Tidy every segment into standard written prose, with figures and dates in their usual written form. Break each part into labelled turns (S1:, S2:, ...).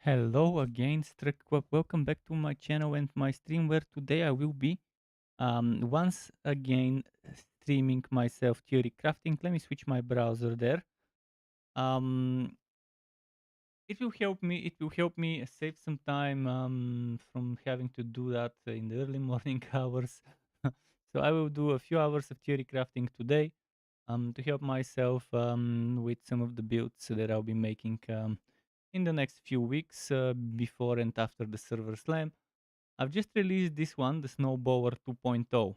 S1: Hello again, Strekquap. Welcome back to my channel and my stream where today I will be once again streaming myself theory crafting. Let me switch my browser there. Um, it will help me save some time from having to do that in the early morning hours. So I will do a few hours of theory crafting today to help myself with some of the builds that I'll be making in the next few weeks before and after the server slam. I've just released this one, the Snowblower 2.0.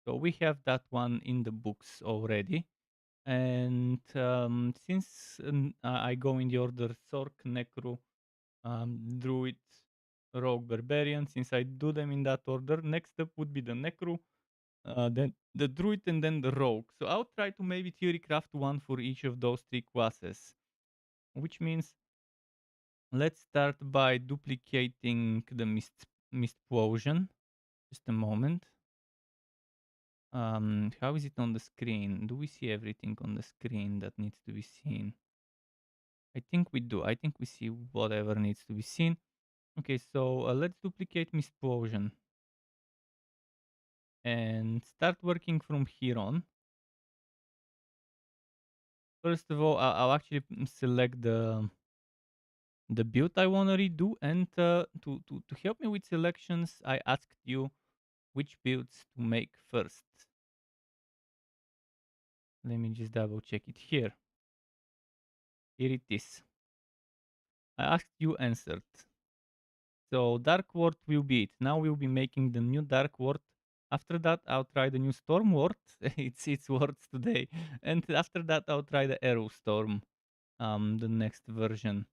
S1: So we have that one in the books already. And since I go in the order Sork, Necro, Druid, Rogue, Barbarian, since I do them in that order, next up would be the Necro, then the Druid, and then the Rogue. So I'll try to maybe theory craft one for each of those three classes, which means let's start by duplicating the mist potion. Just a moment. How is it on the screen? Do we see everything on the screen that needs to be seen? I think we do. I think we see whatever needs to be seen. Okay, so let's duplicate mist potion and start working from here on. First of all, I'll actually select the build I want to redo, and to help me with selections, I asked you which builds to make first. Let me just double check it here. Here it is. I asked, you answered. So Dark Ward will be it. Now we'll be making the new Dark Ward. After that, I'll try the new Storm Ward. it's words today. And after that, I'll try the Arrow Storm, the next version.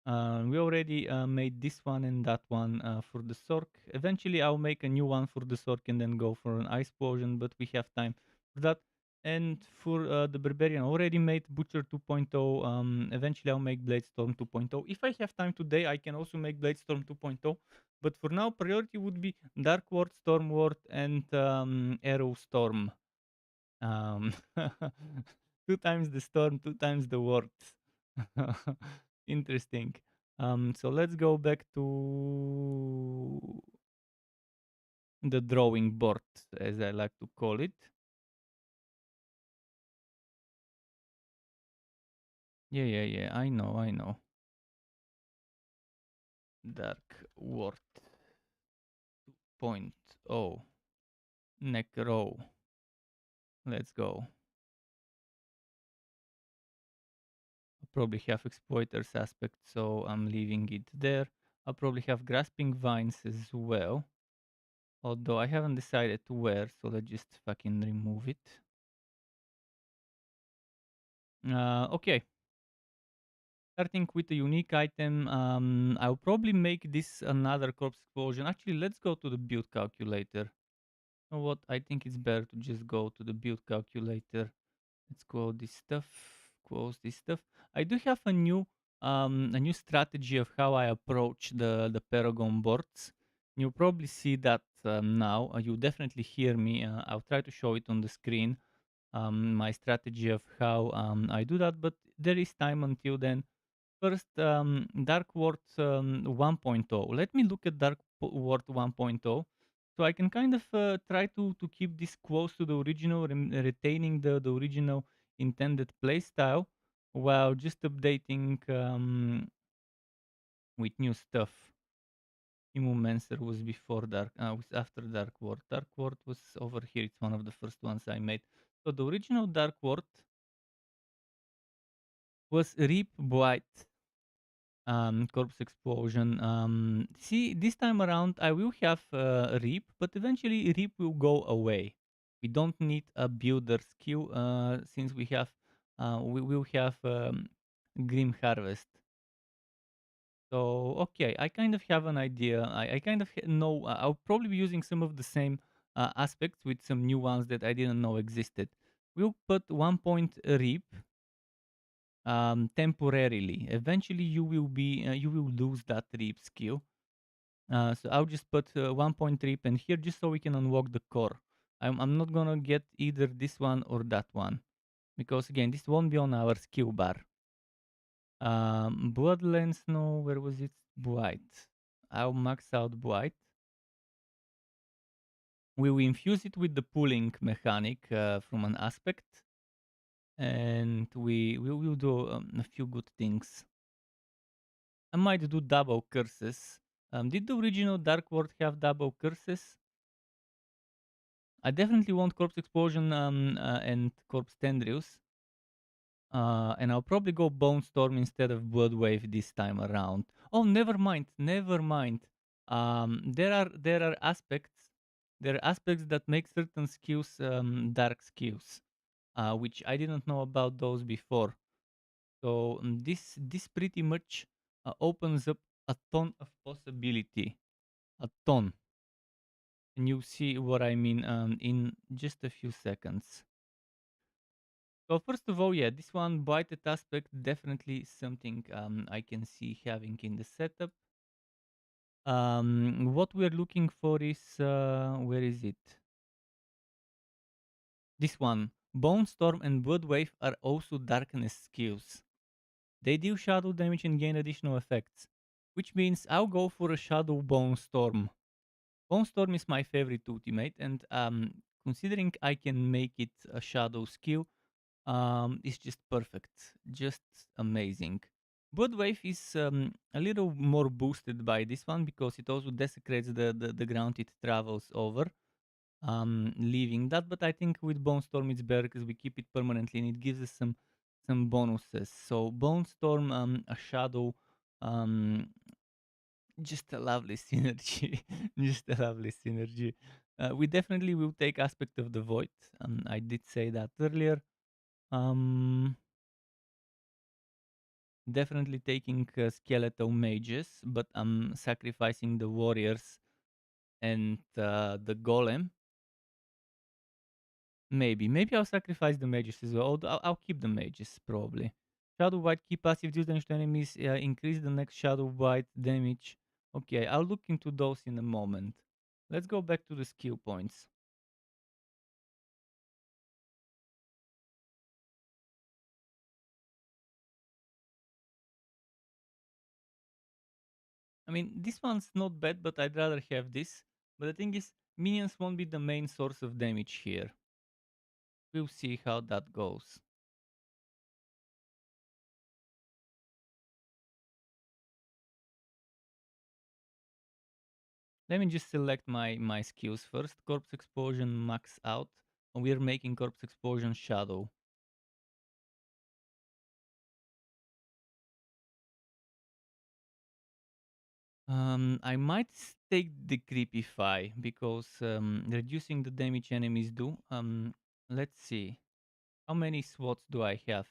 S1: We already made this one and that one for the Sork. Eventually, I'll make a new one for the Sork and then go for an Ice Potion, but we have time for that. And for the Barbarian, already made Butcher 2.0. Eventually, I'll make Bladestorm 2.0. If I have time today, I can also make Bladestorm 2.0. But for now, priority would be Dark Ward, Storm Ward, and Arrow Storm. Um, two times the storm, two times the ward. Interesting. So let's go back to the drawing board, as I like to call it. Yeah. I know. Dark Ward 2.0. Necro. Let's go. I'll probably have exploiters aspect, so I'm leaving it there. I'll probably have grasping vines as well. Although I haven't decided to where, so let's just fucking remove it. Okay. Starting with a unique item, I'll probably make this another corpse explosion. Actually, let's go to the build calculator. You know what? I think it's better to just go to the build calculator. Let's close this stuff. Close this stuff. I do have a new strategy of how I approach the Paragon boards. You'll probably see that now. You definitely hear me. I'll try to show it on the screen. My strategy of how I do that, but there is time until then. First, Dark Ward 1.0. Let me look at Dark Ward 1.0. So I can kind of try to keep this close to the original, retaining the original intended playstyle while just updating with new stuff. Immumancer was before was after Dark Ward. Dark Ward was over here. It's one of the first ones I made. So the original Dark Ward was Reap Blight, corpse explosion. See, this time around I will have Reap, but eventually Reap will go away. We don't need a builder skill since we will have Grim Harvest. So okay, I kind of have an idea. I kind of know. I'll probably be using some of the same aspects with some new ones that I didn't know existed. We'll put 1 point Reap temporarily. Eventually, you will lose that reap skill. So I'll just put 1 point reap in here just so we can unlock the core. I'm not gonna get either this one or that one because again, this won't be on our skill bar. Bloodlands, no, where was it? Blight. I'll max out Blight. We will infuse it with the pooling mechanic from an aspect, and we will do a few good things. I might do double curses. Did the original Dark World have double curses? I definitely want Corpse Explosion and Corpse Tendrils. And I'll probably go Bone Storm instead of Blood Wave this time around. Oh, never mind, never mind. There are aspects that make certain skills dark skills, which I didn't know about those before. So this pretty much opens up a ton of possibility, a ton, and you'll see what I mean in just a few seconds. So first of all, yeah, this one blighted aspect definitely something I can see having in the setup. What we're looking for is where is it? This one. Bone Storm and Blood Wave are also darkness skills. They deal shadow damage and gain additional effects, which means I'll go for a Shadow Bone Storm. Bone Storm is my favorite ultimate, and considering I can make it a shadow skill, it's just perfect, just amazing. Blood Wave is a little more boosted by this one because it also desecrates the ground it travels over, leaving that. But I think with Bone Storm it's better because we keep it permanently and it gives us some bonuses. So Bone Storm, a shadow, um, just a lovely synergy, just a lovely synergy. We definitely will take aspect of the void. I did say that earlier. Um, Definitely taking skeletal mages, but I'm sacrificing the warriors and the golem. Maybe I'll sacrifice the mages as well. Although I'll keep the mages probably. Shadow White key passive deals damage to enemies. Increase the next Shadow White damage. Okay, I'll look into those in a moment. Let's go back to the skill points. I mean, this one's not bad, but I'd rather have this. But the thing is, minions won't be the main source of damage here. We'll see how that goes. Let me just select my skills first. Corpse Explosion max out. And we're making Corpse Explosion Shadow. I might take the Creepify because reducing the damage enemies do. Let's see. How many slots do I have?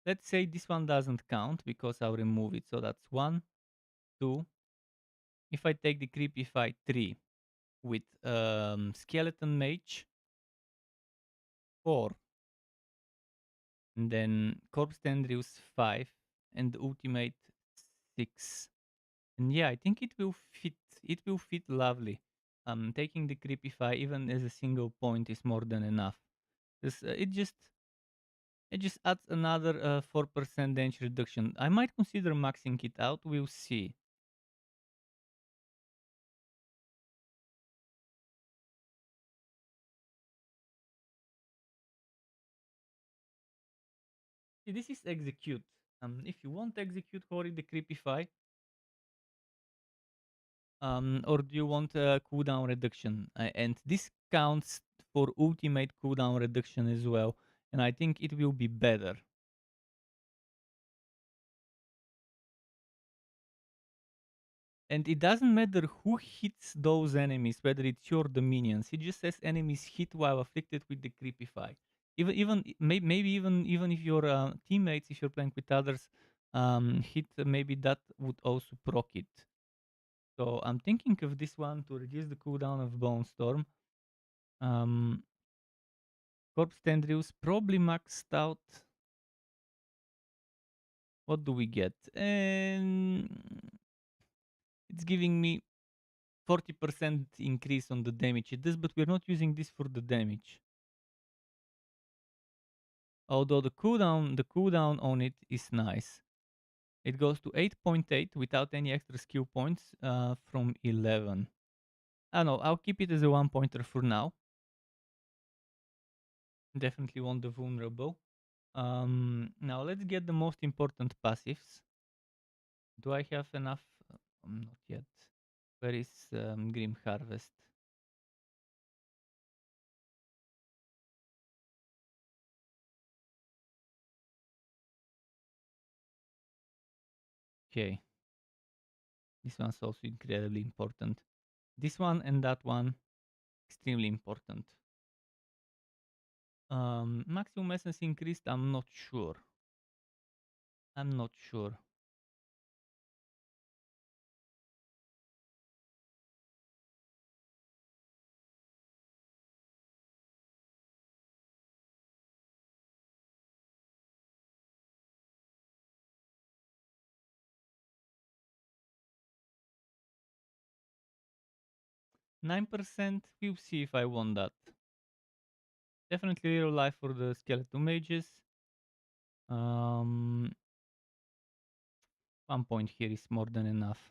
S1: Let's say this one doesn't count because I'll remove it. So that's 1, 2. If I take the Creepify 3 with Skeleton Mage 4, and then Corpse Tendrils 5, and Ultimate 6. And yeah, I think it will fit. It will fit lovely. Taking the Creepify even as a single point is more than enough. This, it just adds another 4% damage reduction. I might consider maxing it out. We'll see. See, this is execute. If you want execute, hurry the Creepify. Or do you want a cooldown reduction? And this counts for ultimate cooldown reduction as well. And I think it will be better. And it doesn't matter who hits those enemies, whether it's your the minions. It just says enemies hit while afflicted with the creepify. Maybe even if your teammates, if you're playing with others, hit, maybe that would also proc it. So I'm thinking of this one to reduce the cooldown of Bone Storm. Um, Corpse Tendrils probably maxed out. What do we get? And it's giving me 40% increase on the damage it does, but we're not using this for the damage. Although the cooldown on it is nice. It goes to 8.8 without any extra skill points from 11. I don't know, I'll keep it as a one pointer for now. Definitely want the vulnerable. Now let's get the most important passives. Do I have enough? Not yet. Where is Grim Harvest? Okay. This one's also incredibly important. This one and that one, extremely important. Maximum essence increased, I'm not sure. I'm not sure. %, we'll see if I want that. Definitely real life for the skeleton mages. 1 point here is more than enough.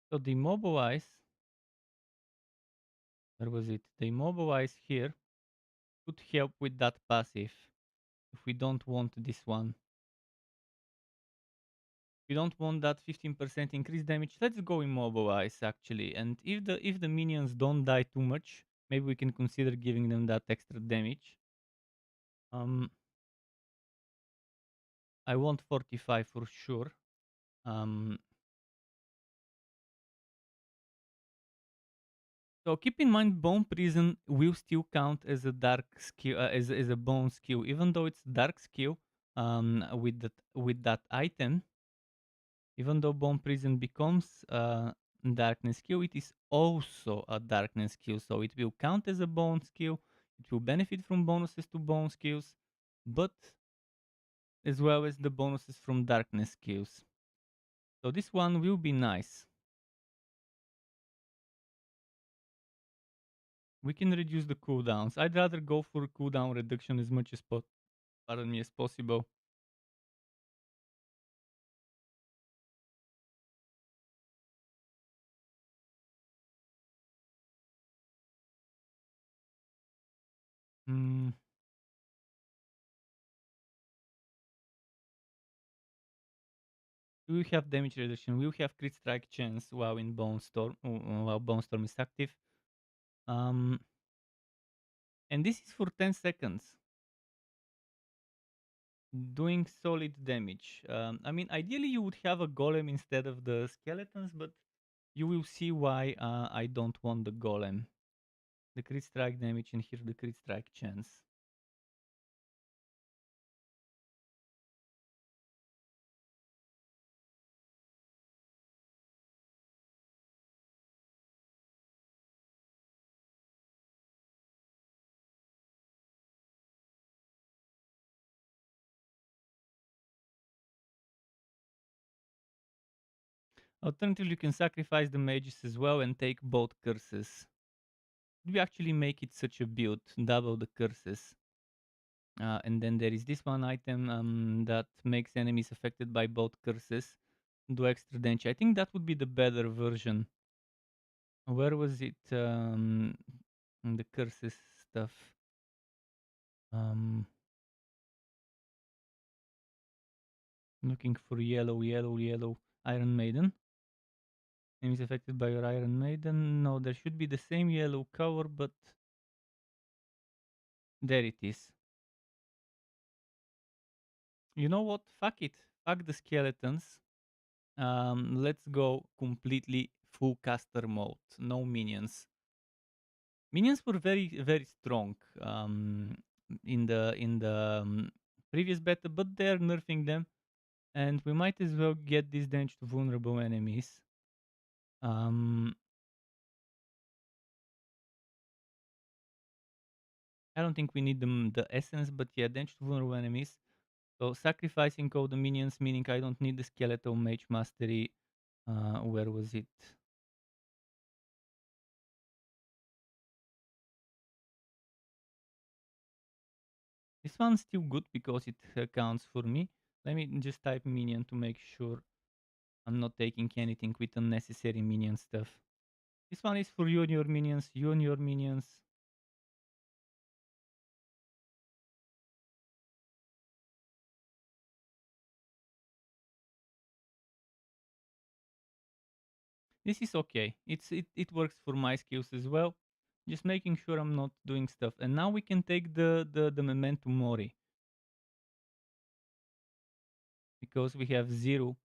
S1: So the immobilize, where was it? The immobilize here could help with that passive if we don't want this one. We don't want that 15% increased damage. Let's go immobilize actually. And if the minions don't die too much, maybe we can consider giving them that extra damage. I want 45 for sure. So keep in mind, Bone Prison will still count as a dark skill, as a bone skill, even though it's dark skill. With that item, even though Bone Prison becomes darkness skill, it is also a darkness skill. So it will count as a bone skill. It will benefit from bonuses to bone skills, but as well as the bonuses from darkness skills. So this one will be nice. We can reduce the cooldowns. I'd rather go for cooldown reduction as much as pardon me, as possible. Mm, we will have damage reduction. We will have crit strike chance while in Bone Storm, while Bone Storm is active. Um, and this is for 10 seconds, doing solid damage. I mean, ideally you would have a golem instead of the skeletons, but you will see why I don't want the golem. The crit strike damage and here the crit strike chance. Alternatively, you can sacrifice the mages as well and take both curses. We actually make it such a build, double the curses. And then there is this one item that makes enemies affected by both curses do extra damage. I think that would be the better version. Where was it? The curses stuff. Um, Looking for yellow Iron Maiden. Enemies affected by your Iron Maiden. No, there should be the same yellow cover, but there it is. You know what? Fuck it. Fuck the skeletons. Let's go completely full caster mode. No minions. Minions were very strong in the previous beta, but they're nerfing them, and we might as well get this damage to vulnerable enemies. Um, I don't think we need the essence, but yeah, damage to vulnerable enemies. So sacrificing all the minions, meaning I don't need the skeletal mage mastery. Where was it? This one's still good because it counts for me. Let me just type minion to make sure I'm not taking anything with unnecessary minion stuff. This one is for you and your minions, you and your minions. This is okay. It works for my skills as well. Just making sure I'm not doing stuff. And now we can take the memento mori because we have 0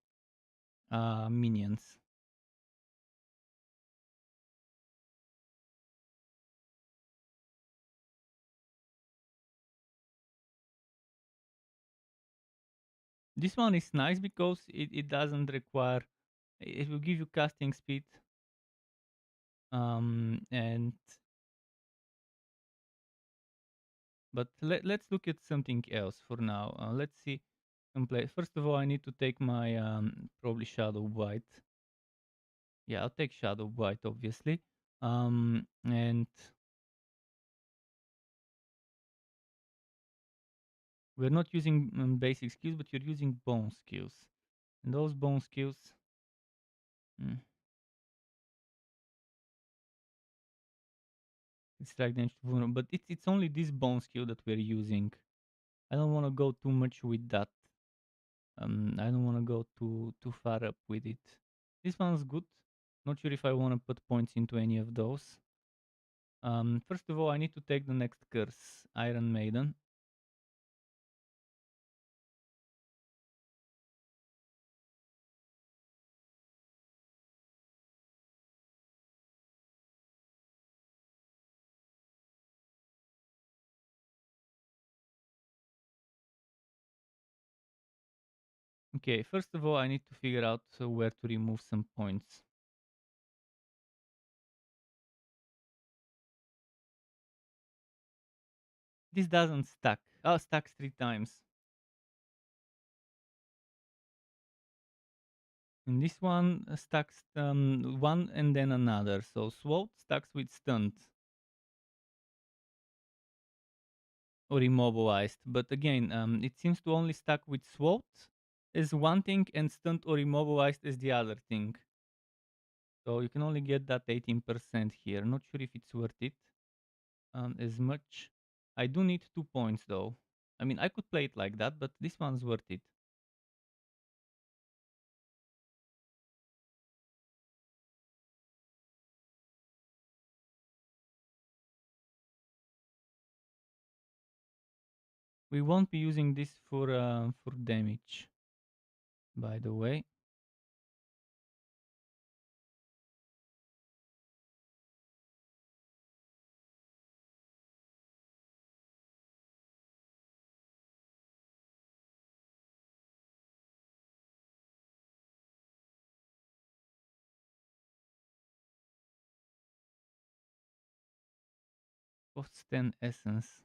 S1: minions. This one is nice because it doesn't require. It will give you casting speed. And but let's look at something else for now. Let's see some play. First of all, I need to take my probably shadow white. Yeah, I'll take shadow white obviously. And we're not using basic skills, but you're using bone skills. And those bone skills, mm, it's like damage to vulnerable, but it's only this bone skill that we're using. I don't want to go too much with that. I don't want to go too far up with it. This one's good. Not sure if I want to put points into any of those. First of all, I need to take the next curse, Iron Maiden. Okay, first of all, I need to figure out where to remove some points. This doesn't stack. Oh, stacks 3 times. And this one stacks one and then another. So SWOT stacks with stunt or immobilized. But again, it seems to only stack with SWOT as one thing and stunt or immobilized as the other thing. So you can only get that 18% here. Not sure if it's worth it as much. I do need 2 points though. I mean, I could play it like that, but this one's worth it. We won't be using this for damage, by the way. Costs 10 essence.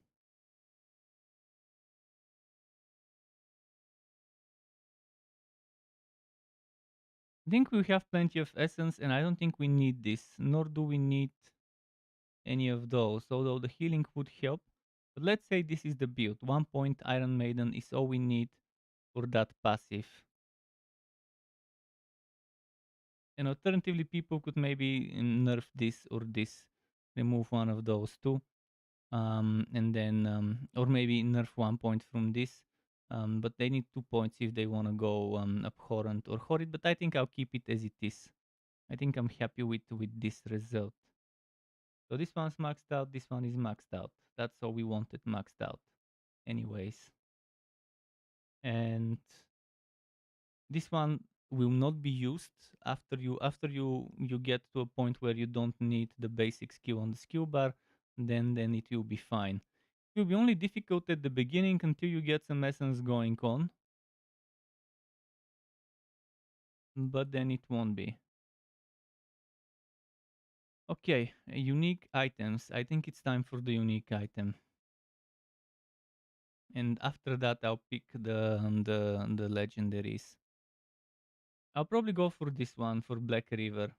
S1: I think we have plenty of essence, and I don't think we need this, nor do we need any of those, although the healing would help. But let's say this is the build. 1 point Iron Maiden is all we need for that passive. And alternatively, people could maybe nerf this or this, remove one of those two, and then, or maybe nerf 1 point from this. But they need 2 points if they want to go abhorrent or horrid. But I think I'll keep it as it is. I think I'm happy with this result. So this one's maxed out, this one is maxed out. That's all we wanted maxed out. Anyways. And this one will not be used after you get to a point where you don't need the basic skill on the skill bar, then it will be fine. It will be only difficult at the beginning until you get some essence going on. But then it won't be. Okay, unique items. I think it's time for the unique item. and after that I'll pick the legendaries. I'll probably go for this one for Black River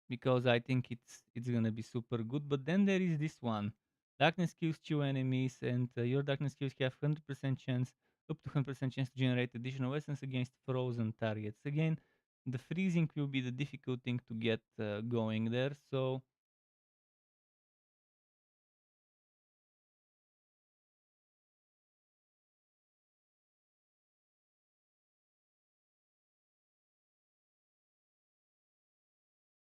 S1: because I think it's gonna be super good. But then there is this one. Darkness kills 2 enemies, and your darkness kills have 100% chance, up to 100% chance to generate additional essence against frozen targets. Again, the freezing will be the difficult thing to get going there. So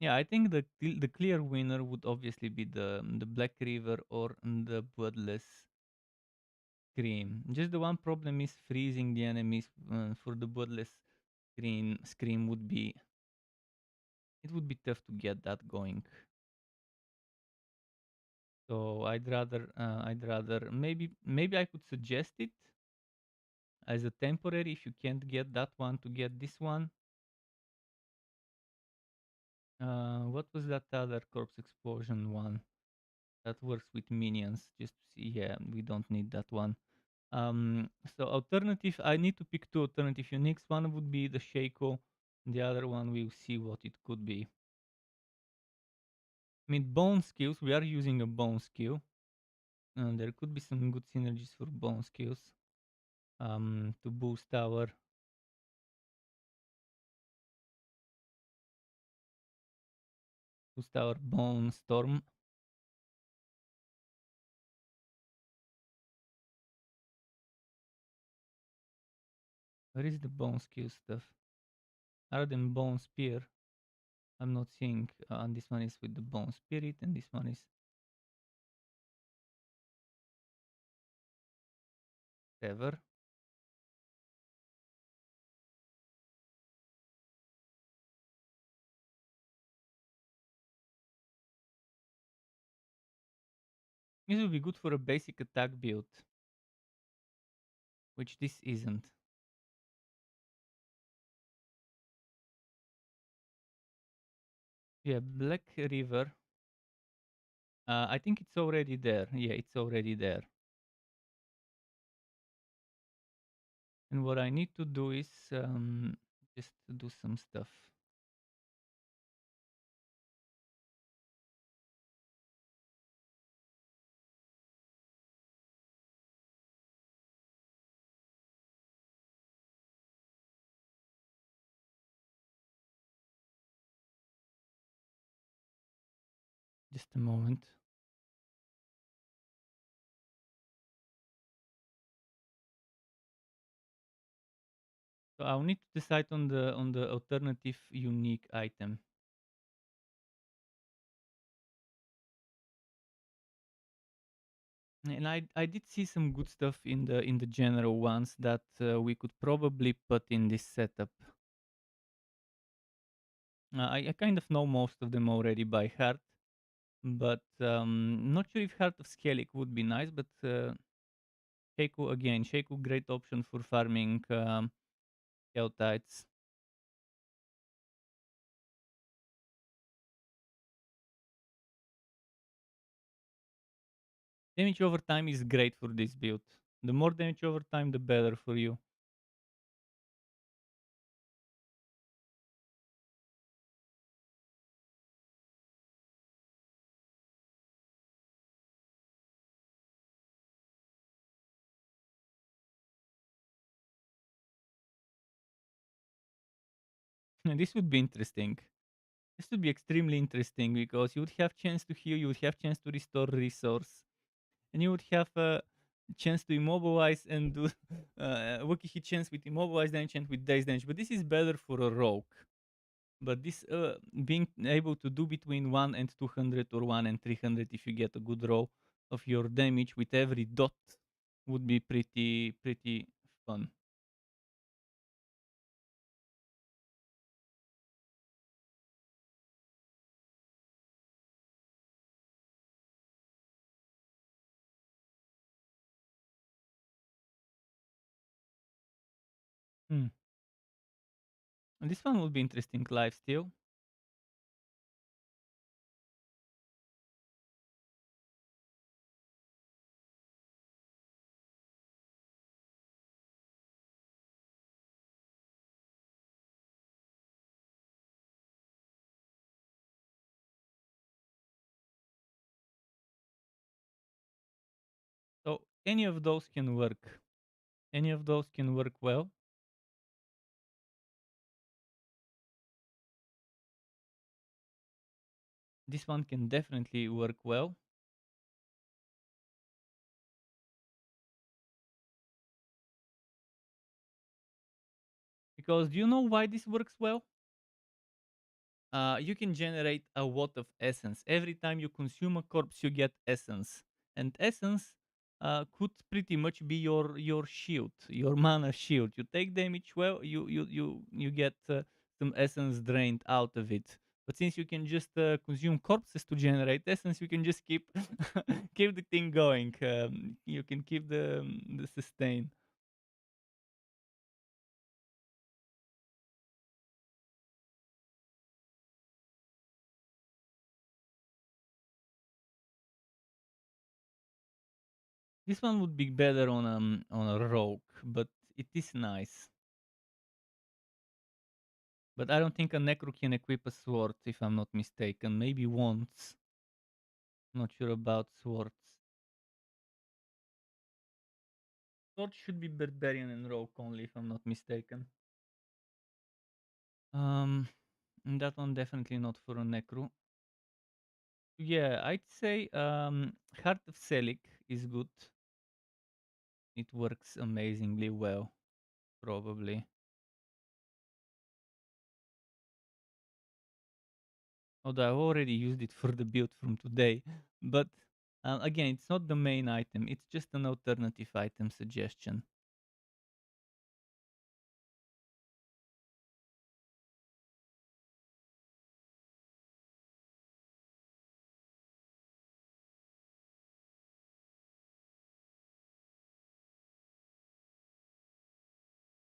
S1: yeah, I think the clear winner would obviously be the Black River or the Bloodless Scream. Just the one problem is freezing the enemies for the Bloodless Scream would be it would be tough to get that going. So I'd rather maybe I could suggest it as a temporary if you can't get that one to get this one. What was that other corpse explosion one that works with minions? Just to see, yeah, we don't need that one. So alternative, I need to pick two alternative uniques. One would be the Shaco, the other one we'll see what it could be. I mean, bone skills. We are using a bone skill. There could be some good synergies for bone skills. To boost our bone storm. Where is the bone skill stuff? Other than bone spear, I'm not seeing. And this one is with the bone spirit, and this one is ever. This will be good for a basic attack build, which this isn't. Yeah, Black River. I think it's already there. Yeah, it's already there. And what I need to do is just to do some stuff. Just a moment. So I'll need to decide on the alternative unique item. And I did see some good stuff in the general ones that we could probably put in this setup. I kind of know most of them already by heart, but not sure if Heart of Skellig would be nice. But Shaco again, Shaco great option for farming Keltites. Damage over time is great for this build. The more damage over time, the better for you. And this would be interesting. This would be extremely interesting because you would have chance to heal, you would have chance to restore resource, and you would have a chance to immobilize and do Wookie hit chance with immobilize damage and with daze damage. But this is better for a rogue. But this being able to do between 1 and 200 or 1 and 300 if you get a good roll of your damage with every dot would be pretty fun. Hmm. And this one will be interesting live still. any of those can work. Any of those can work well. This one can definitely work well. Because do you know why this works well? You can generate a lot of essence. Every time you consume a corpse, you get essence, and essence could pretty much be your shield, your mana shield. You take damage, well, you get some essence drained out of it. But since you can just consume corpses to generate essence, you can just keep keep the thing going. You can keep the sustain. This one would be better on a rogue, but it is nice. But I don't think a necro can equip a sword, if I'm not mistaken. Maybe once. Not sure about swords. Sword should be barbarian and rogue only, if I'm not mistaken. Um, and that one definitely not for a necro. Yeah, I'd say Heart of Selic is good. It works amazingly well, probably. Although I already used it for the build from today. But again, it's not the main item. It's just an alternative item suggestion.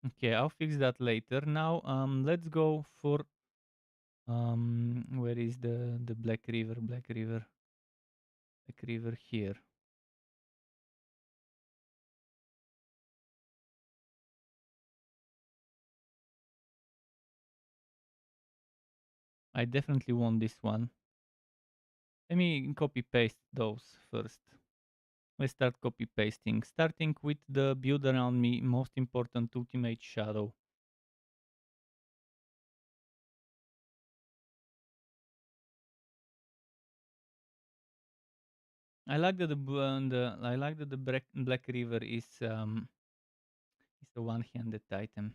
S1: Okay, I'll fix that later. Now, let's go for where is the Black River? Black River here. I definitely want this one. Let me copy paste those first. Let's start copy pasting. Starting with the build around me, most important ultimate shadow. I like that I like that the Black River is a one-handed item.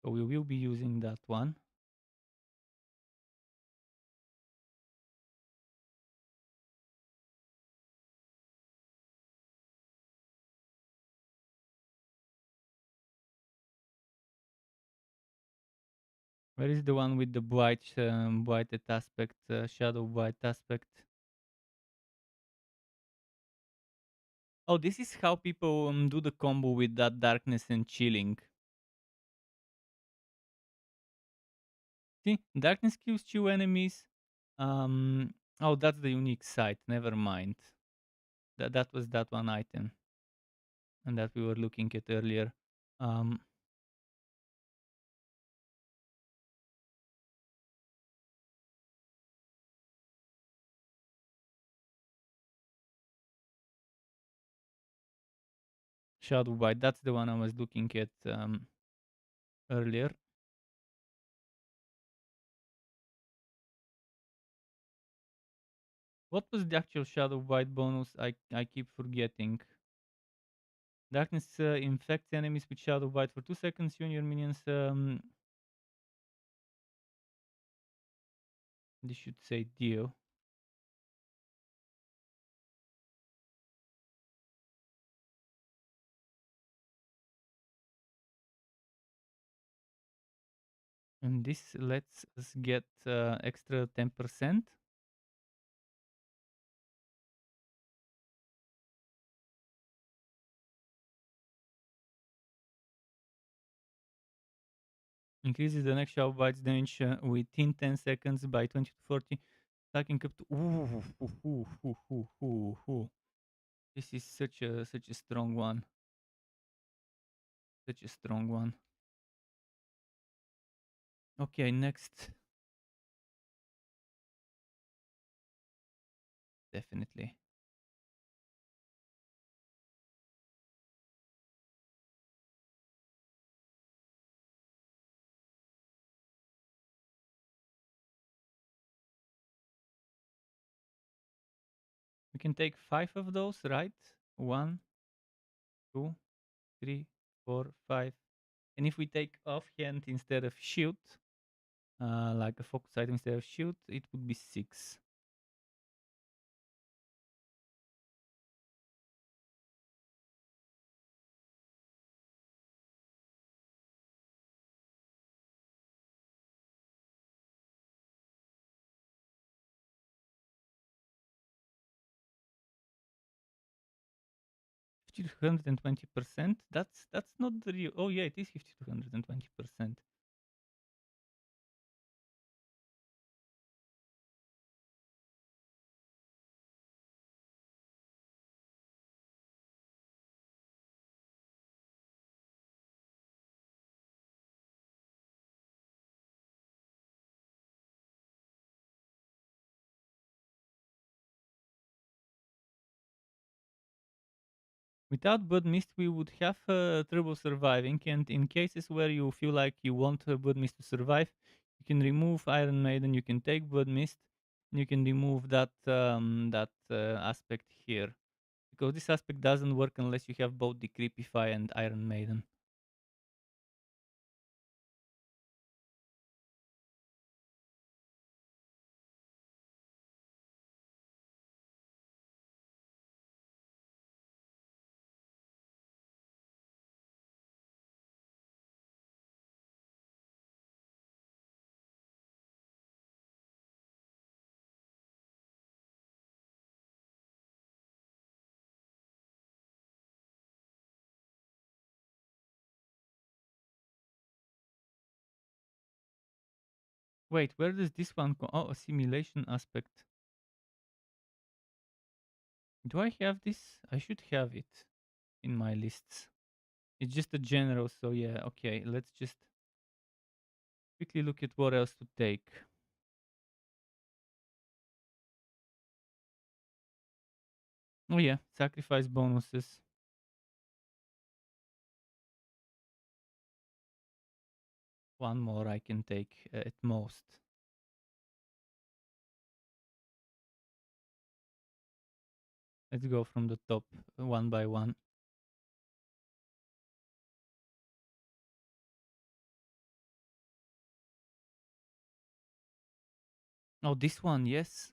S1: So we will be using that one. Where is the one with the white aspect, shadow white aspect? Oh, this is how people do the combo with that darkness and chilling. See, darkness kills two enemies. Oh, that's the unique site. Never mind. That was that one item, and that we were looking at earlier. Um, shadow white. That's the one I was looking at earlier. What was the actual shadow white bonus? I keep forgetting. Darkness infects enemies with shadow white for 2 seconds. You and your minions. This should say deal. And this lets us get extra 10%. Increases the next shadow white's damage within 10 seconds by 20 to 40. Stacking up to. Ooh. This is such a strong one. Such a strong one. Okay, next. definitely. We can take 5 of those, right? One, two, three, 4, 5. And if we take offhand instead of shoot, like a focus item instead of shoot, it would be 6. Fifty to 120%. That's not the real. Oh yeah, it is 50 to 120%. Without Blood Mist, we would have trouble surviving, and in cases where you feel like you want Blood Mist to survive, you can remove Iron Maiden, you can take Blood Mist, and you can remove that aspect here. Because this aspect doesn't work unless you have both Decreepify and Iron Maiden. Wait, where does this one go? Oh, a simulation aspect. Do I have this? I should have it in my lists. It's just a general, so yeah, okay. Let's just quickly look at what else to take. Oh yeah, sacrifice bonuses. One more I can take at most. Let's go from the top one by one. Oh, this one, yes.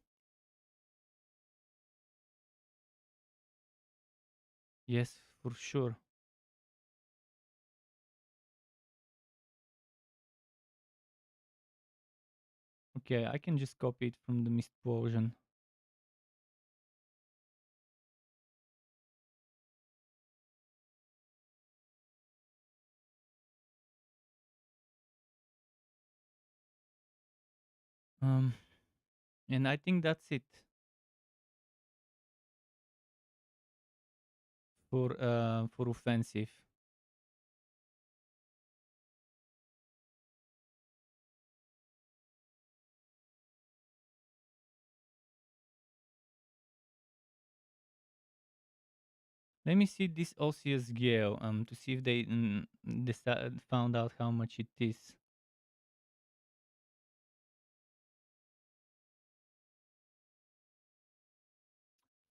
S1: Yes, for sure. Okay, I can just copy it from the mist potion. Um, and I think that's it for offensive. Let me see this Osseous Gale to see if they found out how much it is.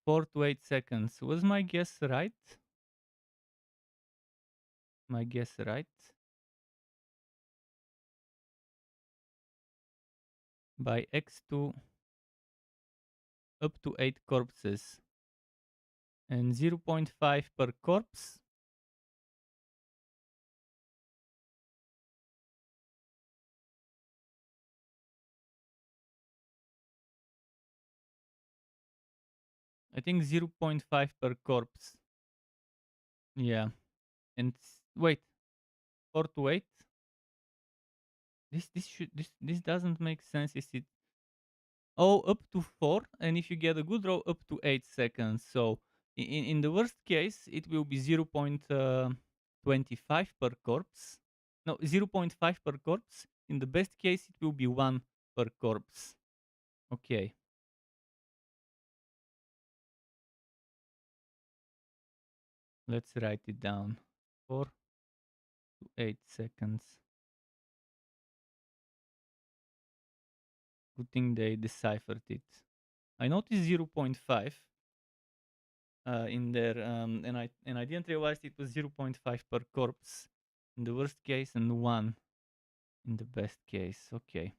S1: 4 to 8 seconds. Was my guess right? My guess right? By X2 up to 8 corpses. And 0.5 per corpse. I think 0.5 per corpse. Yeah. And wait, 4 to 8? This doesn't make sense. Is it? Oh, up to 4, and if you get a good roll, up to 8 seconds. So in the worst case, it will be 0.25 per corpse. No, 0.5 per corpse. In the best case, it will be 1 per corpse. Okay. Let's write it down. 4 to 8 seconds. Good thing they deciphered it. I noticed 0.5 in there, and I didn't realize it was 0.5 per corpse in the worst case and 1 in the best case. Okay.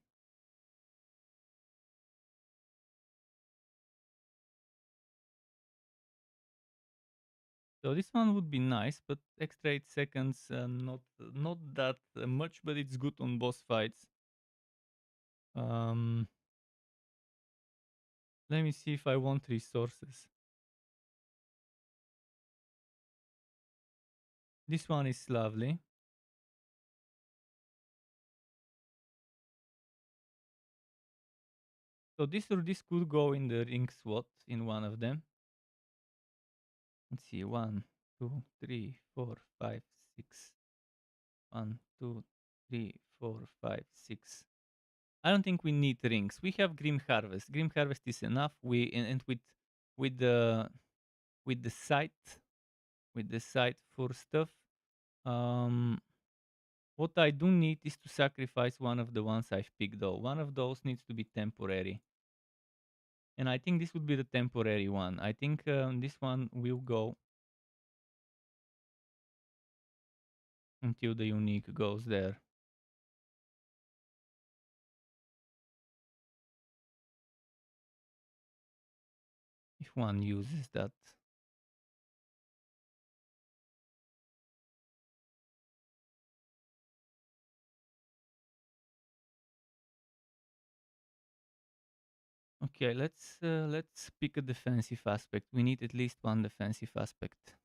S1: So this one would be nice, but extra 8 seconds, not that much, but it's good on boss fights. Um, Let me see if I want resources. This one is lovely. So this or this could go in the ring slot in one of them. Let's see, 1, 2, 3, 4, 5, 6. 1, 2, 3, 4, 5, 6. I don't think we need rings. We have Grim Harvest. Grim Harvest is enough. And with the with the site for stuff. Um, what I do need is to sacrifice one of the ones I've picked though. One of those needs to be temporary. And I think this would be the temporary one. I think this one will go until the unique goes there. If one uses that. Okay, let's pick a defensive aspect. We need at least one defensive aspect.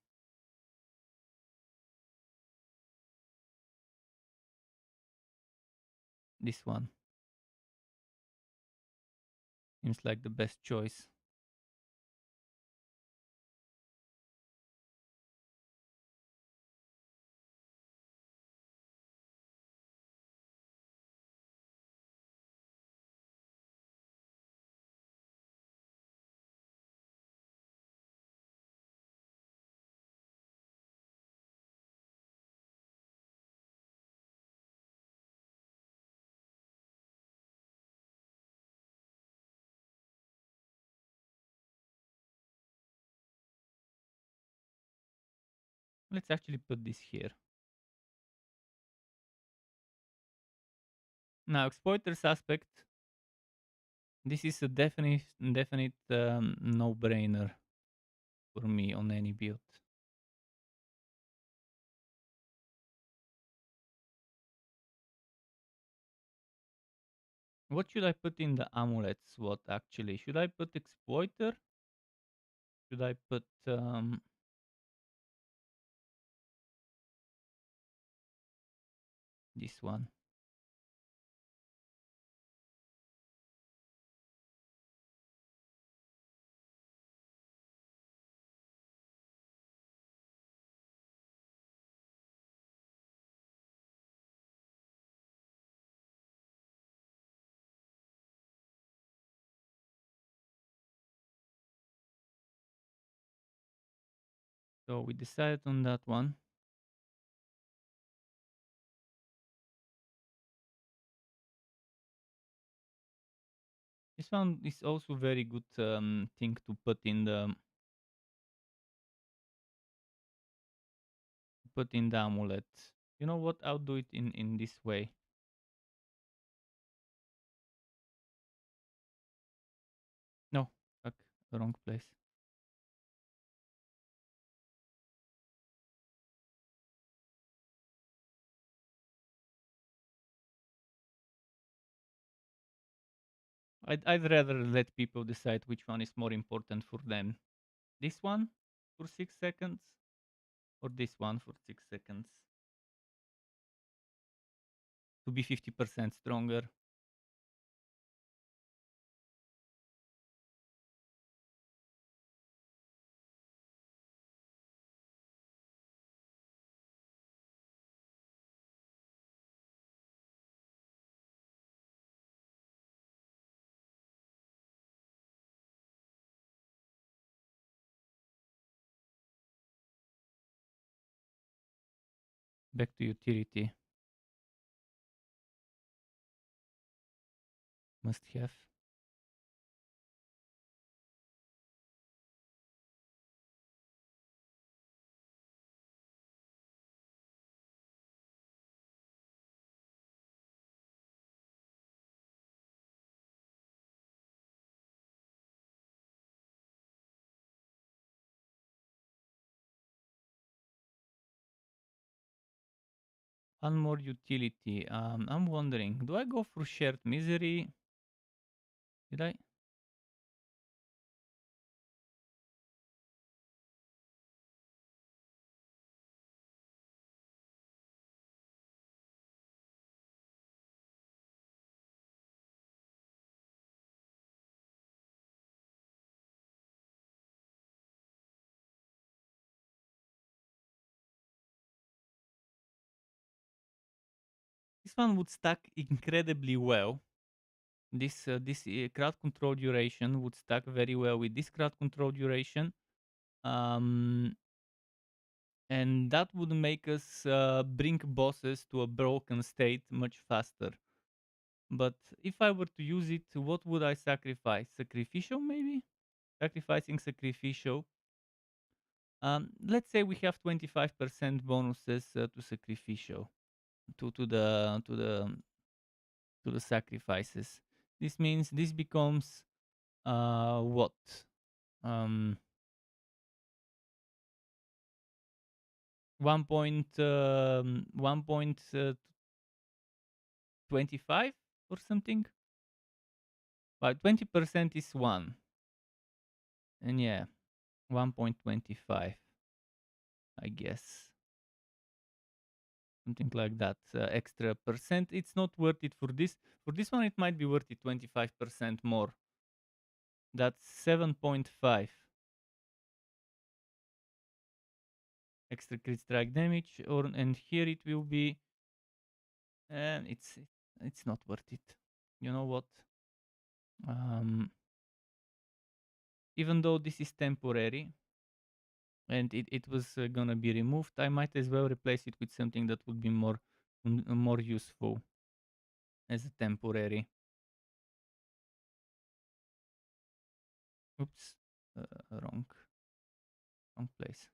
S1: This one seems like the best choice. Let's actually put this here. Now, exploiter's aspect. This is a definite no-brainer for me on any build. What should I put in the amulet slot actually? Should I put exploiter? Should I put this one? So we decided on that one. This one is also very good thing to put in the amulet. You know what? I'll do it in this way. No, fuck, the wrong place. I'd rather let people decide which one is more important for them. This one for 6 seconds, or this one for 6 seconds to be 50% stronger. Back to utility. Must have. One more utility. I'm wondering, do I go for shared misery? Did I? This one would stack incredibly well. This crowd control duration would stack very well with this crowd control duration. Um, and that would make us bring bosses to a broken state much faster. But if I were to use it, what would I sacrifice? Sacrificial, maybe? Sacrificing sacrificial. Let's say we have 25% bonuses to sacrificial, to the to the sacrifices. This means this becomes what? Um, 1.25 or something. But 20% is 1. And yeah, 1.25, I guess. Something like that. Extra percent. It's not worth it for this. For this one, it might be worth it 25% more. That's 7.5 extra crit strike damage. And here it will be, and it's not worth it. You know what? Um, even though this is temporary, and it was gonna be removed, I might as well replace it with something that would be more useful as a temporary. Oops, wrong place.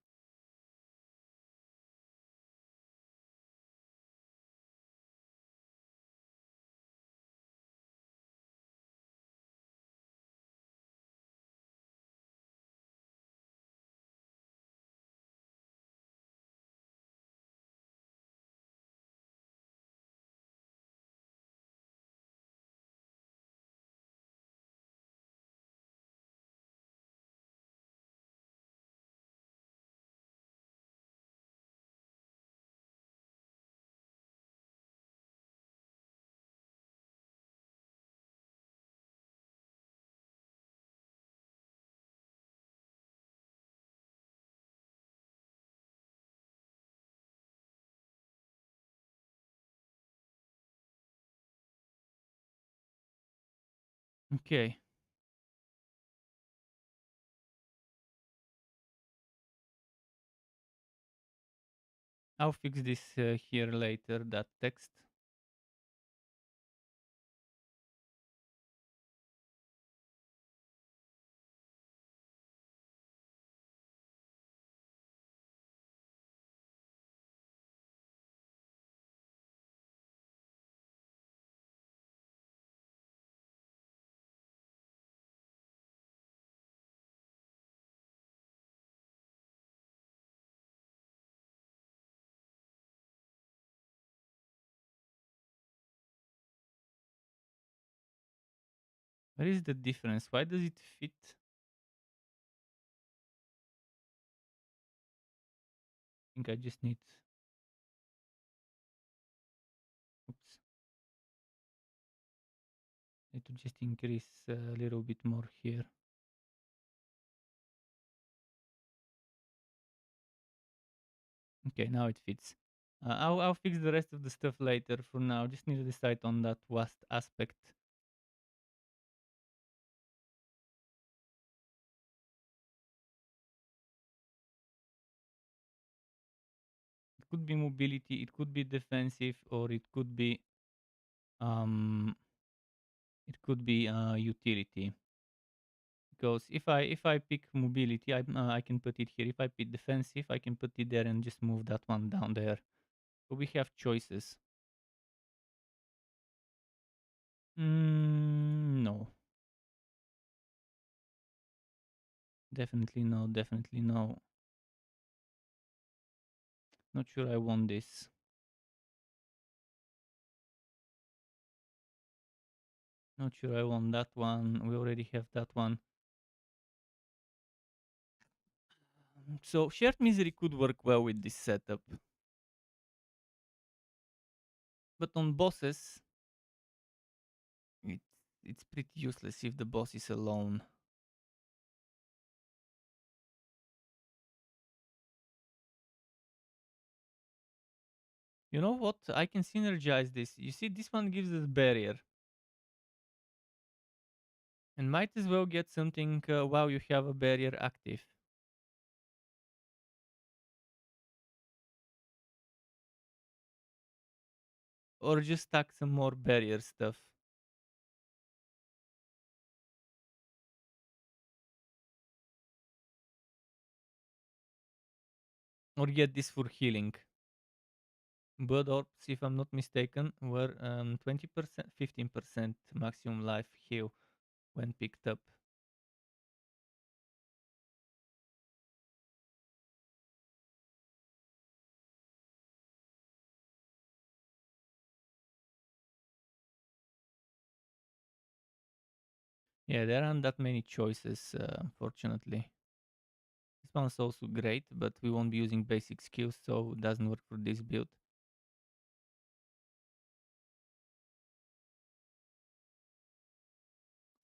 S1: Okay, I'll fix this here later. That text. Where is the difference? Why does it fit? I think I just need. Oops. Need to just increase a little bit more here. Okay, now it fits. I'll fix the rest of the stuff later. For now, just need to decide on that last aspect. could be mobility, it could be defensive, or um it could be utility. Because if I pick mobility, I can put it here. If I pick defensive, I can put it there and just move that one down there. So we have choices. No, definitely no, definitely no. Not sure I want this. Not sure I want that one. We already have that one. So shared misery could work well with this setup, but on bosses, it's it's pretty useless if the boss is alone. You know what? I can synergize this. You see, this one gives us barrier, and might as well get something while you have a barrier active, or just stack some more barrier stuff, or get this for healing. Blood orbs, if I'm not mistaken, were 20%, 15% maximum life heal when picked up. Yeah, there aren't that many choices, unfortunately. This one's also great, but we won't be using basic skills, so it doesn't work for this build.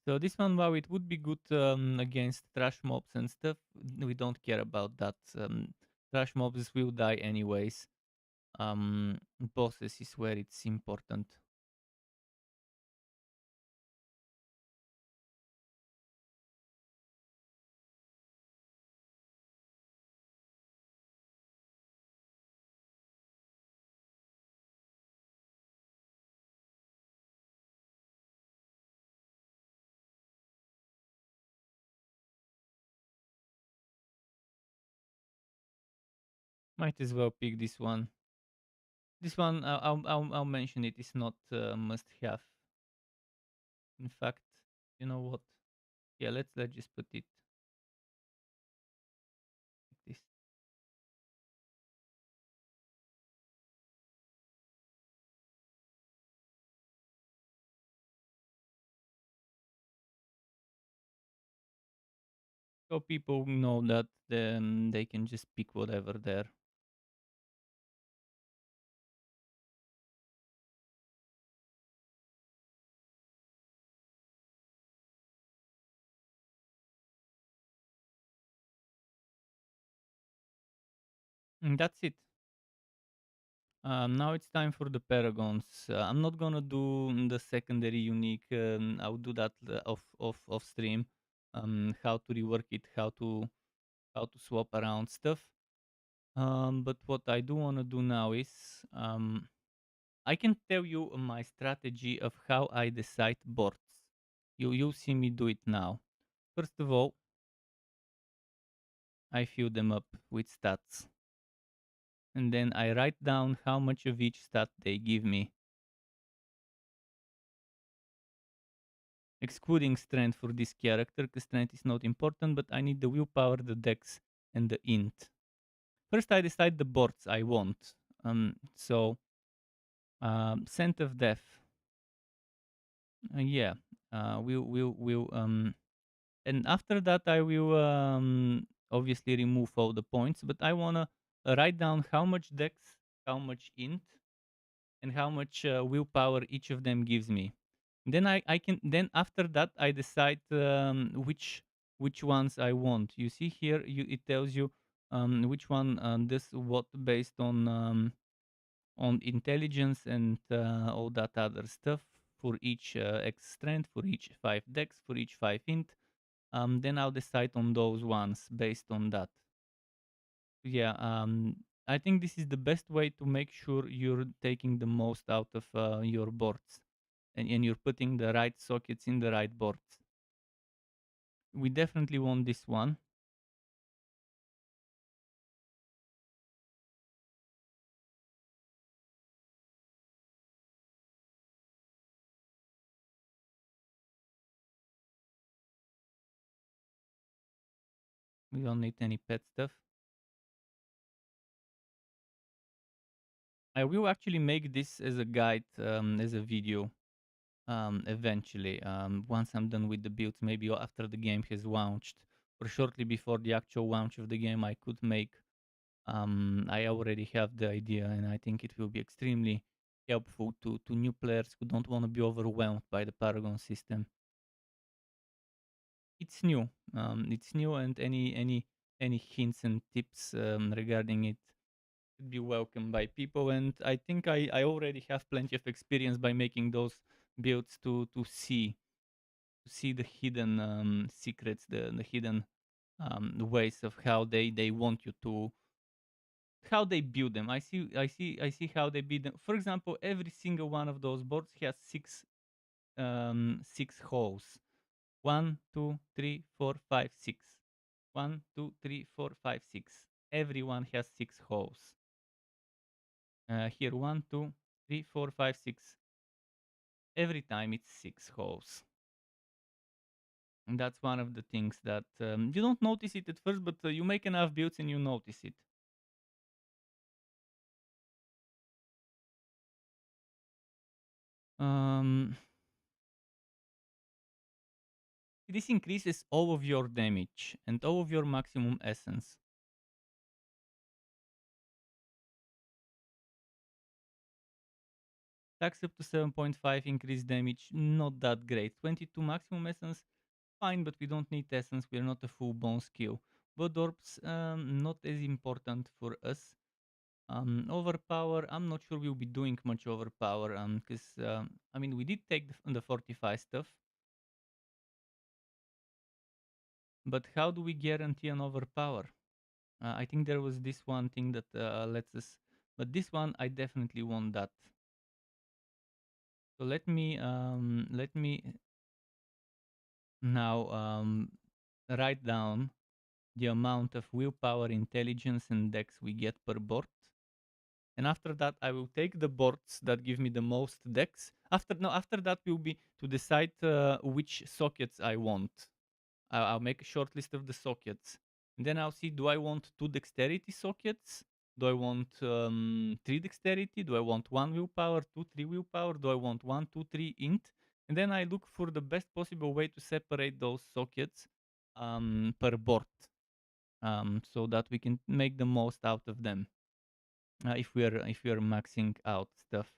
S1: So this one, while it would be good against trash mobs and stuff, we don't care about that. Trash mobs will die anyways. Bosses is where it's important. Might as well pick this one. This one, I'll mention it. It's not must have. In fact, you know what? Yeah, let's just put it like this. So people know that they can just pick whatever there. And that's it. Now it's time for the paragons. I'm not gonna do the secondary unique. I'll do that off stream. How to rework it, how to swap around stuff. But what I do wanna do now is I can tell you my strategy of how I decide boards. You'll see me do it now. First of all, I fill them up with stats, and then I write down how much of each stat they give me, excluding strength for this character, because strength is not important, but I need the willpower, the dex, and the int. First, I decide the boards I want. So, Scent of Death. Yeah, we'll and after that I will obviously remove all the points, but I wanna write down how much dex, how much int, and how much willpower each of them gives me. Then I can then after that I decide which ones I want. You see here, it tells you which one this what based on intelligence and all that other stuff for each X strength, for each 5 dex, for each 5 int. Then I'll decide on those ones based on that. Yeah, I think this is the best way to make sure you're taking the most out of your boards, and you're putting the right sockets in the right boards. We definitely want this one. We don't need any pet stuff. I will actually make this as a guide, as a video, eventually. Once I'm done with the builds, maybe after the game has launched, or shortly before the actual launch of the game, I could make. I already have the idea, and I think it will be extremely helpful to new players who don't want to be overwhelmed by the Paragon system. It's new, and any hints and tips regarding it be welcomed by people. And I think I already have plenty of experience by making those builds to see the hidden secrets, the hidden the ways of how they want you to how they build them. I see how they build them. For example, every single one of those boards has six holes. One, two, three, four, five, six. One, two, three, four, five, six. Everyone has six holes. Here, one, two, three, four, five, six. Every time it's six holes. And that's one of the things that you don't notice it at first, but you make enough builds and you notice it. Um, this increases all of your damage and all of your maximum essence. Tax up to 7.5 increased damage, not that great. 22 maximum essence, fine, but we don't need essence. We're not a full bone skill. Blood orbs, not as important for us. Overpower, I'm not sure we'll be doing much overpower. Because I mean, we did take the fortify stuff, but how do we guarantee an overpower? I think there was this one thing that lets us, but this one I definitely want that. So let me now write down the amount of willpower, intelligence, and dex we get per board. And after that, I will take the boards that give me the most dex. After that will be to decide which sockets I want. I'll make a short list of the sockets. And then I'll see, do I want 2 dexterity sockets? Do I want 3 dexterity? Do I want 1 willpower, 2, 3 willpower? Do I want 1, 2, 3 int? And then I look for the best possible way to separate those sockets per board, so that we can make the most out of them. If we're maxing out stuff,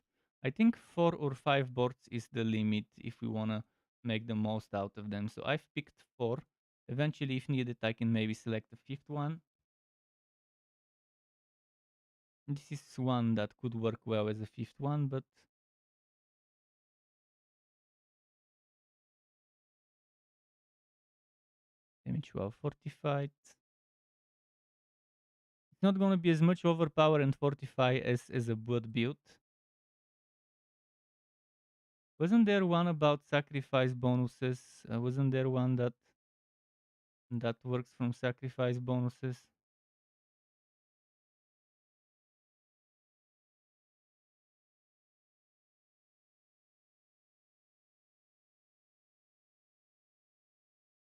S1: I think 4 or 5 boards is the limit if we wanna make the most out of them. So I've picked 4. Eventually, if needed, I can maybe select the 5th one. This is one that could work well as a 5th one, but damage well fortified. It's not gonna be as much overpower and fortify as a blood build. Wasn't there one about sacrifice bonuses? Wasn't there one that works from sacrifice bonuses?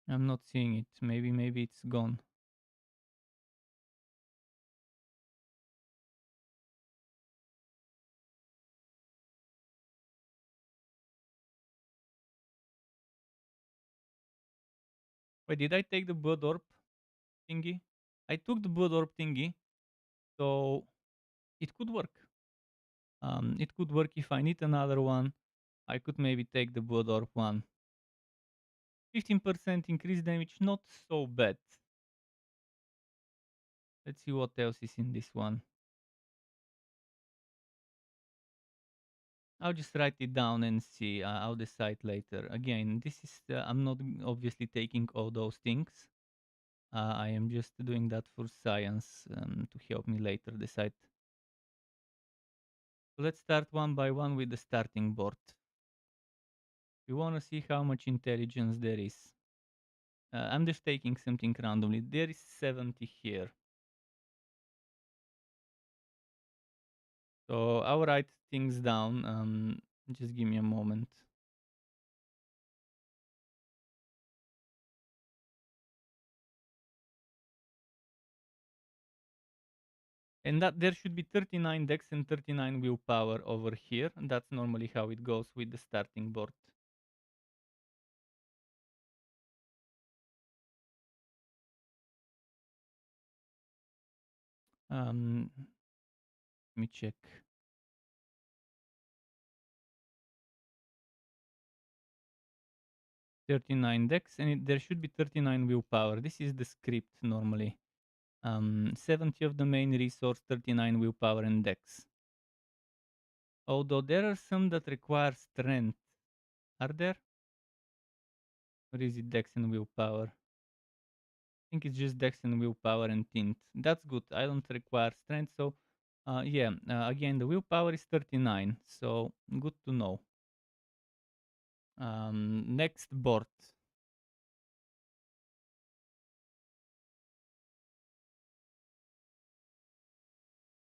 S1: I'm not seeing it. Maybe it's gone. Wait, did I take the blood orb thingy? I took the blood orb thingy, so it could work. It could work if I need another one. I could maybe take the blood orb one. 15% increased damage, not so bad. Let's see what else is in this one. I'll just write it down and see. I'll decide later. Again, this is I'm not obviously taking all those things. I am just doing that for science to help me later decide. So let's start one by one with the starting board. We want to see how much intelligence there is. I'm just taking something randomly. There is 70 here. So I'll write things down. Just give me a moment. And that there should be 39 dex and 39 willpower over here. And that's normally how it goes with the starting board. Let me check. "39 dex, and there should be 39 willpower." This is the script normally. 70 of the main resource, 39 willpower and dex. Although there are some that require strength. Are there? Or is it dex and willpower? I think it's just dex and willpower and tint. That's good. I don't require strength, so yeah. Again, the willpower is 39, so good to know. Next board.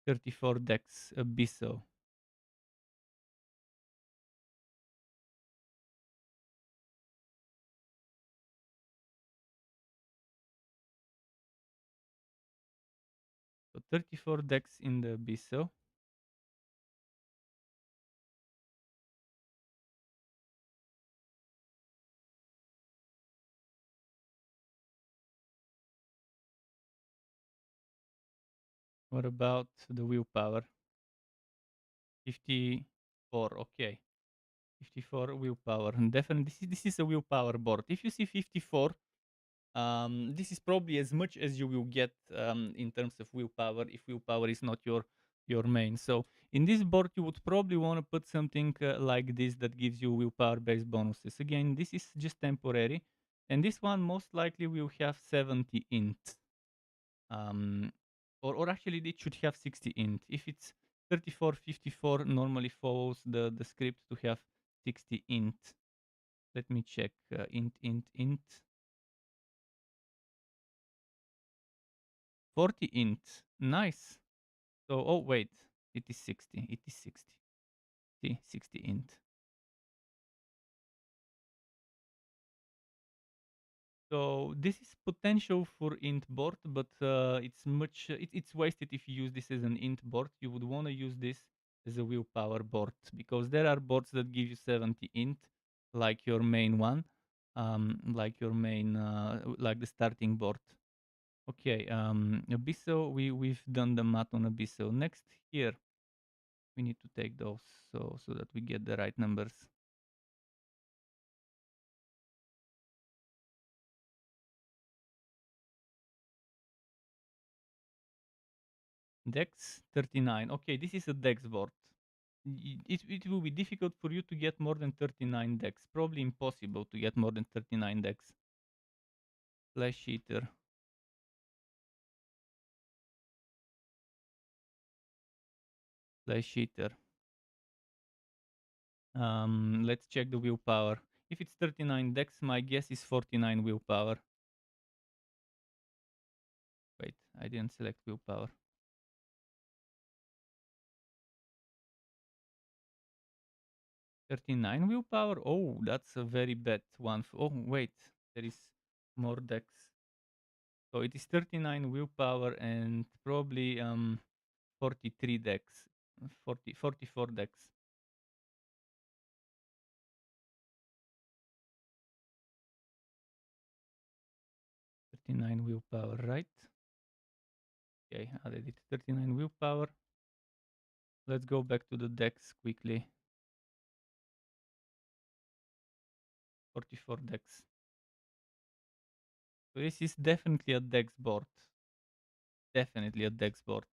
S1: 34 dex, Abysso. So 34 dex in the Abysso. What about the willpower? 54, okay. 54 willpower. And definitely, this is a willpower board. If you see 54, this is probably as much as you will get in terms of willpower if willpower is not your main. So in this board, you would probably want to put something like this that gives you willpower based bonuses. Again, this is just temporary, and this one most likely will have 70 int. Um, or actually, it should have 60 int. If it's 34, 54, normally follows the script to have 60 int. Let me check. Int. 40 int. Nice. So, oh, wait. It is 60. It is 60. See, 60 int. So this is potential for int board, but it's wasted if you use this as an int board. You would want to use this as a willpower board because there are boards that give you 70 int, like your main one, like your main, like the starting board. Okay, Abysso, we've done the math on Abysso. Next here, we need to take those so that we get the right numbers. Dex 39. Okay, this is a Dex board. It will be difficult for you to get more than 39 dex. Probably impossible to get more than 39 dex. Flash Eater. Flash Eater. Let's check the willpower. If it's 39 dex, my guess is 49 willpower. Wait, I didn't select willpower. 39 willpower? Oh, that's a very bad one. Oh, wait, there is more dex. So it is 39 willpower and probably 43 dex. 44 dex. 39 willpower, right? Okay, added it. 39 willpower. Let's go back to the dex quickly. 44 dex. So this is definitely a dex board. Definitely a dex board.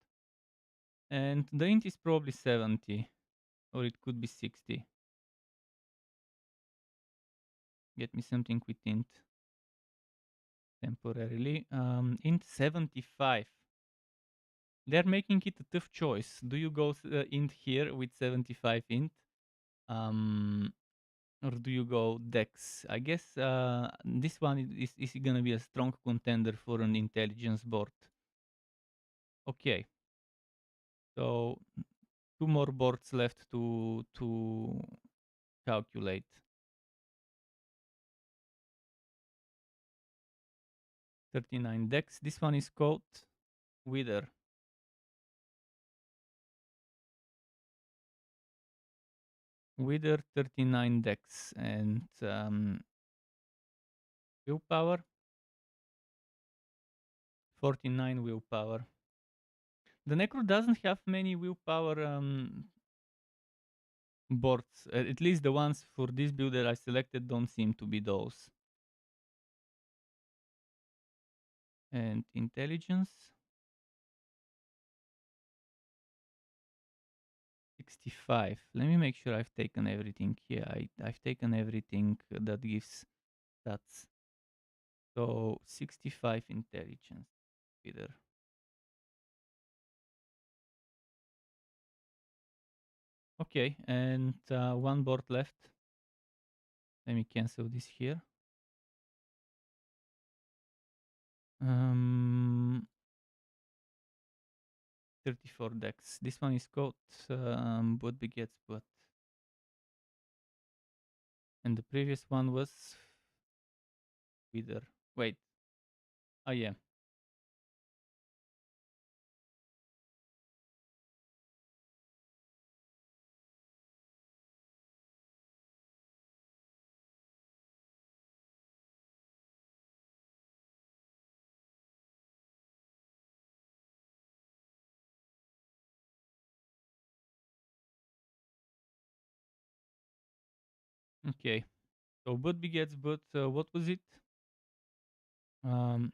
S1: And the int is probably 70. Or it could be 60. Get me something with int. temporarily. Int 75. They're making it a tough choice. Do you go int here with 75 int? Um, or do you go dex? I guess this one is gonna be a strong contender for an intelligence board. Okay, so two more boards left to calculate. 39 dex. This one is called Wither. Wither 39 dex and willpower 49 willpower. The Necro doesn't have many willpower boards. At least the ones for this build that I selected don't seem to be those. And intelligence 65. Let me make sure I've taken everything here. I've taken everything that gives stats. So 65 intelligence. Either. Okay, and one board left. Let me cancel this here. 34 dex. This one is called Bot Begets Bot. And the previous one was Wither. Wait. Oh, yeah. Okay. So Bot Begets Bot. What was it? I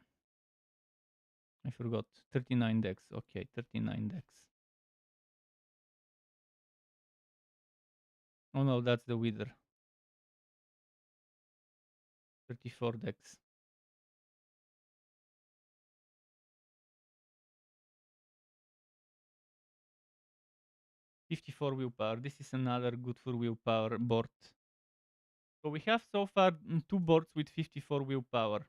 S1: forgot. 39 dex. Okay, 39 dex. Oh no, that's the Wither. 34 dex. 54 willpower. This is another good for willpower board. So we have so far two boards with 54 willpower.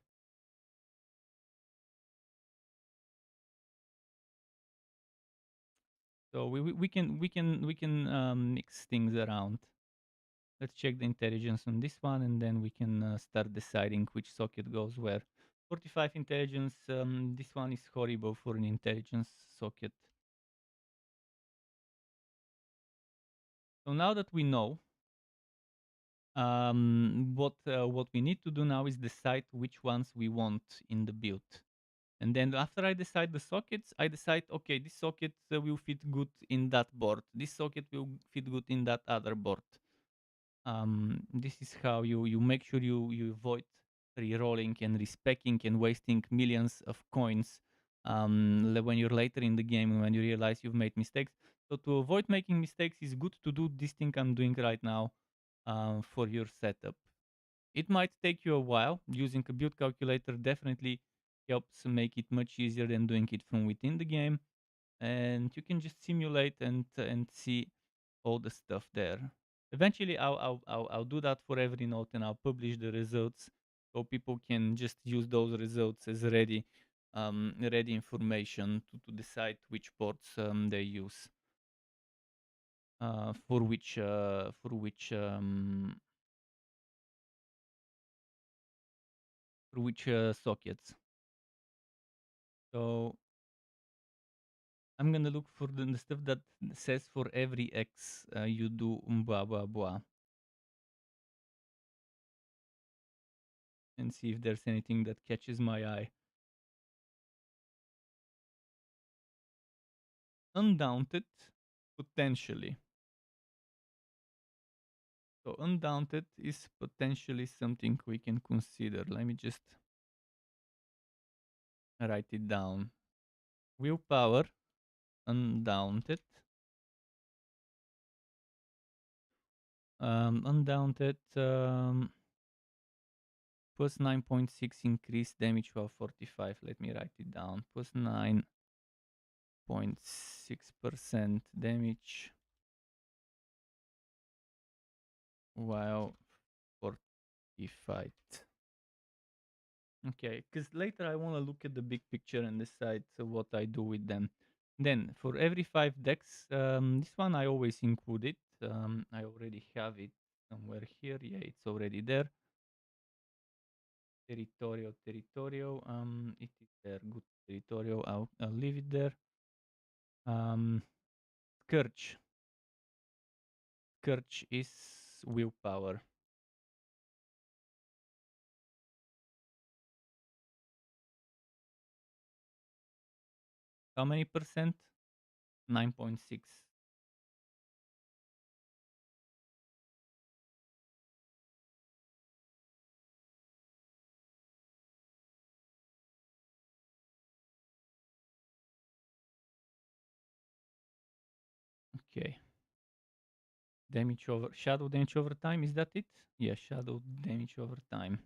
S1: So we can mix things around. Let's check the intelligence on this one, and then we can start deciding which socket goes where. 45 intelligence. This one is horrible for an intelligence socket. So now that we know, what we need to do now is decide which ones we want in the build. And then after I decide the sockets, I decide, okay, this socket will fit good in that board. This socket will fit good in that other board. This is how you make sure you avoid re-rolling and respecking and wasting millions of coins when you're later in the game and when you realize you've made mistakes. So to avoid making mistakes, it's good to do this thing I'm doing right now for your setup. It might take you a while. Using a build calculator definitely helps make it much easier than doing it from within the game, and you can just simulate and see all the stuff there. Eventually, I'll do that for every node, and I'll publish the results so people can just use those results as ready information to decide which ports they use for which sockets. So I'm gonna look for the stuff that says for every X you do blah blah blah, and see if there's anything that catches my eye. Undaunted, potentially. So undaunted is potentially something we can consider. Let me just write it down. Willpower, undaunted. Undaunted. Plus 9.6 increase damage while 45. Let me write it down. Plus 9.6% damage while 45. Okay, because later I want to look at the big picture and decide what I do with them. Then for every 5 decks, this one I always include it. I already have it somewhere here. Yeah, it's already there. Territorio. It is there. Good territorio. I'll leave it there. Scourge. Scourge is willpower. How many percent? 9.6. Okay. Damage over shadow damage over time. Is that it? Yeah, shadow damage over time.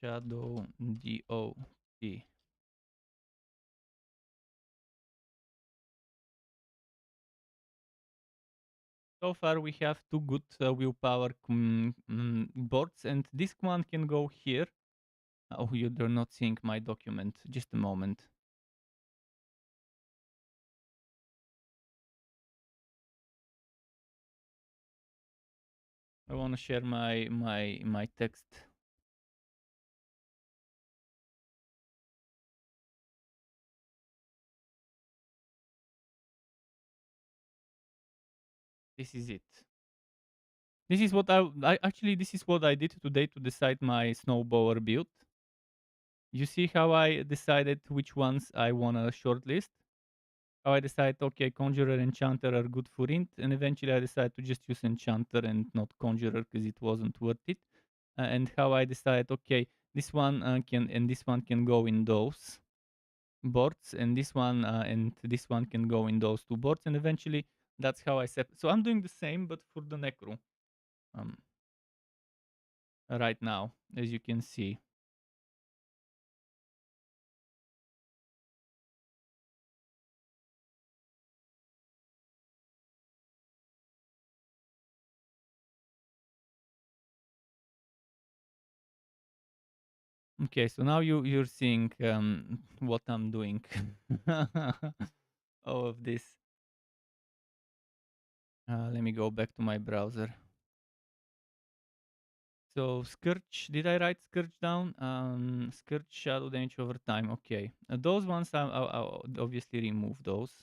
S1: Shadow DOT. So far we have two good willpower boards, and this one can go here. Oh, you're not seeing my document. Just a moment. I want to share my text. This is it. This is what I actually this is what I did today to decide my snowblower build. You see how I decided which ones I want to shortlist? How I decided, okay, Conjurer and Enchanter are good for int, and eventually I decided to just use Enchanter and not Conjurer because it wasn't worth it. And how I decided, okay, this one this one can go in those boards, and this one can go in those two boards, and eventually that's how I set. So I'm doing the same, but for the Necro, um, right now, as you can see. Okay, so now you're seeing what I'm doing. All of this. Let me go back to my browser. So Scourge, did I write Scourge down? Scourge shadow damage over time. Okay, those ones I'll obviously remove those.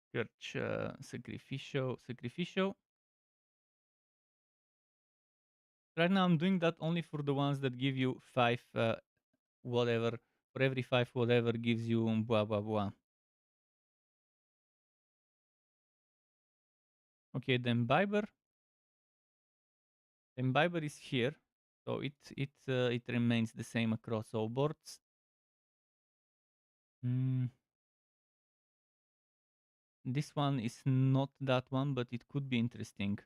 S1: Scourge sacrificio. Right now I'm doing that only for the ones that give you 5 whatever. For every 5 whatever gives you blah blah blah. Okay, then Biber. Imbiber is here, so it remains the same across all boards. This one is not that one, but it could be interesting.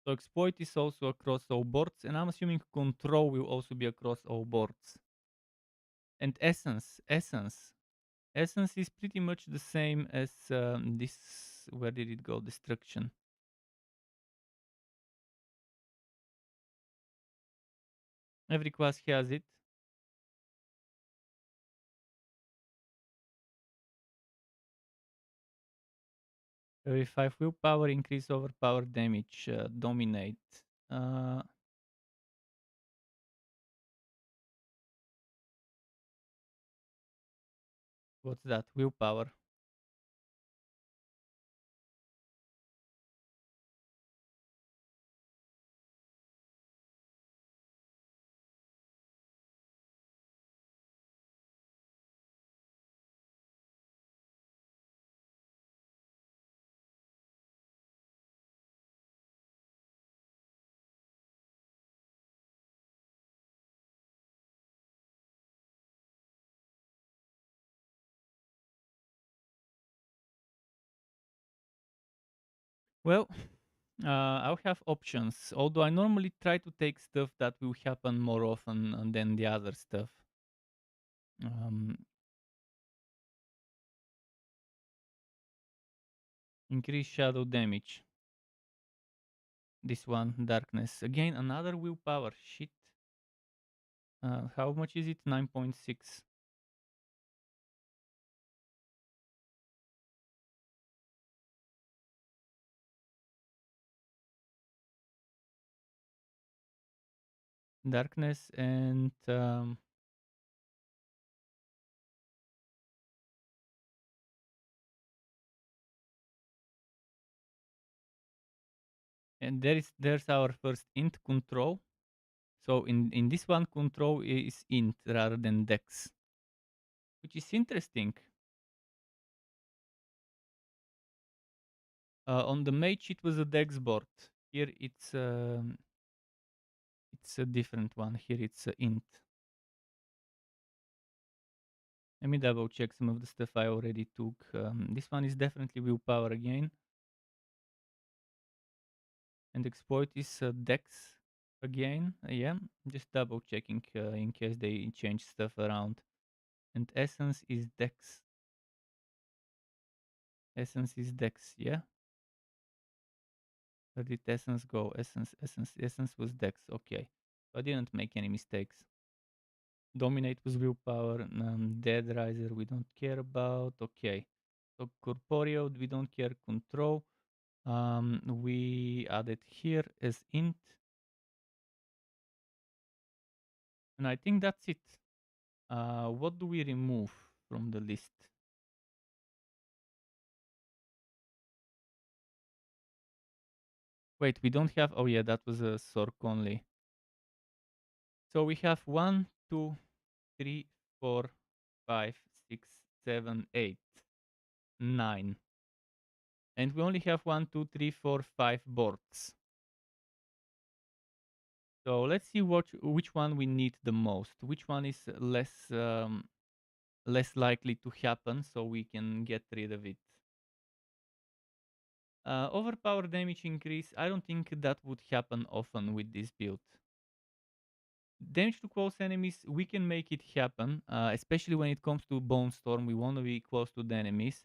S1: So exploit is also across all boards, and I'm assuming control will also be across all boards. And essence is pretty much the same as this. Where did it go? Destruction. Every class has it. Every 5 willpower, increase overpower damage, dominate. Uh, what's that? Willpower. Well, I'll have options. Although I normally try to take stuff that will happen more often than the other stuff. Um, Increase shadow damage. This one, darkness. Again, another willpower. Shit. How much is it? 9.6. Darkness and there's our first int control. So in this one, control is int rather than dex, which is interesting. On the mage, it was a dex board. Here it's a different one. Here it's a int. Let me double check some of the stuff I already took. This one is definitely willpower again, and exploit is dex again. Yeah, just double checking in case they change stuff around. And essence is dex. Essence is dex. Yeah. Where did essence go? Essence was dex. Okay. So I didn't make any mistakes. Dominate was willpower. Dead riser we don't care about. Okay. So corporeal we don't care. Control. We added here as int. And I think that's it. What do we remove from the list? Wait, we don't have. Oh yeah, that was a Sork only. So we have 1, 2, 3, 4, 5, 6, 7, 8, 9. And we only have 1, 2, 3, 4, 5 boards. So let's see which one we need the most. Which one is less likely to happen, so we can get rid of it. Overpower damage increase. I don't think that would happen often with this build. Damage to close enemies, we can make it happen, especially when it comes to Bone Storm. We want to be close to the enemies,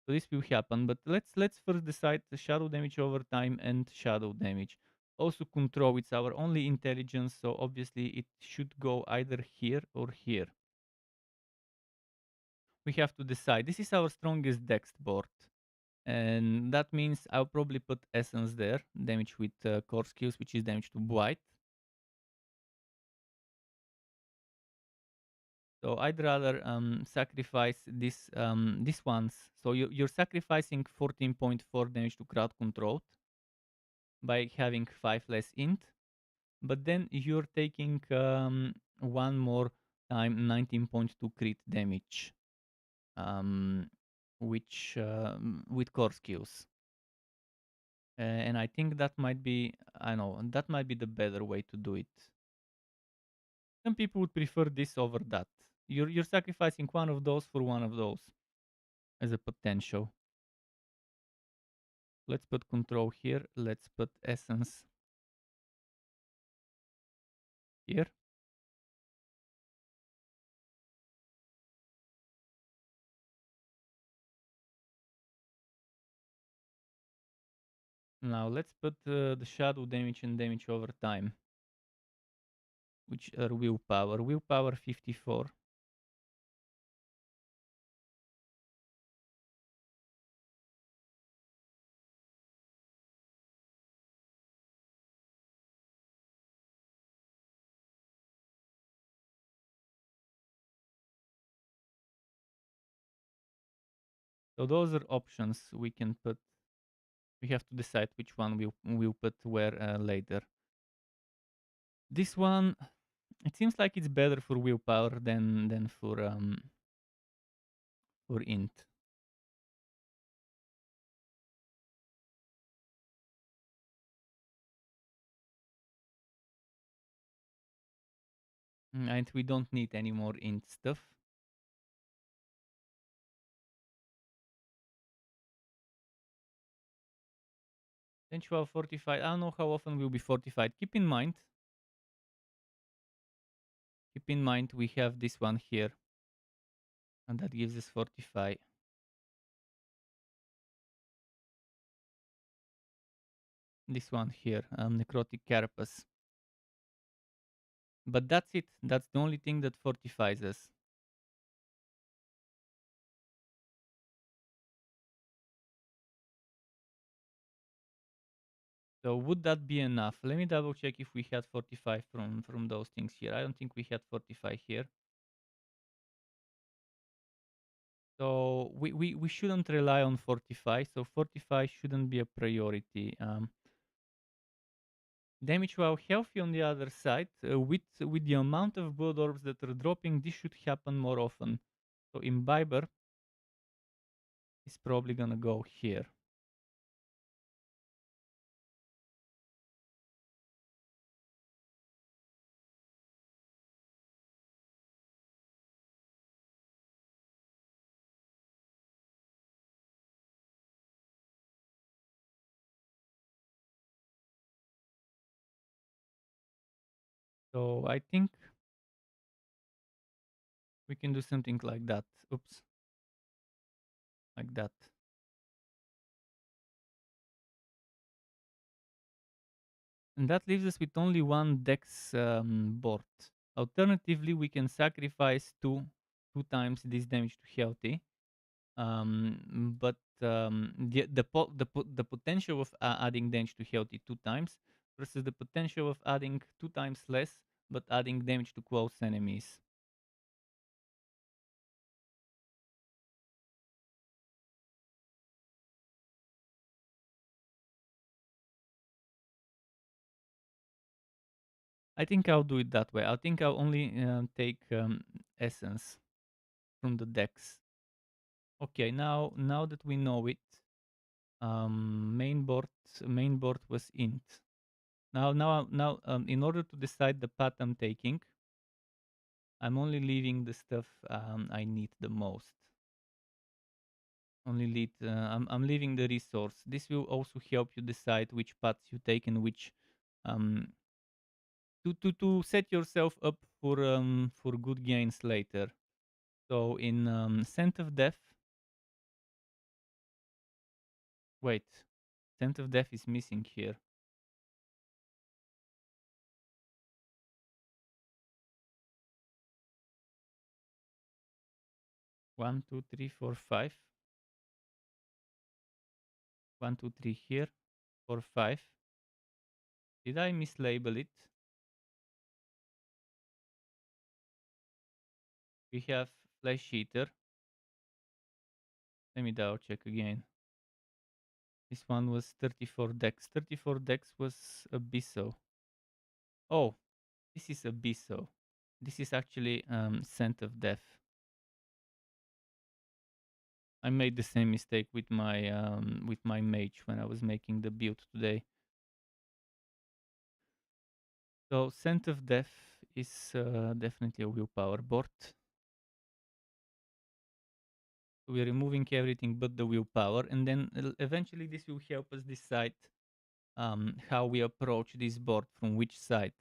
S1: so this will happen. But let's first decide the shadow damage over time and shadow damage. Also control, it's our only intelligence, so obviously it should go either here or here. We have to decide. This is our strongest dex board, and that means I'll probably put essence there, damage with core skills, which is damage to blight. So I'd rather sacrifice this ones. So you're sacrificing 14.4 damage to crowd control by having 5 less int, but then you're taking one more time 19.2 crit damage, um, which with core skills. And I think that might be, I know, that might be the better way to do it. Some people would prefer this over that. You're sacrificing one of those for one of those as a potential. Let's put control here. Let's put essence here. Now let's put the shadow damage and damage over time, which are willpower. Willpower 54. So those are options we can put. We have to decide which one we'll put where later. This one, it seems like it's better for willpower than for int. And we don't need any more int stuff. Sensual fortified. I don't know how often we'll be fortified. Keep in mind we have this one here, and that gives us fortify. This one here, necrotic carapace. But that's it. That's the only thing that fortifies us. So would that be enough? Let me double check if we had 45 from those things here. I don't think we had 45 here. So we shouldn't rely on 45. So 45 shouldn't be a priority. Damage while healthy on the other side, with the amount of blood orbs that are dropping, this should happen more often. So Imbiber is probably gonna go here. So I think we can do something like that. Oops, like that. And that leaves us with only one dex board. Alternatively, we can sacrifice two times this damage to healthy. But the potential of adding damage to healthy two times versus the potential of adding two times less but adding damage to close enemies. I think I'll do it that way. I think I'll only take essence from the dex. Okay, now that we know it, main board was int. Now, in order to decide the path I'm taking, I'm only leaving the stuff I need the most. Only lead. I'm leaving the resource. This will also help you decide which paths you take and which um to set yourself up for good gains later. So in Scent of Death, wait, Scent of Death is missing here. One, two, three, four, five. 1, 2, 3 here. 4, 5. Did I mislabel it? We have Flesh Eater. Let me double check again. This one was 34 dex. 34 dex was Abysso. Oh, this is Abysso. This is actually Scent of Death. I made the same mistake with my mage when I was making the build today. So Scent of Death is definitely a willpower board. We're removing everything but the willpower, and then eventually this will help us decide how we approach this board from which side.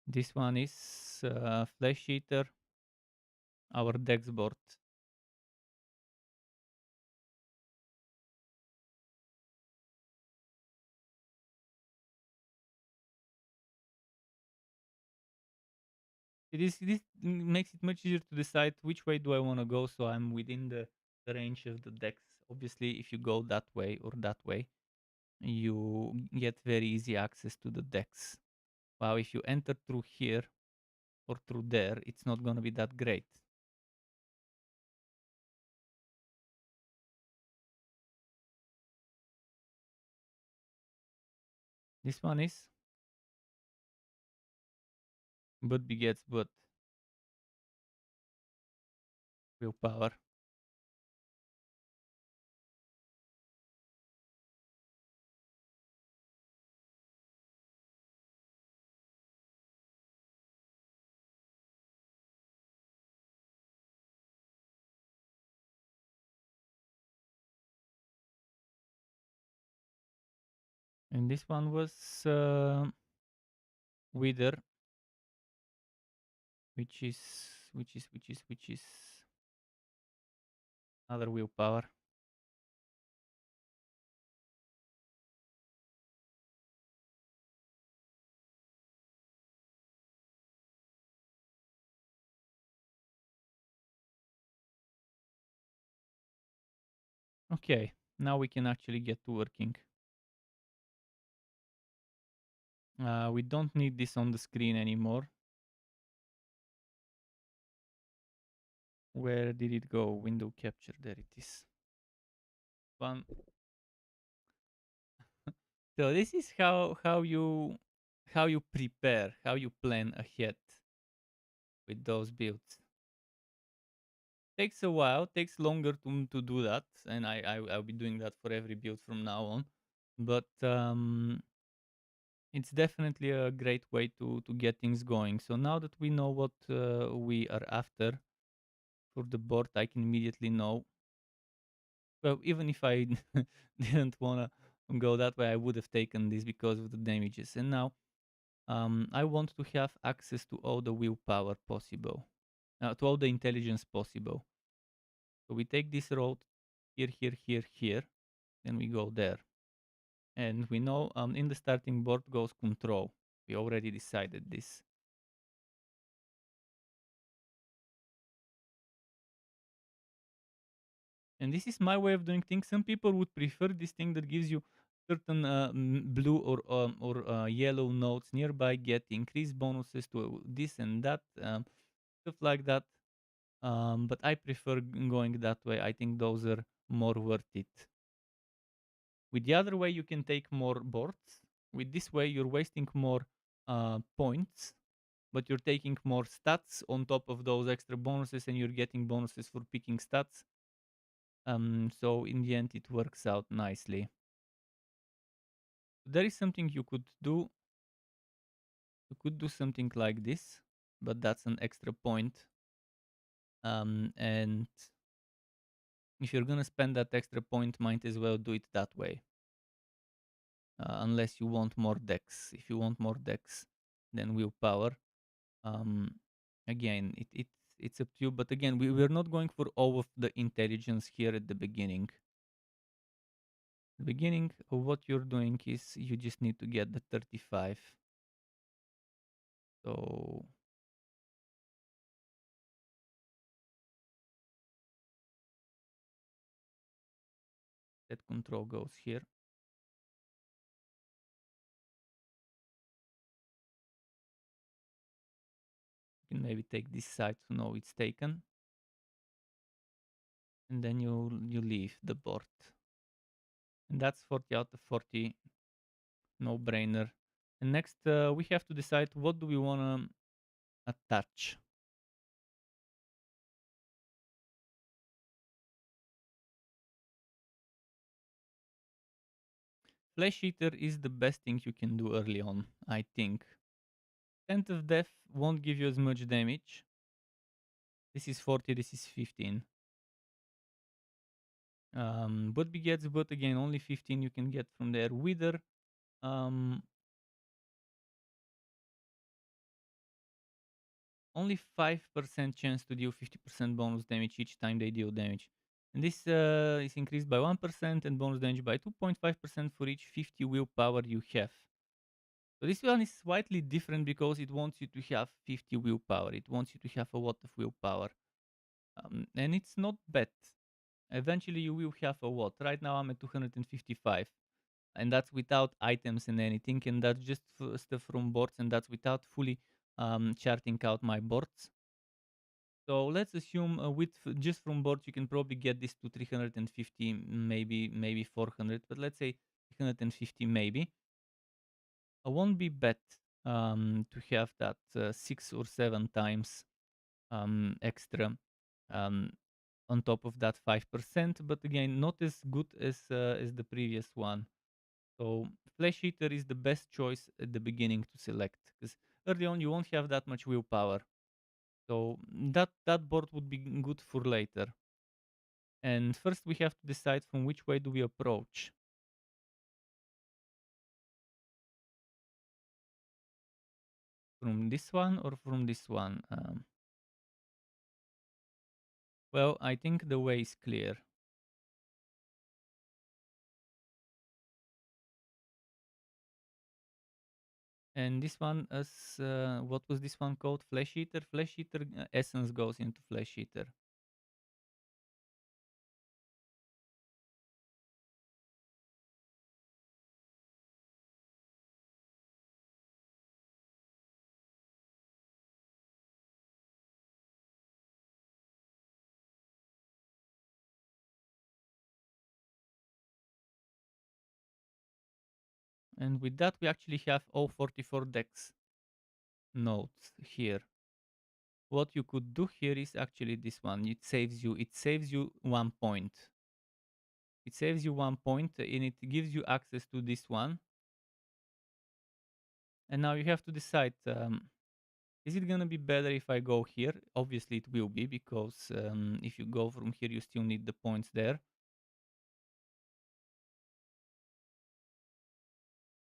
S1: This one is Flesh Eater, our dex board. This makes it much easier to decide which way do I want to go, so I'm within the range of the dex. Obviously, if you go that way or that way, you get very easy access to the dex. While if you enter through here or through there, it's not gonna be that great. This one is but begets but willpower. And this one was Wither, which is which is other willpower. Okay, now we can actually get to working. We don't need this on the screen anymore. Where did it go? Window capture. There it is. One. So this is how you prepare, how you plan ahead with those builds. Takes a while, takes longer to do that, and I'll be doing that for every build from now on. But it's definitely a great way to get things going. So now that we know what we are after for the board, I can immediately know. Well, even if I didn't wanna go that way, I would have taken this because of the damages. And now I want to have access to all the willpower possible, to all the intelligence possible. So we take this road here, here, here, here, then we go there. And we know in the starting board goes control. We already decided this. And this is my way of doing things. Some people would prefer this thing that gives you certain blue or yellow notes nearby, get increased bonuses to this and that, stuff like that. But I prefer going that way. I think those are more worth it. With the other way, you can take more boards. With this way, you're wasting more points, but you're taking more stats on top of those extra bonuses, and you're getting bonuses for picking stats. So in the end, it works out nicely. There is something you could do. You could do something like this, but that's an extra point. And if you're gonna spend that extra point, might as well do it that way. Unless you want more decks. If you want more decks, then willpower. Um, again, it's up to you. But again, we're not going for all of the intelligence here at the beginning. The beginning of what you're doing is you just need to get the 35. So that control goes here. You can maybe take this side to know it's taken. And then you leave the board. And that's 40 out of 40. No brainer. And next we have to decide what do we want to attach. Flesh Eater is the best thing you can do early on, I think. Tent of Death won't give you as much damage. This is 40, this is 15. But begets, but again, only 15 you can get from there. Wither, um, only 5% chance to deal 50% bonus damage each time they deal damage. And this is increased by 1% and bonus damage by 2.5% for each 50 willpower you have. So this one is slightly different because it wants you to have 50 willpower. It wants you to have a lot of willpower. And it's not bad. Eventually you will have a lot. Right now I'm at 255. And that's without items and anything. And that's just stuff from boards. And that's without fully charting out my boards. So let's assume with just from boards you can probably get this to 350, maybe 400. But let's say 350 maybe. I won't be bad to have that 6 or 7 times extra um, on top of that 5%, but again, not as good as the previous one. So Flesh Eater is the best choice at the beginning to select because early on you won't have that much willpower. So that board would be good for later. And first we have to decide from which way do we approach. from this one or from this one? Well, I think the way is clear. And this one is, what was this one called? Flesh Eater? Flesh Eater essence goes into Flesh Eater. And with that, we actually have all 44 dex nodes here. What you could do here is actually this one. It saves you 1 point. It saves you 1 point and it gives you access to this one. And now you have to decide, is it gonna be better if I go here? Obviously it will be, because if you go from here, you still need the points there.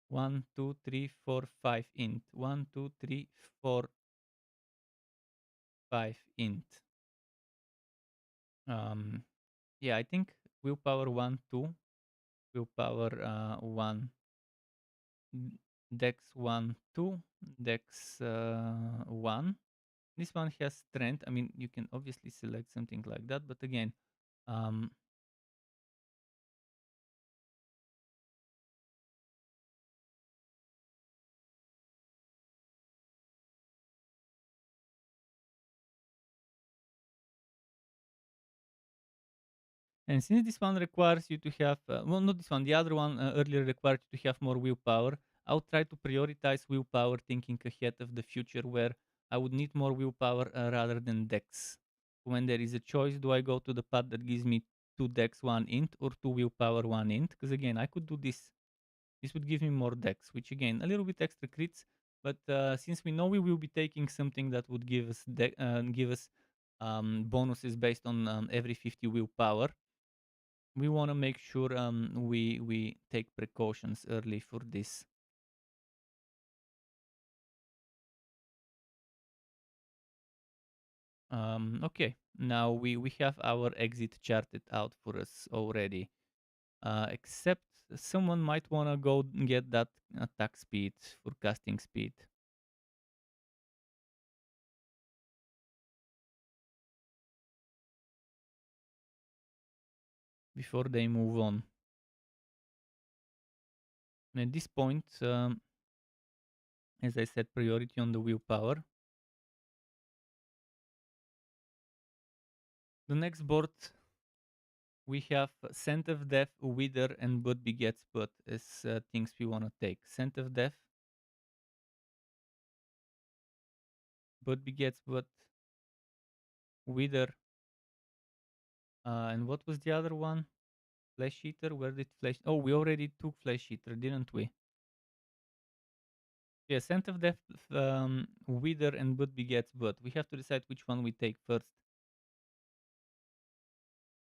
S1: 1, 2, 3, 4, 5 int. 1, 2, 3, 4, 5 int. Yeah, I think willpower 1, 2, willpower 1, dex 1, 2, dex 1. This one has strength. I mean, you can obviously select something like that, but again, um, and since this one requires you to have, well, not this one, the other one earlier required you to have more willpower, I'll try to prioritize willpower, thinking ahead of the future where I would need more willpower rather than dex. When there is a choice, do I go to the path that gives me 2 dex, 1 int, or 2 willpower, 1 int? Because again, I could do this. This would give me more dex, which again, a little bit extra crits. But since we know we will be taking something that would give us bonuses based on every 50 willpower, we want to make sure we take precautions early for this. Okay, now we have our exit charted out for us already. Except someone might want to go get that attack speed for casting speed before they move on. And at this point, as I said, priority on the willpower. The next board, we have Scent of Death, Wither, and Bud Begets Bud as things we want to take. Scent of Death, Bud Begets Bud, Wither, and what was the other one? Flesh Eater? Where did Flesh... Oh, we already took Flesh Eater, didn't we? Yeah, Scent of Death, Wither, and Bud Begets Bud. We have to decide which one we take first.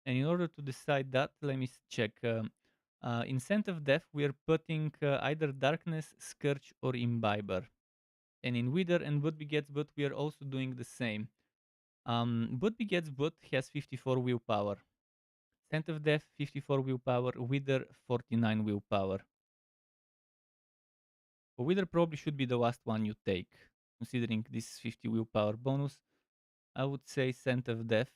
S1: And in order to decide that, let me check. In Scent of Death, we are putting either Darkness, Scourge, or Imbiber. And in Wither and Bud Begets Bud, we are also doing the same. Bud Begets Bud has 54 willpower. Scent of Death, 54 willpower. Wither, 49 willpower. But Wither probably should be the last one you take, considering this 50 willpower bonus. I would say Scent of Death.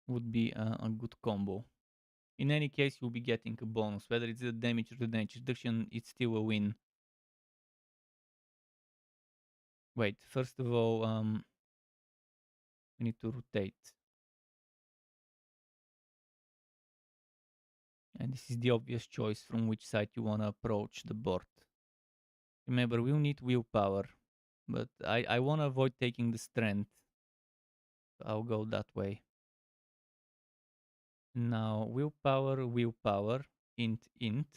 S1: Would be a good combo. In any case, you'll be getting a bonus. Whether it's the damage or the damage reduction, it's still a win. Wait, first of all, we need to rotate. And this is the obvious choice from which side you want to approach the board. Remember, we'll need willpower, but I want to avoid taking the strength. So I'll go that way. Now, willpower, int.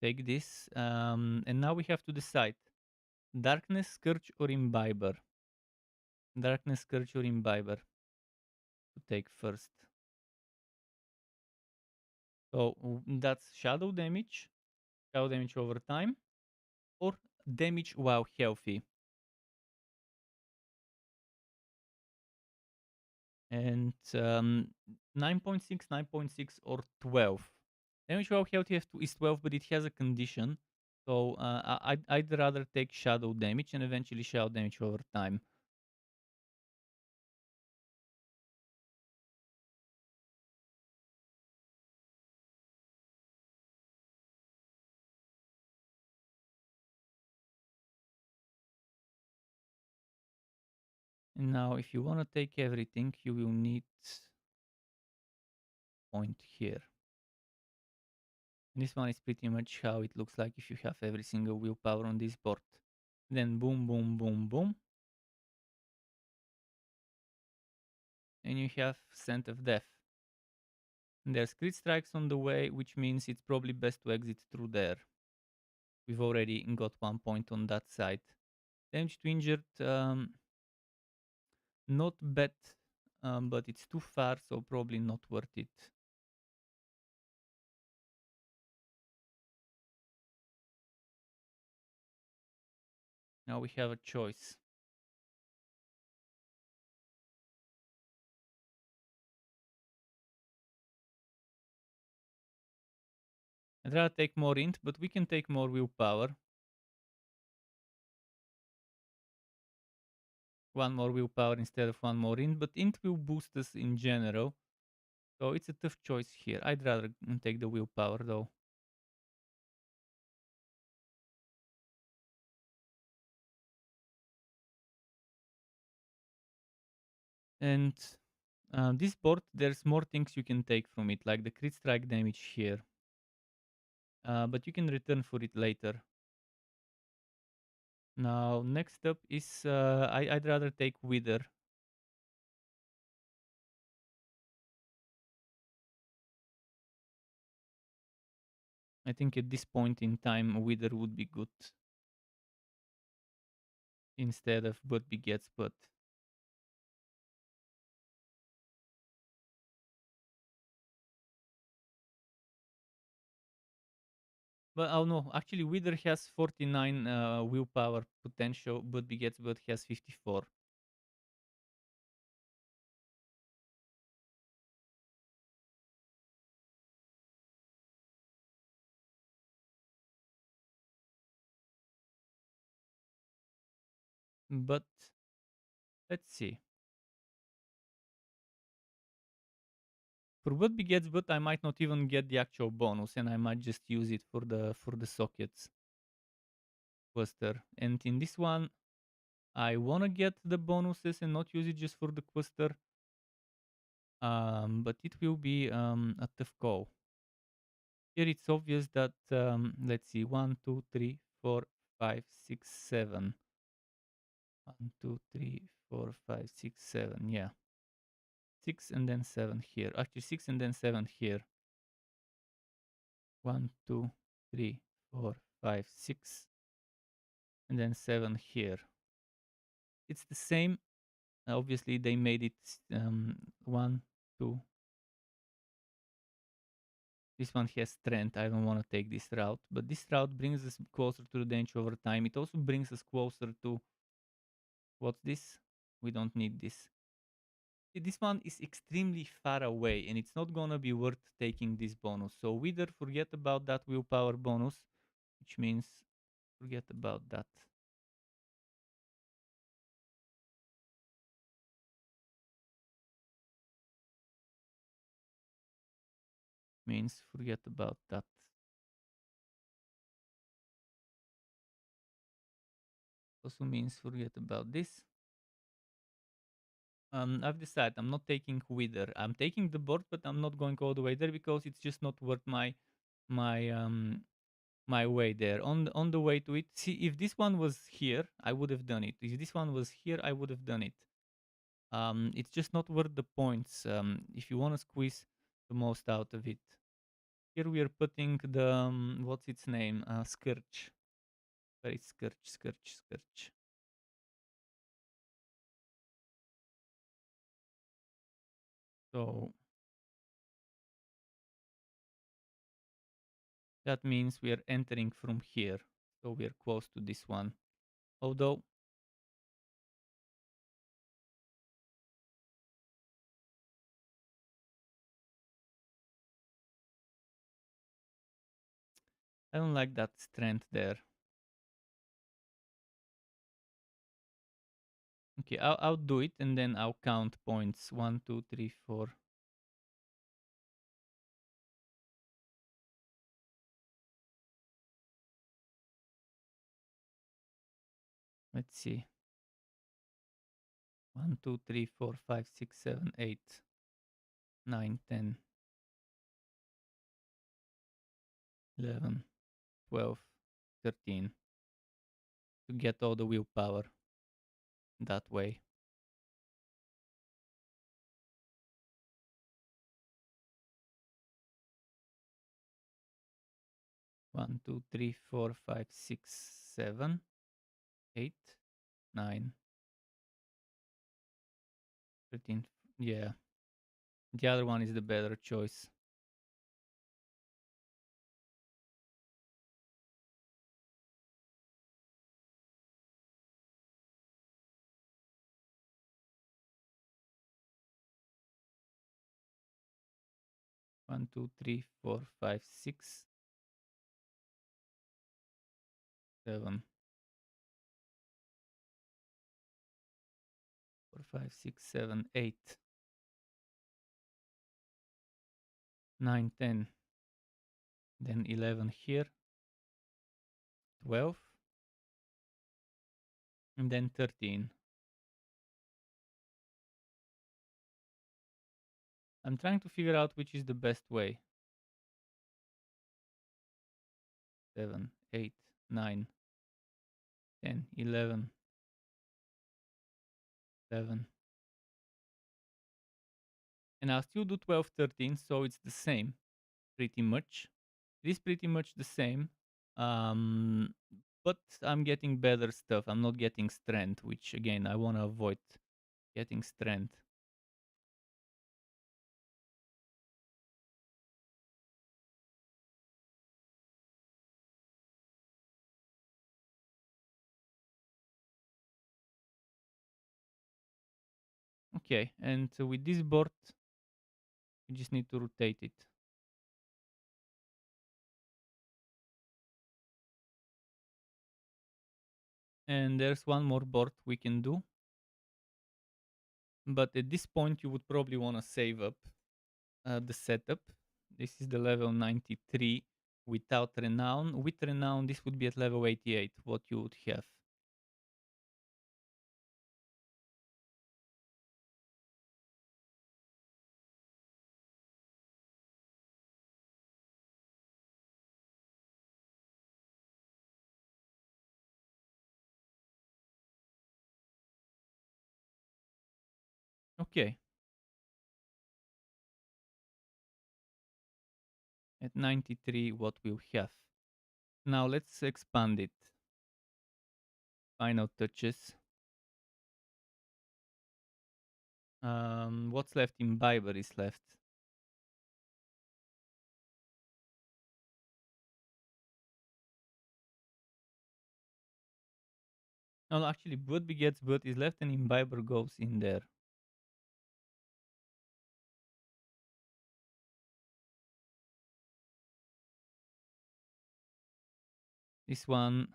S1: Take this. And now we have to decide. Darkness, Scourge, or Imbiber. Darkness, Scourge, or Imbiber to take first. So that's shadow damage over time, or damage while healthy. And 9.6, 9.6, or 12. Damage while healthy is 12, but it has a condition. So I'd rather take shadow damage and eventually shadow damage over time. And now, if you want to take everything, you will need point here. And this one is pretty much how it looks like if you have every single willpower on this board. Then boom, boom, boom, boom. And you have Scent of Death. And there's crit strikes on the way, which means it's probably best to exit through there. We've already got 1 point on that side. Damage to injured, not bad, but it's too far, so probably not worth it. Now we have a choice. I'd rather take more int, but we can take more willpower. One more willpower instead of one more int, but int will boost us in general. So it's a tough choice here. I'd rather take the willpower though. And this board, there's more things you can take from it, like the crit strike damage here. But you can return for it later. Now, next up is, I'd rather take Wither. I think at this point in time, Wither would be good instead of But Begets But. But oh no, actually Wither has 49 willpower potential, But Begets But has 54. But let's see. For But Begets But, I might not even get the actual bonus, and I might just use it for the sockets cluster. And in this one, I wanna get the bonuses and not use it just for the cluster. But it will be a tough call. Here it's obvious that let's see, 1, 2, 3, 4, 5, 6, 7. 1, 2, 3, 4, 5, 6, 7. Yeah, 6 and then 7 here. Actually, 6 and then 7 here. 1, 2, 3, 4, 5, 6, and then 7 here. It's the same. Obviously, they made it 1, 2. This one has strength. I don't want to take this route, but this route brings us closer to the danger over time. It also brings us closer to what's this? We don't need this. This one is extremely far away, and it's not gonna be worth taking this bonus. So we either forget about that willpower bonus, which means forget about that. Means forget about that. Also means forget about this. I've decided I'm not taking Wither. I'm taking the board, but I'm not going all the way there because it's just not worth my my way there. On the way to it, see, if this one was here, I would have done it. If this one was here, I would have done it. It's just not worth the points if you want to squeeze the most out of it. Here we are putting the what's its name? Scourge. Where is Scourge? Scourge. Scourge. So that means we are entering from here. So we are close to this one. Although I don't like that strength there. Okay, I'll do it and then I'll count points. 1, 2, 3, 4. Let's see. 1, 2, 3, 4, 5, 6, 7, 8, 9, 10, 11, 12, 13. To get all the willpower that way. 1, 2, 3, 4, 5, 6, 7, 8, 9, 13. Yeah, the other one is the better choice. One, two, three, four, five, 6, 7, 4, 5, 6, 7, 8, 9, 10. Then 11 here, 12, and then 13. I'm trying to figure out which is the best way. 7, 8, 9, 10, 11, 11. And I'll still do 12, 13, so it's the same, pretty much. It is pretty much the same. Um, but I'm getting better stuff. I'm not getting strength, which again, I want to avoid getting strength. Okay, and with this board, we just need to rotate it. And there's one more board we can do. But at this point, you would probably want to save up the setup. This is the level 93 without renown. With renown, this would be at level 88, what you would have. Okay. At 93, what we'll have. Now let's expand it. Final touches. What's left? Imbiber is left. No, actually, Blood begets Blood is left and Imbiber goes in there. This one,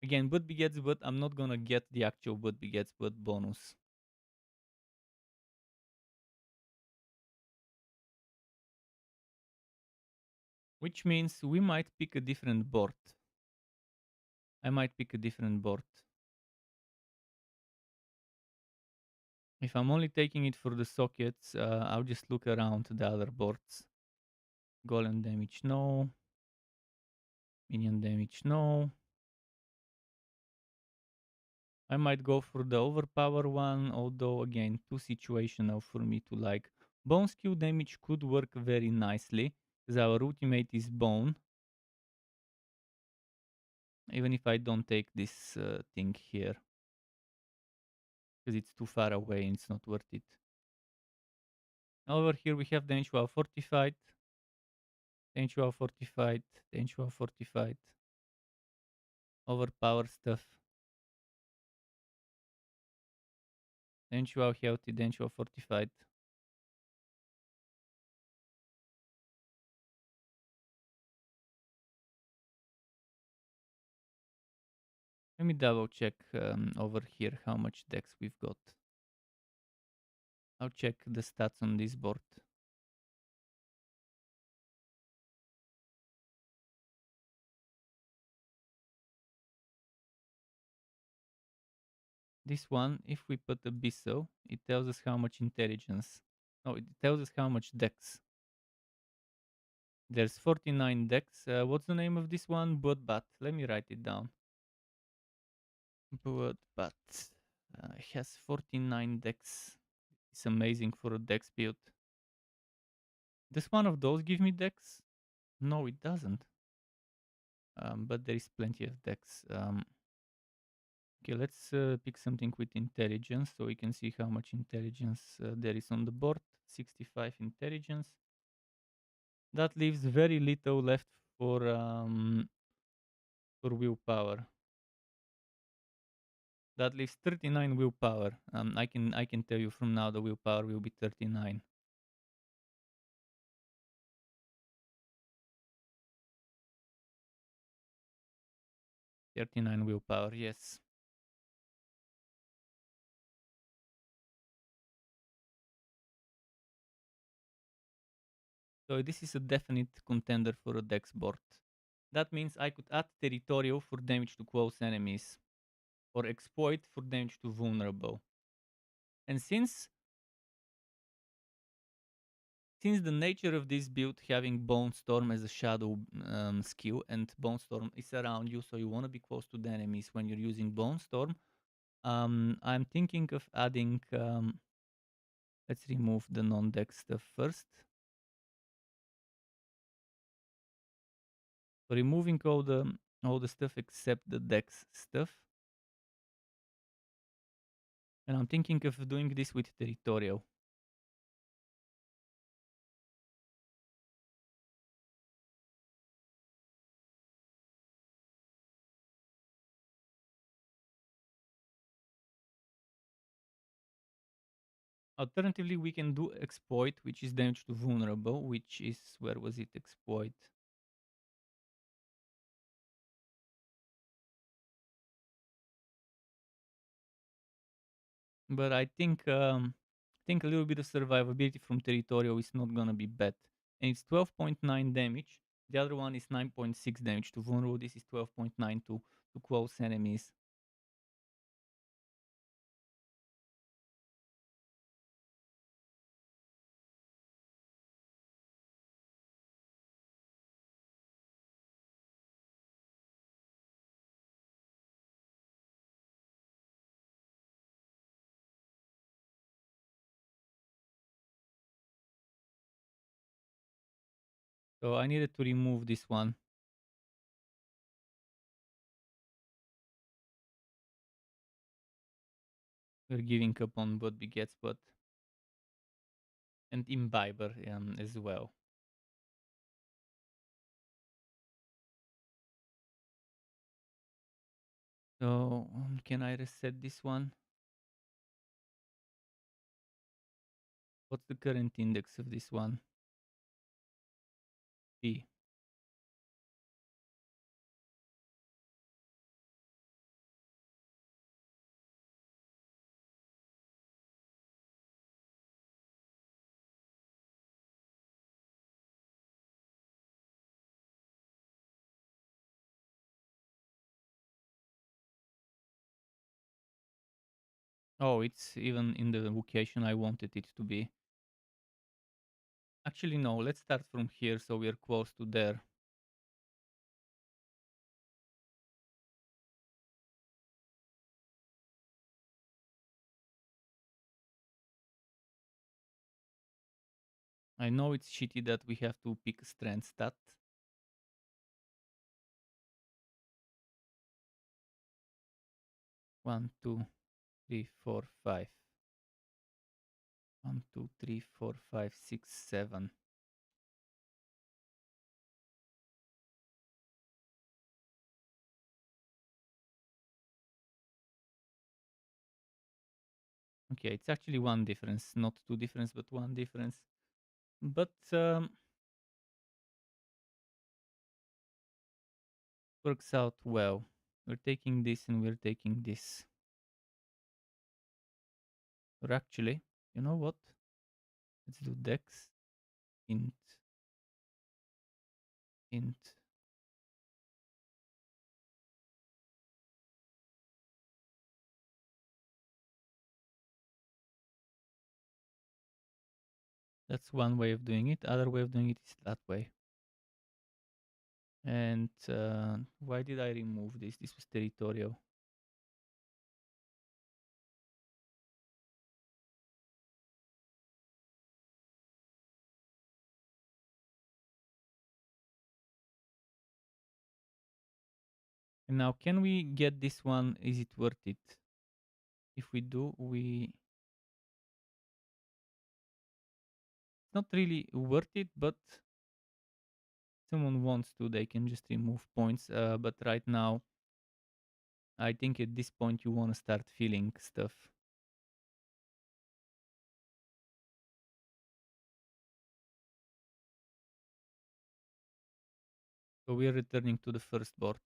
S1: again, Blood begets Blood. I'm not gonna get the actual Blood begets Blood bonus. Which means we might pick a different board. I might pick a different board. If I'm only taking it for the sockets, I'll just look around the other boards. Golem damage, no. Minion damage, no. I might go for the overpower one, although again, too situational for me to like. Bone skill damage could work very nicely, because our ultimate is bone. Even if I don't take this thing here. Because it's too far away and it's not worth it. Over here we have the Anchoa fortified, Anchoa fortified, Anchoa fortified, overpower stuff. Anchoa healthy, Anchoa fortified. Let me double check over here how much dex we've got. I'll check the stats on this board. This one, if we put a Bisso, it tells us how much intelligence. No, it tells us how much dex. There's 49 dex. What's the name of this one? Bloodbath. Let me write it down. Bloodbath. It has 49 dex. It's amazing for a dex build. Does one of those give me dex? No, it doesn't. But there is plenty of dex. Okay, let's pick something with intelligence so we can see how much intelligence there is on the board. 65 intelligence. That leaves very little left for willpower. That leaves 39 willpower. I can tell you from now the willpower will be 39. 39 willpower, yes. So this is a definite contender for a dex board. That means I could add territorial for damage to close enemies, or exploit for damage to vulnerable. And since the nature of this build having Bone Storm as a shadow skill, and Bone Storm is around you, so you want to be close to the enemies when you're using Bone Storm, I'm thinking of adding. Let's remove the non-dex stuff first. So removing all the stuff except the dex stuff, and I'm thinking of doing this with territorial. Alternatively, we can do exploit, which is damage to vulnerable, which is, where was it, exploit? But I think a little bit of survivability from territorial is not gonna be bad. And it's 12.9 damage. The other one is 9.6 damage to vulnerable. This is 12.9 to close enemies. So I needed to remove this one. We're giving up on what begets what, and imbiber as well. So can I reset this one? What's the current index of this one? B. Oh, it's even in the location I wanted it to be. Actually, no, let's start from here so we're close to there. I know it's shitty that we have to pick a strength stat. One, two, three, four, five. 1, 2, 3, 4, 5, 6, 7. Okay, it's actually one difference, not two difference, but one difference. But works out well. We're taking this and we're taking this. Or actually, you know what? Let's do dex int int. That's one way of doing it. Other way of doing it is that way. And why did I remove this? This was territorial. And now, can we get this one? Is it worth it? If we do, it's not really worth it, but someone wants to, they can just remove points. But right now, I think at this point you want to start feeling stuff. So we're returning to the first board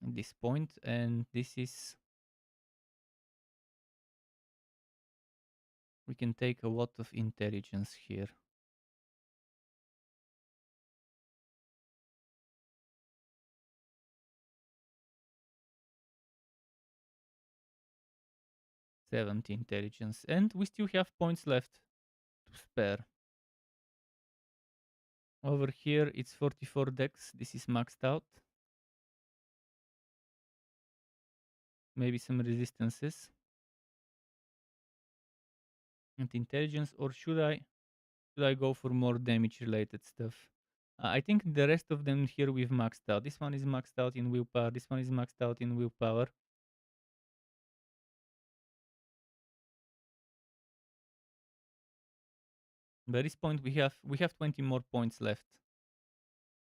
S1: at this point, and this is, we can take a lot of intelligence here. '70 intelligence, and we still have points left to spare. Over here, it's 44 dex. This is maxed out. Maybe some resistances and intelligence, or should I go for more damage related stuff? I think the rest of them here we've maxed out. This one is maxed out in willpower. This one is maxed out in willpower. By this point, we have 20 more points left.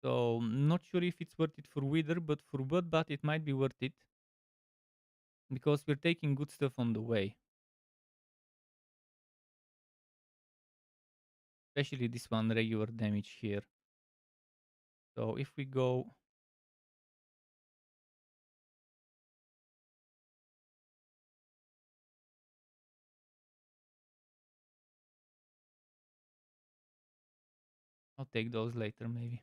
S1: So not sure if it's worth it for Wither, but for Bloodbath it might be worth it because we're taking good stuff on the way. Especially this one, regular damage here. So if we go, I'll take those later maybe.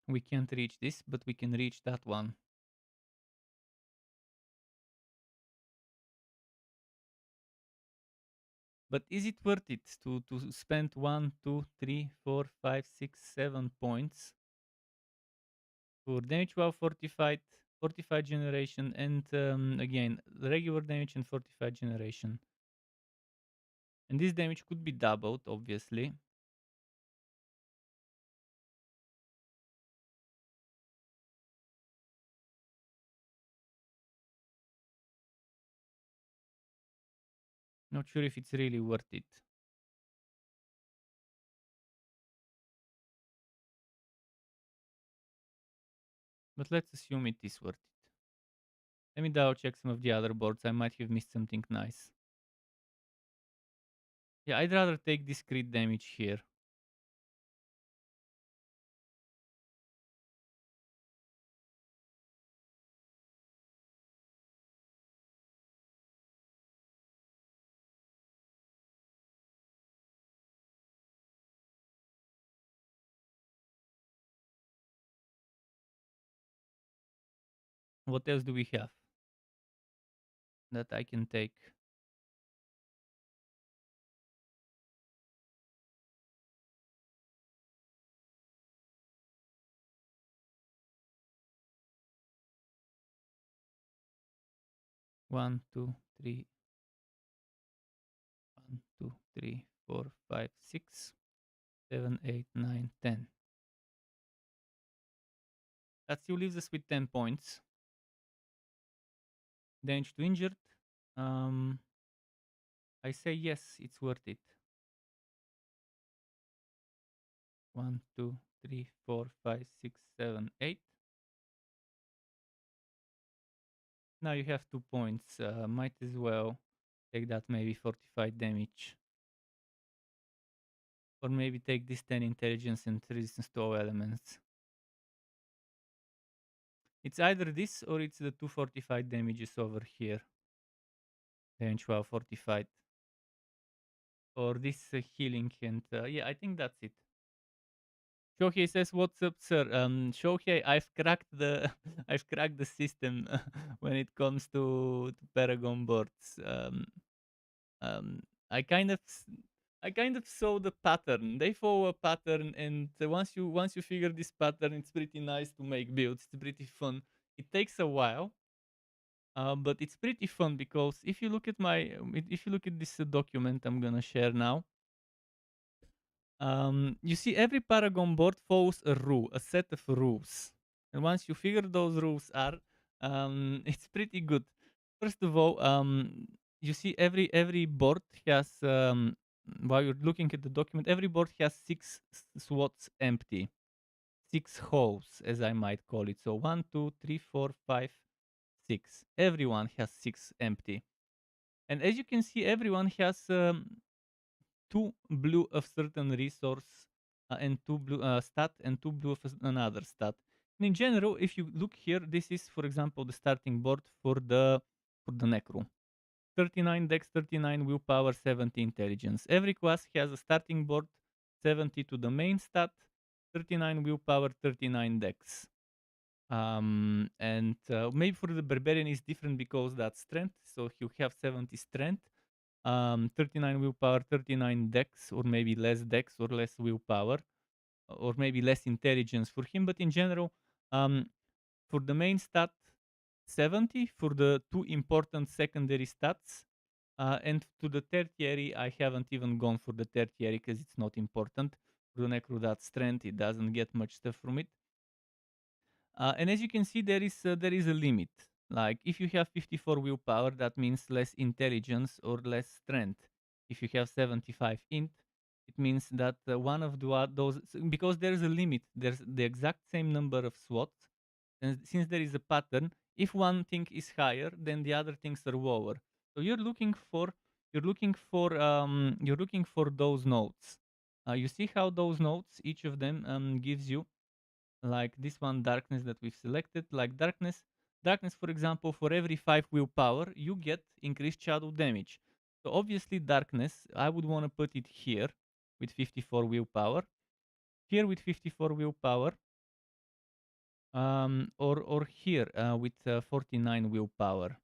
S1: We can't reach this, but we can reach that one. But is it worth it to spend 1, 2, 3, 4, 5, 6, 7 points for damage while fortified generation, and again, regular damage and fortified generation? And this damage could be doubled, obviously. Not sure if it's really worth it. But let's assume it is worth it. Let me double check some of the other boards. I might have missed something nice. Yeah, I'd rather take this crit damage here. What else do we have that I can take? One, two, three. 2, 3, 4, 5, 6, 7, 8, 9, 10. That still leaves us with 10 points. Damage to injured. I say yes, it's worth it. 1, 2, 3, 4, 5, 6, 7, 8. Now you have 2 points. Might as well take that maybe fortified damage. Or maybe take this 10 intelligence and resistance to all elements. It's either this or it's the 2 fortified damages over here. Damage 12 fortified. Or this healing and yeah, I think that's it. Shohei says, "What's up, sir? Shohei, I've cracked the I've cracked the system when it comes to Paragon boards. Um, I kind of I kind of saw the pattern. They follow a pattern, and once you figure this pattern, it's pretty nice to make builds. It's pretty fun. It takes a while, but it's pretty fun because if you look at if you look at this document I'm gonna share now, you see every Paragon board follows a rule, a set of rules, and once you figure those rules are, it's pretty good. First of all, you see every board has while you're looking at the document, every board has 6 slots empty, 6 holes, as I might call it. So 1, 2, 3, 4, 5, 6. Everyone has 6 empty, and as you can see, everyone has 2 blue of certain resource and 2 blue stat and 2 blue of another stat. And in general, if you look here, this is, for example, the starting board for the Necro. 39 dex, 39 willpower, 70 intelligence. Every class has a starting board, 70 to the main stat, 39 willpower, 39 dex. And maybe for the barbarian is different because that's strength, so you have 70 strength, 39 willpower, 39 dex, or maybe less dex or less willpower, or maybe less intelligence for him. But in general, for the main stat, 70 for the 2 important secondary stats. And to the tertiary, I haven't even gone for the tertiary because it's not important. For the Necro, that's strength, it doesn't get much stuff from it. And as you can see, there is a limit. Like if you have 54 willpower, that means less intelligence or less strength. If you have 75 int, it means that one of those, because there's a limit, there's the exact same number of slots, and since there is a pattern, if one thing is higher, then the other things are lower. So you're looking for those nodes. You see how those nodes, each of them gives you, like this one, darkness, that we've selected. Like darkness, for example, for every 5 willpower you get increased shadow damage. So obviously darkness, I would want to put it here with 54 willpower, here with 54 willpower, or here with 49 willpower.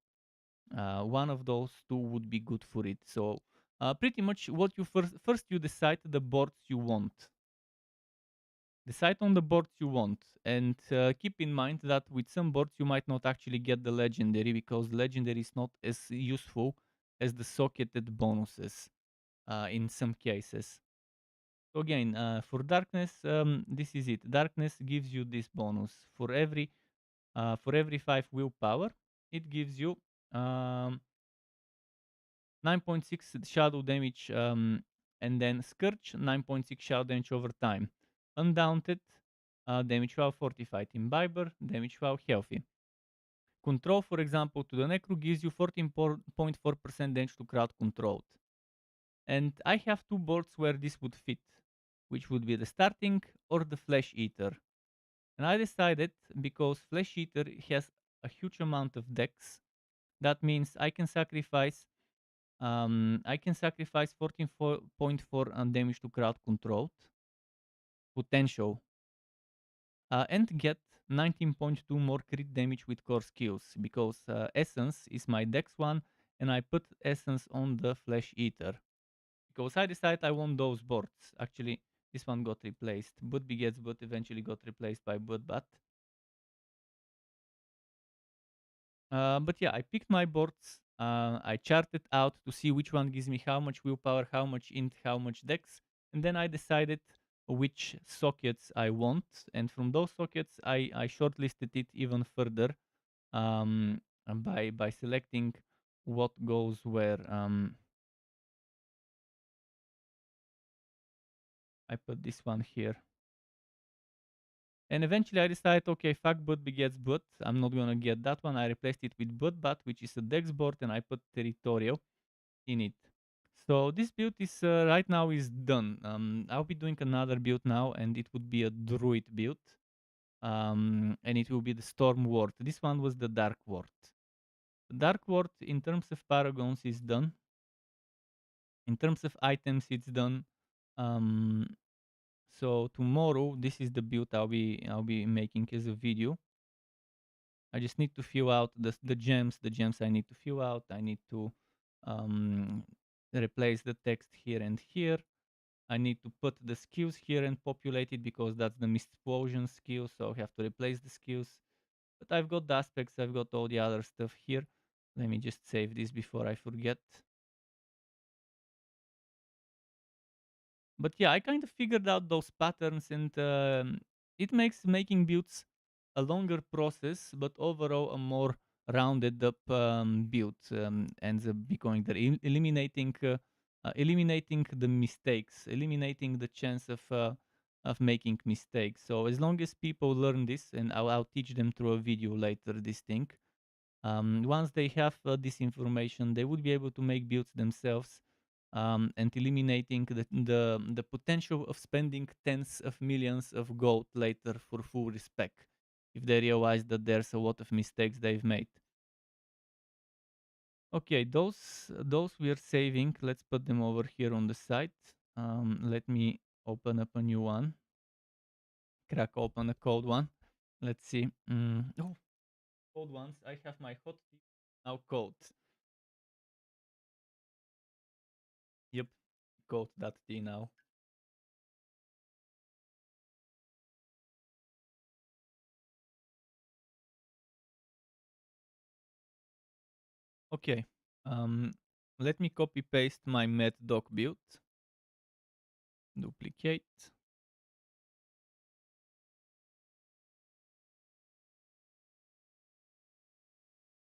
S1: One of those two would be good for it. So pretty much what you first you decide the boards you want. Decide on the boards you want, and keep in mind that with some boards you might not actually get the legendary, because legendary is not as useful as the socketed bonuses in some cases. So again, for darkness, this is it. Darkness gives you this bonus for every 5 willpower. It gives you 9.6 shadow damage, and then Scourge, 9.6 shadow damage over time. Undaunted, damage while fortified. Imbiber, damage while healthy. Control, for example, to the Necro gives you 14.4% damage to crowd controlled. And I have 2 boards where this would fit, which would be the starting or the Flesh Eater. And I decided, because Flesh Eater has a huge amount of dex, that means I can sacrifice 14.4 damage to crowd controlled potential, and get 19.2 more crit damage with core skills, because essence is my dex one, and I put essence on the Flesh Eater because I decided I want those boards. Actually, this one got replaced. But Begets But eventually got replaced by But. But yeah, I picked my boards I chart it out to see which one gives me how much willpower, how much int, how much dex, and then I decided which sockets I want, and from those sockets I shortlisted it even further, by selecting what goes where. I put this one here. And eventually I decided, okay, fuck but begets but. I'm not gonna get that one. I replaced it with but, which is a dex board, and I put territorial in it. So this build is right now is done. I'll be doing another build now, and it would be a druid build. And it will be the storm ward. This one was the dark ward. The dark ward in terms of paragons is done. In terms of items, it's done. Um, so tomorrow, this is the build I'll be making as a video. I just need to fill out the gems. The gems I need to fill out. I need to um, replace the text here and here. I need to put the skills here and populate it because that's the Mistplosion skill. So I have to replace the skills. But I've got the aspects. I've got all the other stuff here. Let me just save this before I forget. But yeah, I kind of figured out those patterns, and it makes making builds a longer process, but overall a more rounded up build, ends up becoming the eliminating the mistakes, eliminating the chance of making mistakes. So as long as people learn this, and I'll teach them through a video later this thing. Once they have this information, they would be able to make builds themselves, and eliminating the potential of spending tens of millions of gold later for full respect if they realize that there's a lot of mistakes they've made. Okay, those we are saving. Let's put them over here on the side. Let me open up a new one. Crack open a cold one. Let's see. Oh, cold ones. I have my hot tea now cold. Yep, cold that tea now. Okay. Um, Let me copy paste my doc build. Duplicate.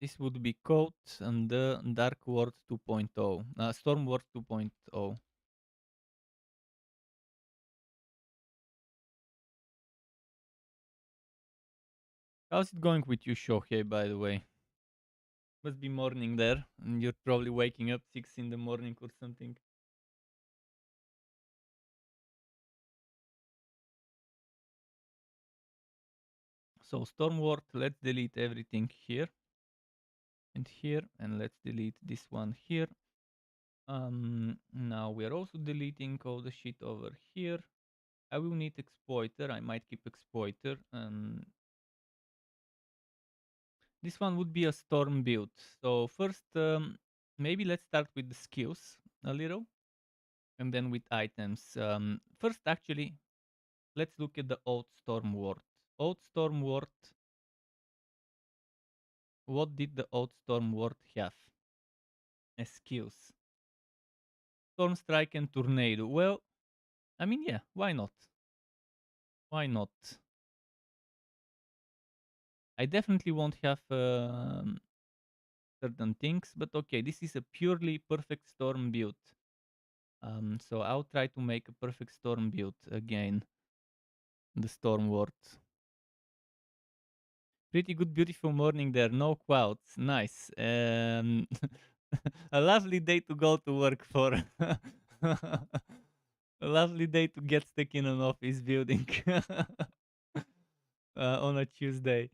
S1: This would be code and the Dark World 2.0, Storm World 2.0. How's it going with you, Shohei, by the way? Must be morning there, and you're probably waking up 6 in the morning or something. So Storm World, let's delete everything here and here, and let's delete this one here. Now we are also deleting all the shit over here. I will need exploiter. I might keep exploiter. This one would be a storm build. So first, maybe let's start with the skills a little, and then with items. First, actually, let's look at the old storm ward. Old storm ward. What did the old storm ward have as skills? Storm strike and tornado. Well, I mean, yeah, why not? Why not? I definitely won't have certain things, but okay, this is a purely perfect storm build. So I'll try to make a perfect storm build again. The storm ward. Pretty good, beautiful morning there. No clouds. Nice. A lovely day to go to work for. A lovely day to get stuck in an office building on a Tuesday.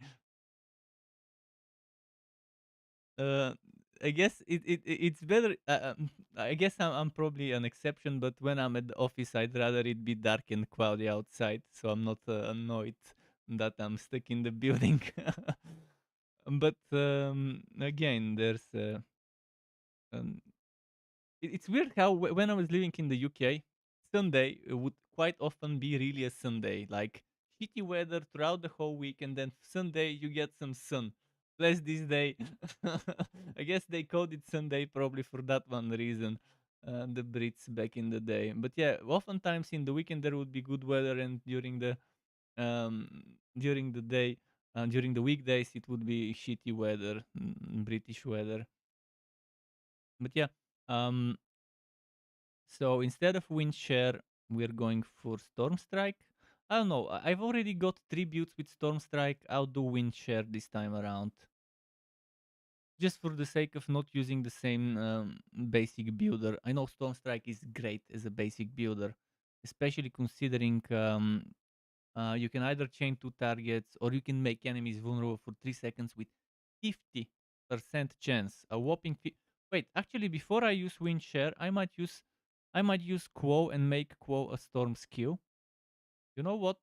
S1: uh, I guess it's better. I guess I'm probably an exception, but when I'm at the office, I'd rather it be dark and cloudy outside, so I'm not annoyed that I'm stuck in the building. But again, there's um, it's weird how when I was living in the UK, Sunday would quite often be really a Sunday, like shitty weather throughout the whole week, and then Sunday you get some sun. less this day. I guess they called it Sunday probably for that one reason. The Brits back in the day, but yeah, oftentimes in the weekend there would be good weather, and um, during the day, during the weekdays, it would be shitty weather, British weather. But yeah, um, so instead of wind share, we're going for storm strike. I don't know. I've already got tributes with storm strike. I'll do wind share this time around, just for the sake of not using the same basic builder. I know storm strike is great as a basic builder, especially considering you can either chain two targets or you can make enemies vulnerable for 3 seconds with 50% chance. A whopping. Wait, actually, before I use wind share, I might use Quo and make Quo a storm skill. You know what?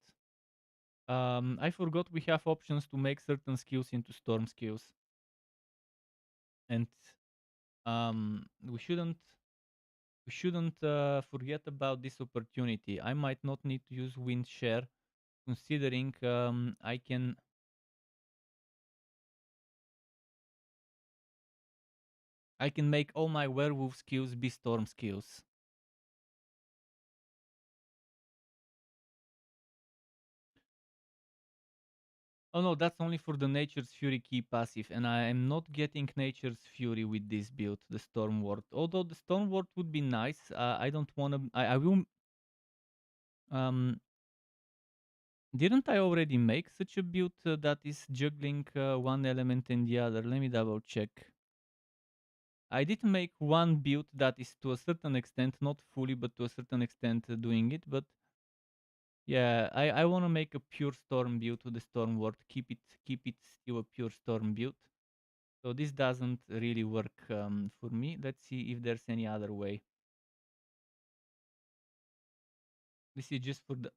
S1: I forgot we have options to make certain skills into storm skills, and we shouldn't forget about this opportunity. I might not need to use wind share, considering I can make all my werewolf skills be storm skills. Oh no, that's only for the Nature's Fury key passive, and I am not getting Nature's Fury with this build, the Storm Ward. Although the Storm Ward would be nice, I don't wanna. I will. Um, didn't I already make such a build that is juggling one element and the other? Let me double check. I did make one build that is to a certain extent, not fully, but to a certain extent doing it. But yeah, I want to make a pure storm build to the storm ward. Keep it still a pure storm build. So this doesn't really work for me. Let's see if there's any other way. This is just for the.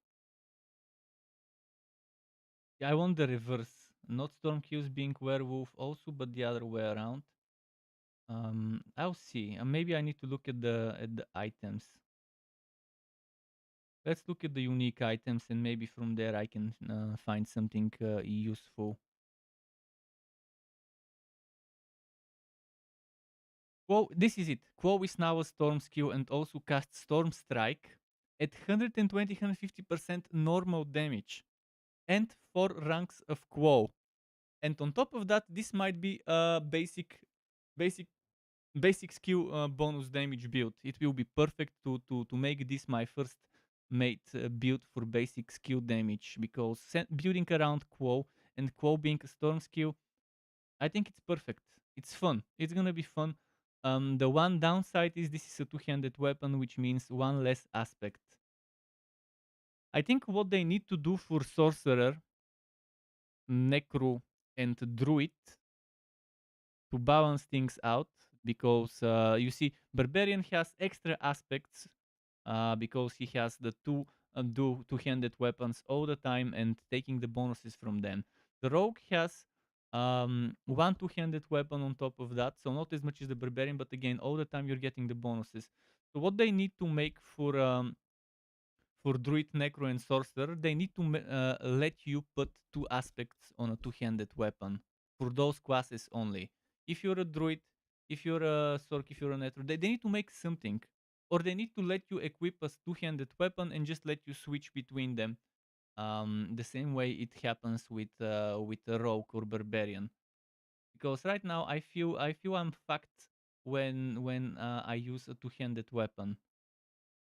S1: Yeah, I want the reverse. Not storm kills being werewolf also, but the other way around. I'll see. Maybe I need to look at the items. Let's look at the unique items, and maybe from there I can find something useful. Quo, this is it. Quo is now a storm skill and also casts Storm Strike at 120-150% normal damage and 4 ranks of Quo. And on top of that, this might be a basic, basic skill bonus damage build. It will be perfect to make this my first mate build for basic skill damage, because building around Quo and Quo being a storm skill, I think it's perfect. It's fun. It's gonna be fun. The one downside is this is a two-handed weapon, which means one less aspect. I think what they need to do for sorcerer, necro, and druid to balance things out, because you see, barbarian has extra aspects because he has the two-handed weapons all the time and taking the bonuses from them. The rogue has one two-handed weapon on top of that, so not as much as the barbarian, but again, all the time you're getting the bonuses. So what they need to make for druid, necro, and sorcerer, they need to let you put two aspects on a two-handed weapon for those classes only. If you're a druid, if you're a sorc, if you're a necro, they need to make something, or they need to let you equip a two-handed weapon and just let you switch between them. The same way it happens with a rogue or barbarian. Because right now I feel I'm fucked when I use a two-handed weapon.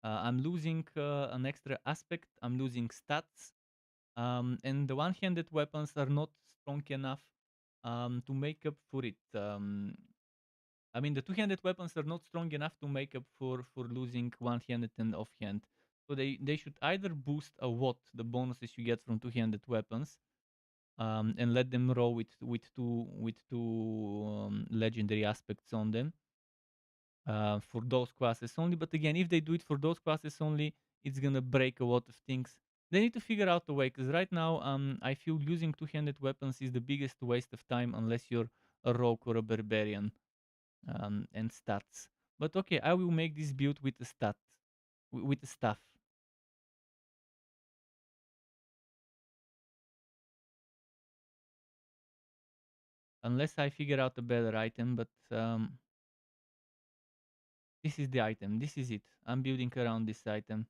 S1: I'm losing an extra aspect. I'm losing stats, and the one-handed weapons are not strong enough to make up for it. I mean, the two-handed weapons are not strong enough to make up for losing one-handed and off-hand. So they should either boost a lot the bonuses you get from two-handed weapons, and let them roll with two legendary aspects on them, for those classes only. But again, if they do it for those classes only, it's gonna break a lot of things. They need to figure out a way, because right now, I feel using two-handed weapons is the biggest waste of time unless you're a rogue or a barbarian, and stats. But okay, I will make this build with the with the stuff. Unless I figure out a better item, but this is the item. This is it. I'm building around this item.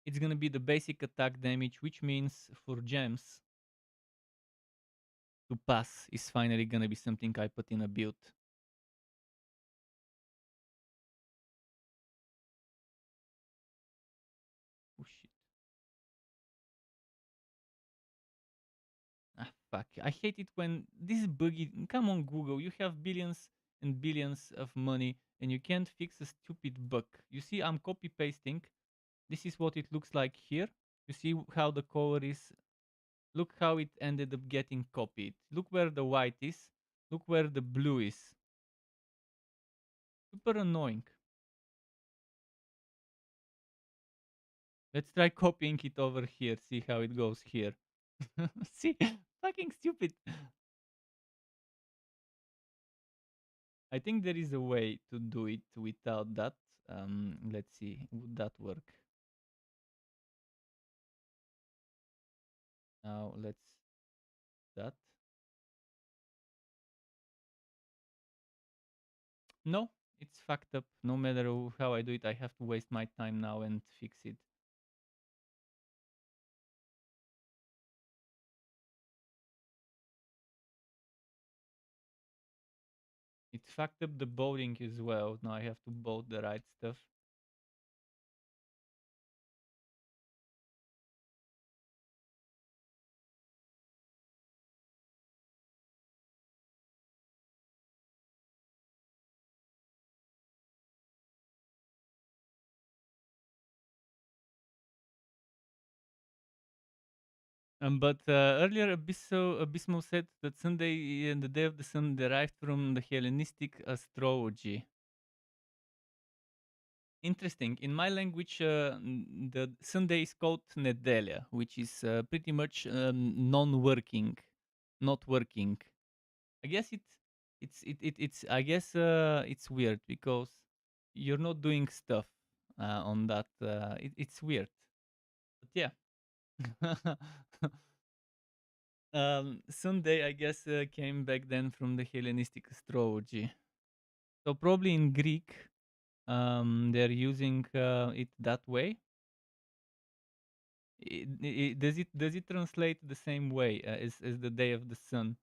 S1: It's gonna be the basic attack damage, which means for gems to pass is finally gonna be something I put in a build. Oh shit. Ah fuck. I hate it when this is buggy. Come on Google, you have billions and billions of money and you can't fix a stupid bug. You see I'm copy pasting. This is what it looks like here. You see how the color is. Look how it ended up getting copied. Look where the white is. Look where the blue is. Super annoying. Let's try copying it over here. See how it goes here. See? Fucking stupid. I think there is a way to do it without that. Let's see. Would that work? Now let's that. No, it's fucked up. No matter how I do it, I have to waste my time now and fix it. It fucked up the boating as well. Now I have to boat the right stuff. But earlier, Abysmo said that Sunday and the day of the sun derived from the Hellenistic astrology. Interesting. In my language, the Sunday is called Nedelia, which is pretty much non-working, not working. I guess it's I guess it's weird because you're not doing stuff on that. It's weird, but yeah. Sunday, I guess, came back then from the Hellenistic astrology. So probably in Greek, they're using it that way. Does it translate the same way as the day of the sun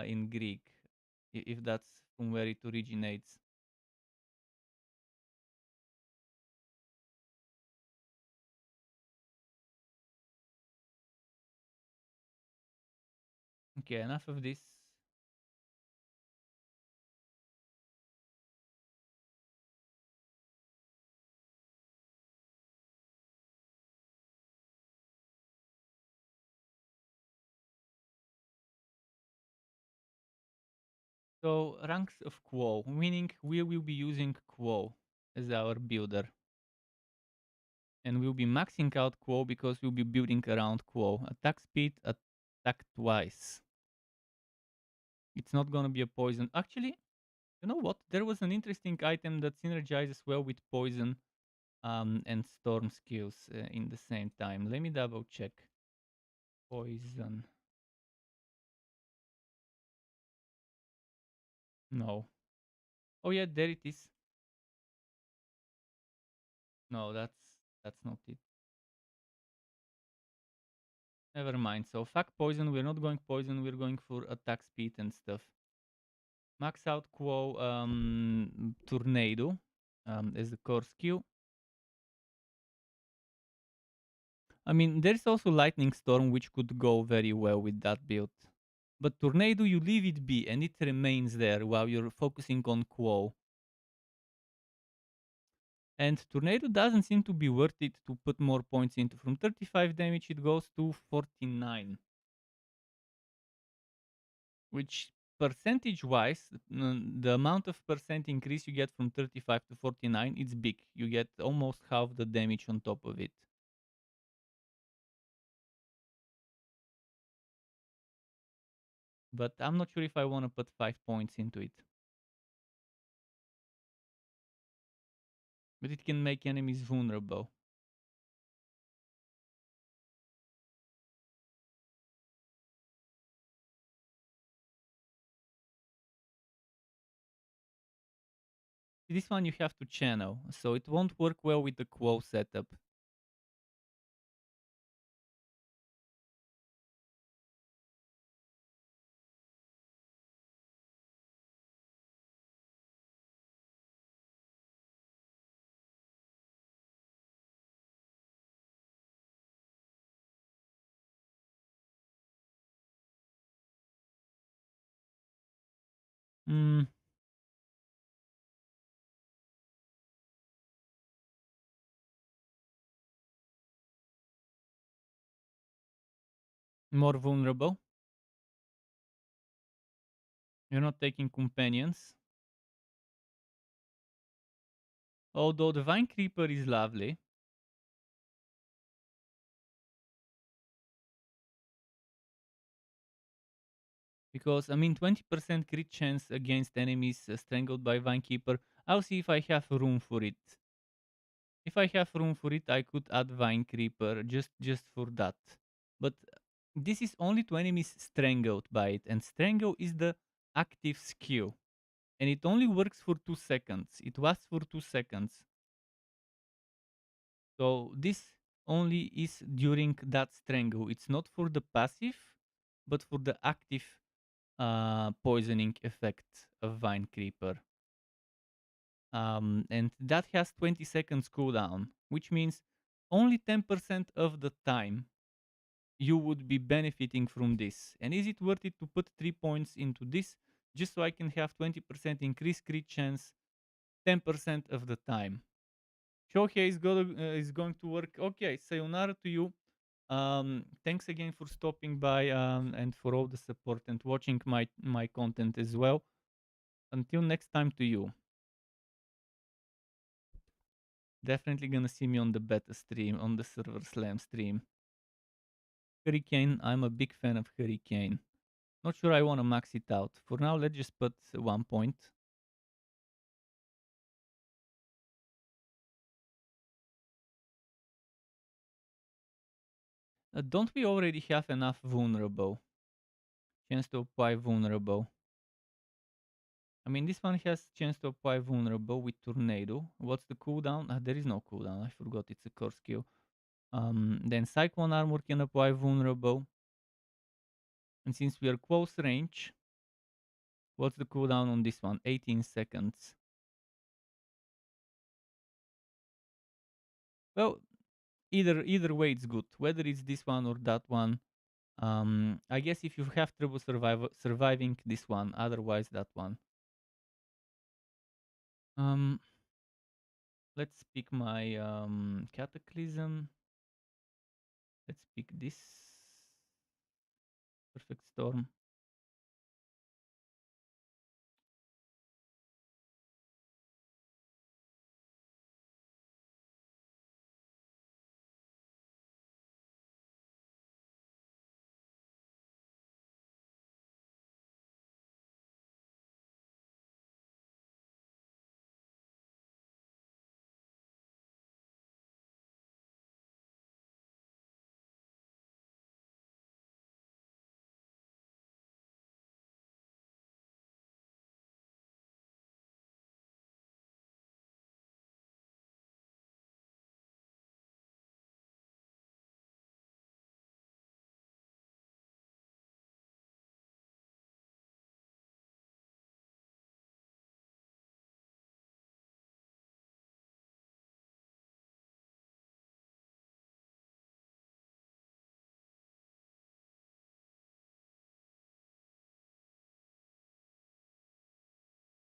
S1: in Greek, if that's from where it originates? Okay, enough of this. So ranks of Quo, meaning we will be using Quo as our builder. And we'll be maxing out Quo because we'll be building around Quo. Attack speed, attack twice. It's not gonna be a poison. Actually, you know what? There was an interesting item that synergizes well with poison and storm skills in the same time. Let me double check. Poison. No. Oh yeah, there it is. No, that's not it. Never mind. So fuck poison. We're not going poison. We're going for attack speed and stuff. Max out Quo Tornado as the core skill. I mean, there's also Lightning Storm, which could go very well with that build. But Tornado, you leave it be, and it remains there while you're focusing on Quo. And Tornado doesn't seem to be worth it to put more points into. From 35 damage, it goes to 49. Which, percentage-wise, the amount of percent increase you get from 35 to 49, it's big. You get almost half the damage on top of it. But I'm not sure if I want to put 5 points into it. But it can make enemies vulnerable. This one you have to channel, so it won't work well with the quo setup. Mm, more vulnerable. You're not taking companions. Although the Vine Creeper is lovely. Because, I mean, 20% crit chance against enemies strangled by Vine Keeper. I'll see if I have room for it. If I have room for it, I could add Vine Creeper just for that. But this is only to enemies strangled by it, and Strangle is the active skill. And it only works for 2 seconds. It lasts for 2 seconds. So this only is during that Strangle. It's not for the passive, but for the active poisoning effect of Vine Creeper. And that has 20 seconds cooldown, which means only 10% of the time you would be benefiting from this. And is it worth it to put 3 points into this just so I can have 20% increased crit chance 10% of the time? Shohei is going to work. Okay, sayonara to you. Thanks again for stopping by and for all the support and watching my content as well. Until next time to you. Definitely gonna see me on the beta stream, on the server slam stream. Hurricane, I'm a big fan of Hurricane. Not sure I wanna max it out. For now, let's just put 1 point. Don't we already have enough vulnerable? Chance to apply vulnerable. I mean, this one has chance to apply vulnerable with tornado. What's the cooldown? There is no cooldown. I forgot it's a core skill. Then Cyclone Armor can apply vulnerable. And since we are close range, what's the cooldown on this one? 18 seconds. Well, either way it's good. Whether it's this one or that one. I guess if you have trouble surviving this one, otherwise that one. Um, let's pick my Cataclysm. Let's pick this Perfect Storm.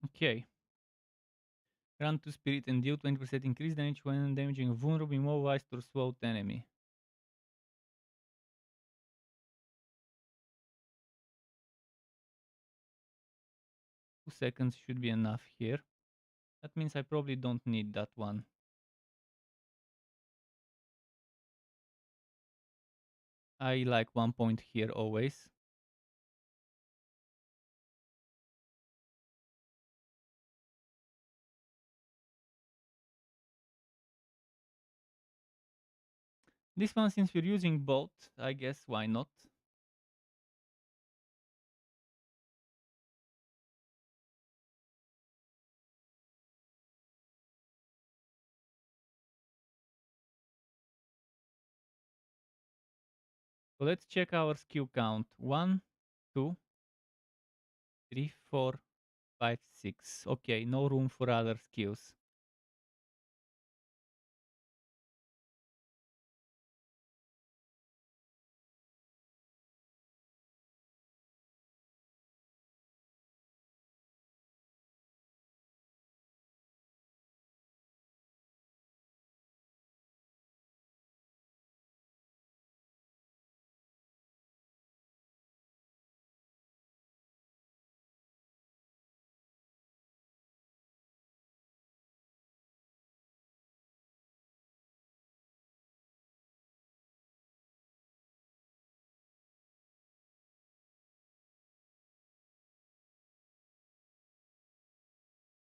S1: Okay. Grant to Spirit and deal 20% increased damage when damaging a vulnerable, immobilized, or swallowed enemy. 2 seconds should be enough here. That means I probably don't need that one. I like 1 point here always. This one, since we're using both, I guess why not? So let's check our skill count. 1, 2, 3, 4, 5, 6. Okay, no room for other skills.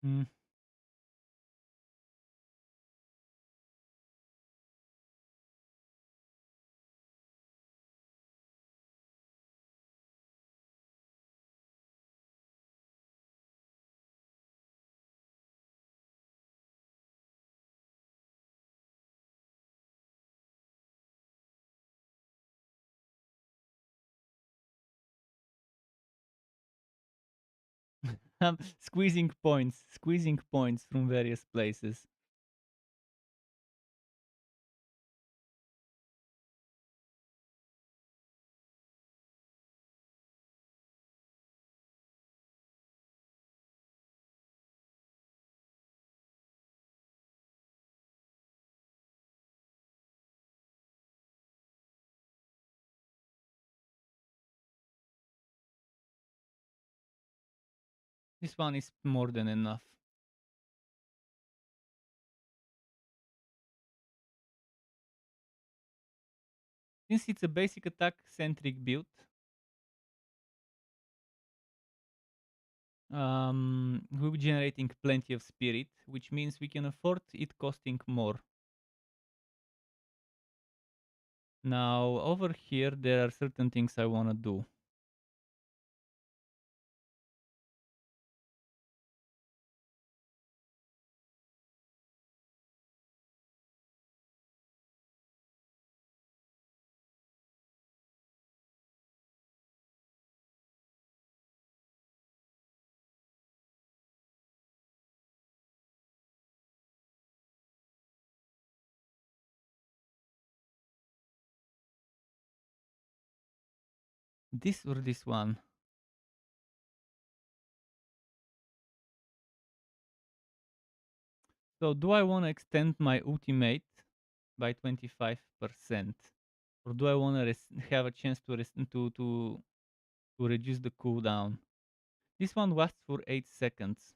S1: Mm. Squeezing points from various places. This one is more than enough. Since it's a basic attack centric build, we'll be generating plenty of spirit, which means we can afford it costing more. Now, over here, there are certain things I want to do. This or this one. So do I want to extend my ultimate by 25%? Or do I want to have a chance to reduce the cooldown? This one lasts for 8 seconds.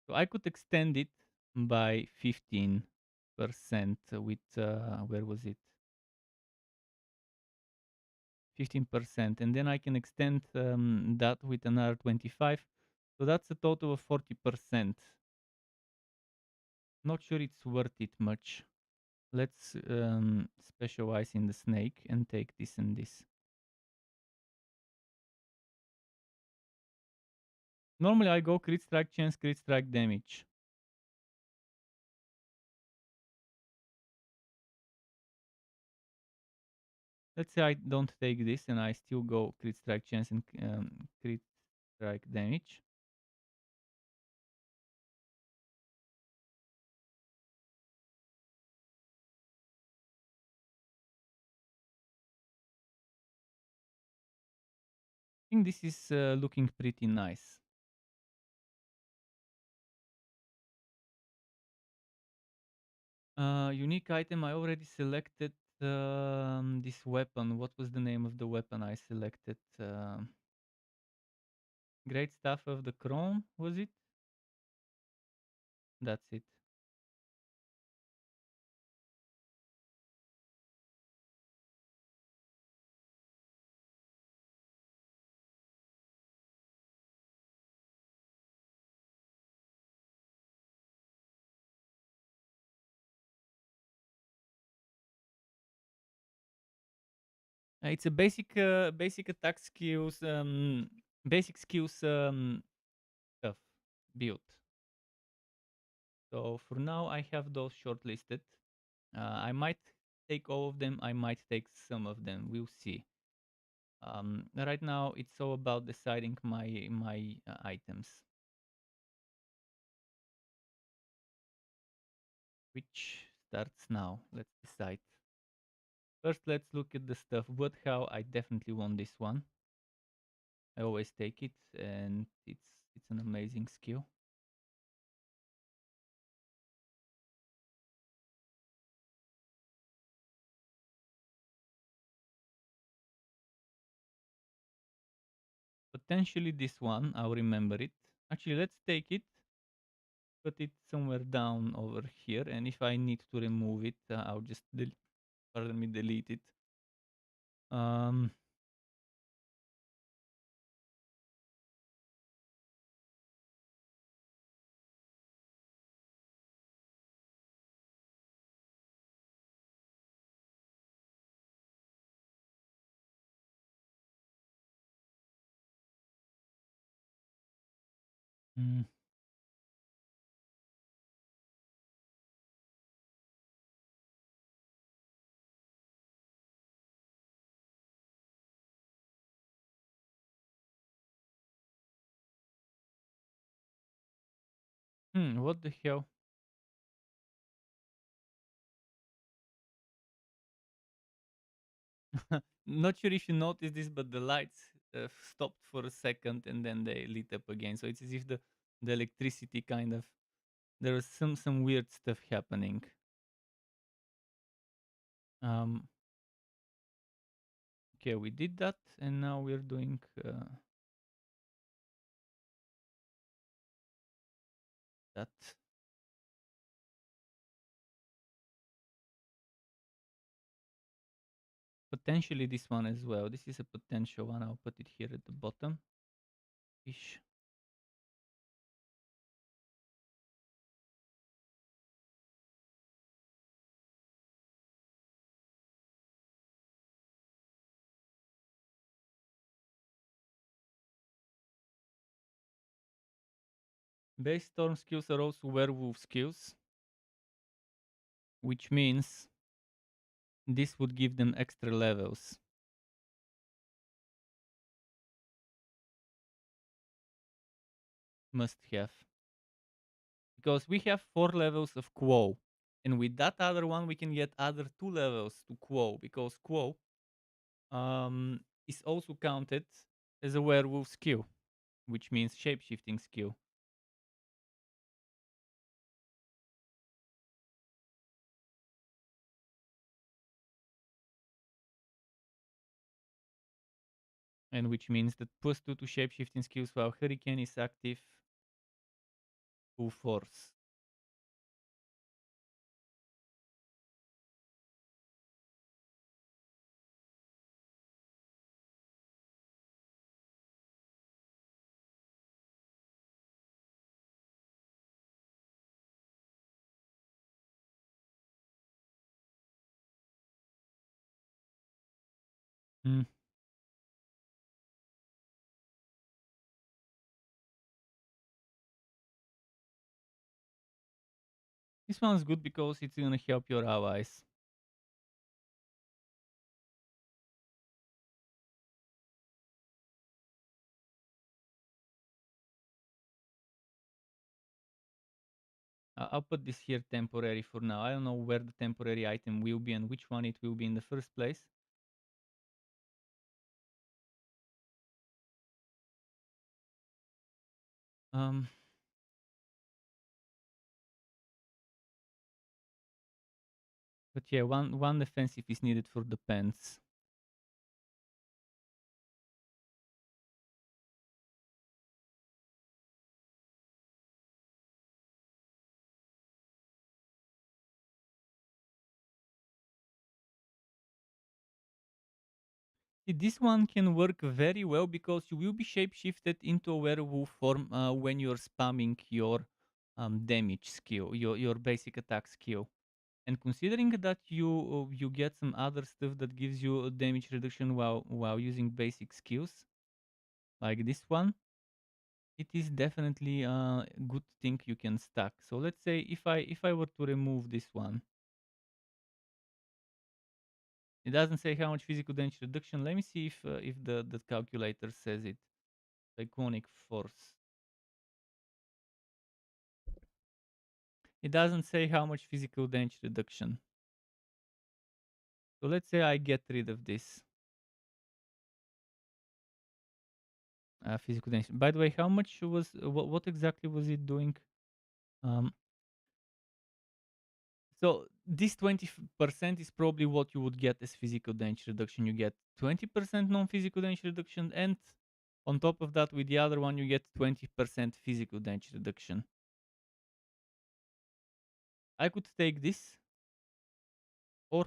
S1: So I could extend it by 15% with, where was it? 15%. And then I can extend that with another 25. So that's a total of 40%. Not sure it's worth it much. Let's specialize in the snake and take this and this. Normally I go crit strike chance, crit strike damage. Let's say I don't take this and I still go crit strike chance and crit strike damage. I think this is looking pretty nice. Unique item, I already selected this weapon. What was the name of the weapon I selected? Great Staff of the Chrome, was it? That's it. It's a basic attack skills, basic skills stuff build. So for now, I have those shortlisted. I might take all of them, I might take some of them. We'll see. Right now, it's all about deciding my items. Which starts now. Let's decide. First, let's look at the stuff. What how I definitely want this one. I always take it, and it's an amazing skill. Potentially this one, I'll remember it. Actually, let's take it, put it somewhere down over here, and if I need to remove it, I'll just pardon me, delete it. Um, mm, what the hell? Not sure if you noticed this, but the lights stopped for a second and then they lit up again. So it's as if the electricity kind of there was some weird stuff happening. Um, okay, we did that, and now we're doing that. Potentially this one as well. This is a potential one. I'll put it here at the bottom. Ish. Base storm skills are also werewolf skills, which means this would give them extra levels. Must have. Because we have 4 levels of Quo. And with that other one, we can get other 2 levels to Quo. Because Quo is also counted as a werewolf skill, which means shapeshifting skill. And which means that +2 to shapeshifting skills while Hurricane is active full force. Mm. This one's good because it's gonna help your allies. I'll put this here temporary for now. I don't know where the temporary item will be and which one it will be in the first place. Um, but yeah, one defensive is needed for the pants. This one can work very well because you will be shapeshifted into a werewolf form when you're spamming your damage skill, your basic attack skill. And considering that you get some other stuff that gives you a damage reduction while using basic skills, like this one, it is definitely a good thing you can stack. So let's say if I were to remove this one, It doesn't say how much physical damage reduction. Let me see if the calculator says it. Iconic force. It doesn't say how much physical damage reduction. So let's say I get rid of this physical damage. By the way, how much was what exactly was it doing? Um, so this 20% is probably what you would get as physical damage reduction. You get 20% non-physical damage reduction, and on top of that, with the other one, you get 20% physical damage reduction. I could take this, or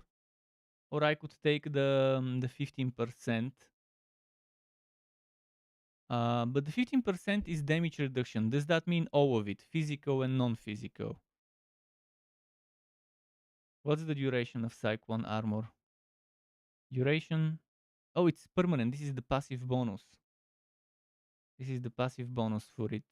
S1: I could take the 15%. But the 15% is damage reduction. Does that mean all of it, physical and non-physical? What's the duration of Psych 1 armor? Duration. Oh, it's permanent. This is the passive bonus. This is the passive bonus for it.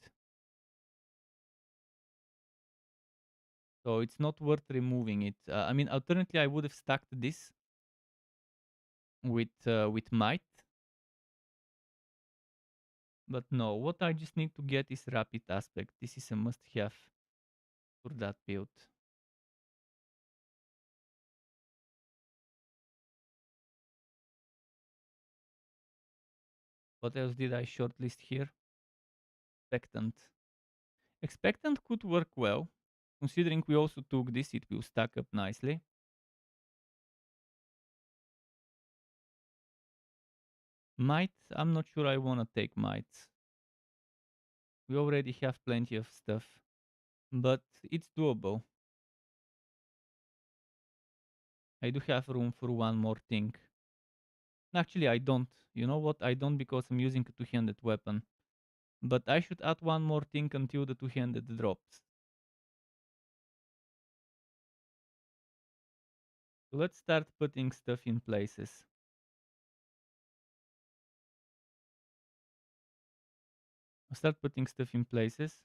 S1: So it's not worth removing it. I mean, alternately, I would have stacked this with might. But no, what I just need to get is rapid aspect. This is a must-have for that build. What else did I shortlist here? Expectant. Expectant could work well. Considering we also took this, it will stack up nicely. Might, I'm not sure I want to take might. We already have plenty of stuff, but it's doable. I do have room for one more thing. Actually, I don't. You know what? I don't, because I'm using a two-handed weapon. But I should add one more thing until the two-handed drops. So let's start putting stuff in places. I'll start putting stuff in places.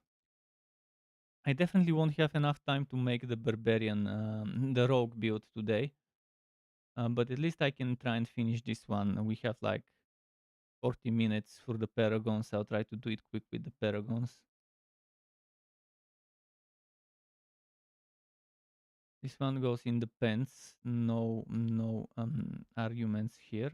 S1: I definitely won't have enough time to make the barbarian, the rogue build today. But at least I can try and finish this one. We have like 40 minutes for the paragons. I'll try to do it quick with the paragons. This one goes in the pants. No arguments here.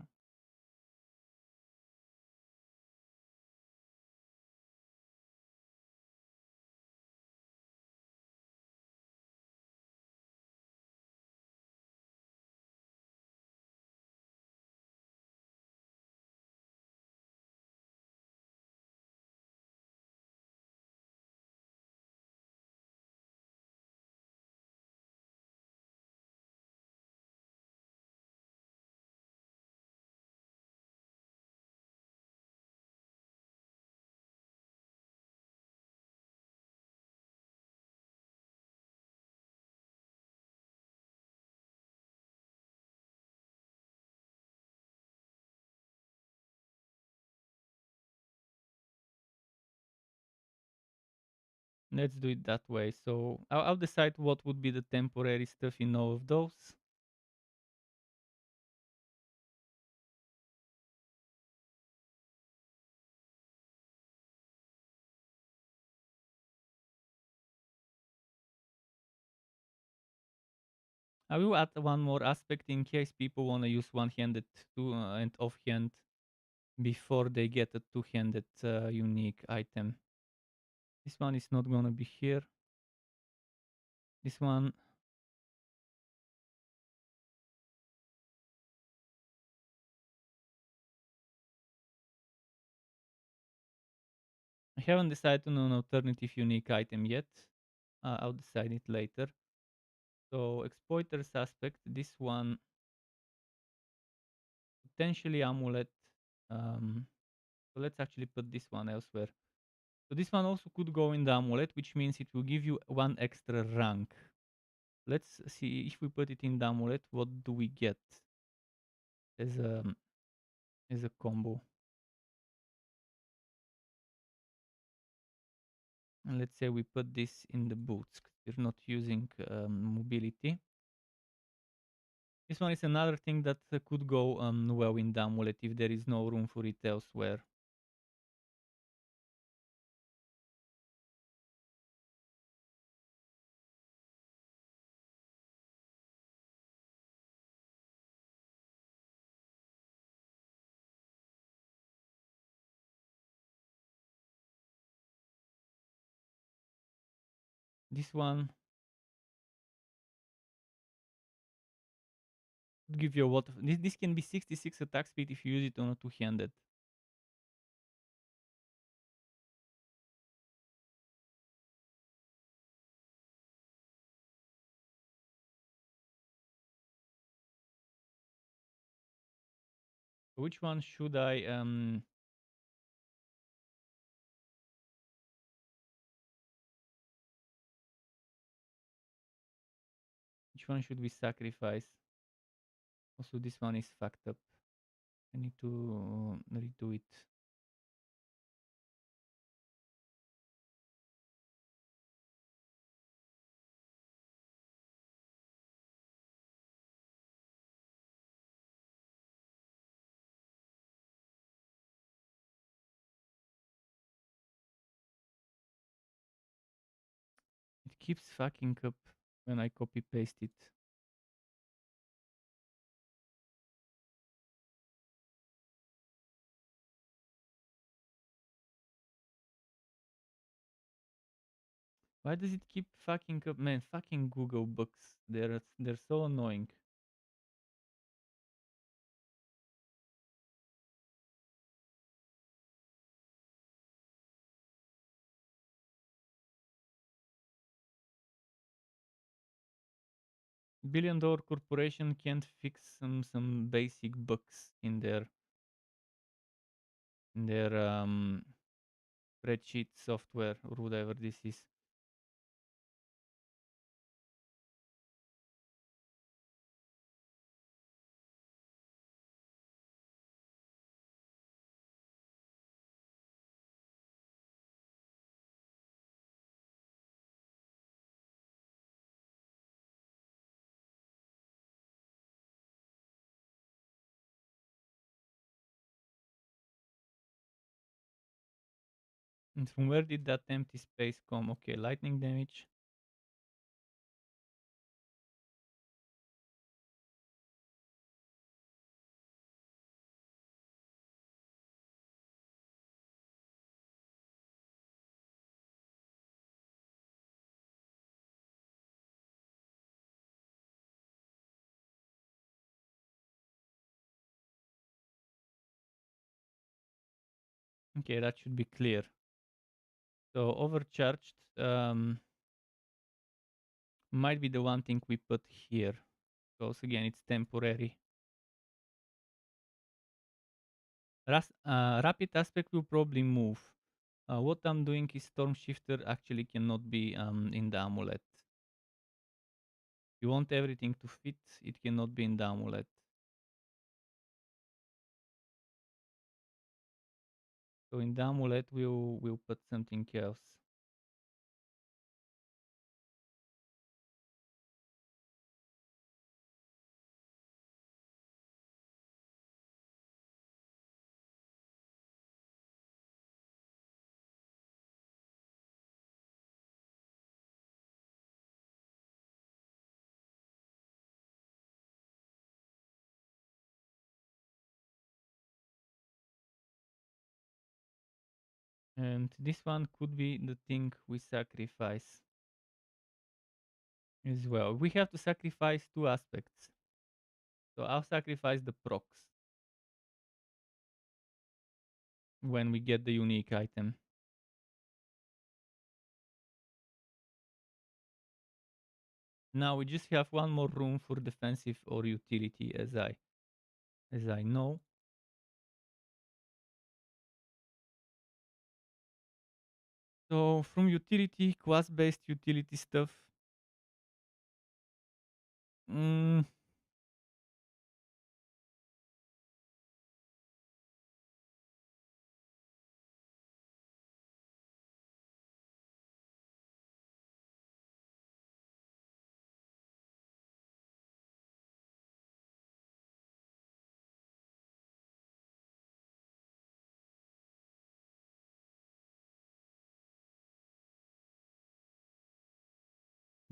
S1: Let's do it that way. So I'll decide what would be the temporary stuff in all of those. I will add one more aspect in case people want to use one-handed and offhand before they get a two-handed unique item. This one is not gonna be here. This one. I haven't decided on an alternative unique item yet. I'll decide it later. So exploiter aspect, this one potentially amulet. So let's actually put this one elsewhere. So this one also could go in the amulet, which means it will give you one extra rank. Let's see if we put it in the amulet, what do we get as a combo? And let's say we put this in the boots. We're not using mobility. This one is another thing that could go well in the amulet if there is no room for it elsewhere. This one would give you a lot of... This can be 66 attack speed if you use it on a two-handed. Which one should I... which one should we sacrifice? Also, this one is fucked up. I need to redo it. It keeps fucking up when I copy paste it. Why does it keep fucking up? Man, fucking Google Books. They're so annoying. Billion-dollar corporation can't fix some basic bugs in their spreadsheet software or whatever this is. And from where did that empty space come? Okay, lightning damage. Okay, that should be clear. So overcharged might be the one thing we put here. Because again, it's temporary. Rapid aspect will probably move. What I'm doing is Storm Shifter actually cannot be in the amulet. You want everything to fit, it cannot be in the amulet. So in the amulet, we'll put something else. And this one could be the thing we sacrifice as well. We have to sacrifice two aspects. So I'll sacrifice the procs when we get the unique item. Now we just have one more room for defensive or utility as I know. So from utility, class-based utility stuff. Mm,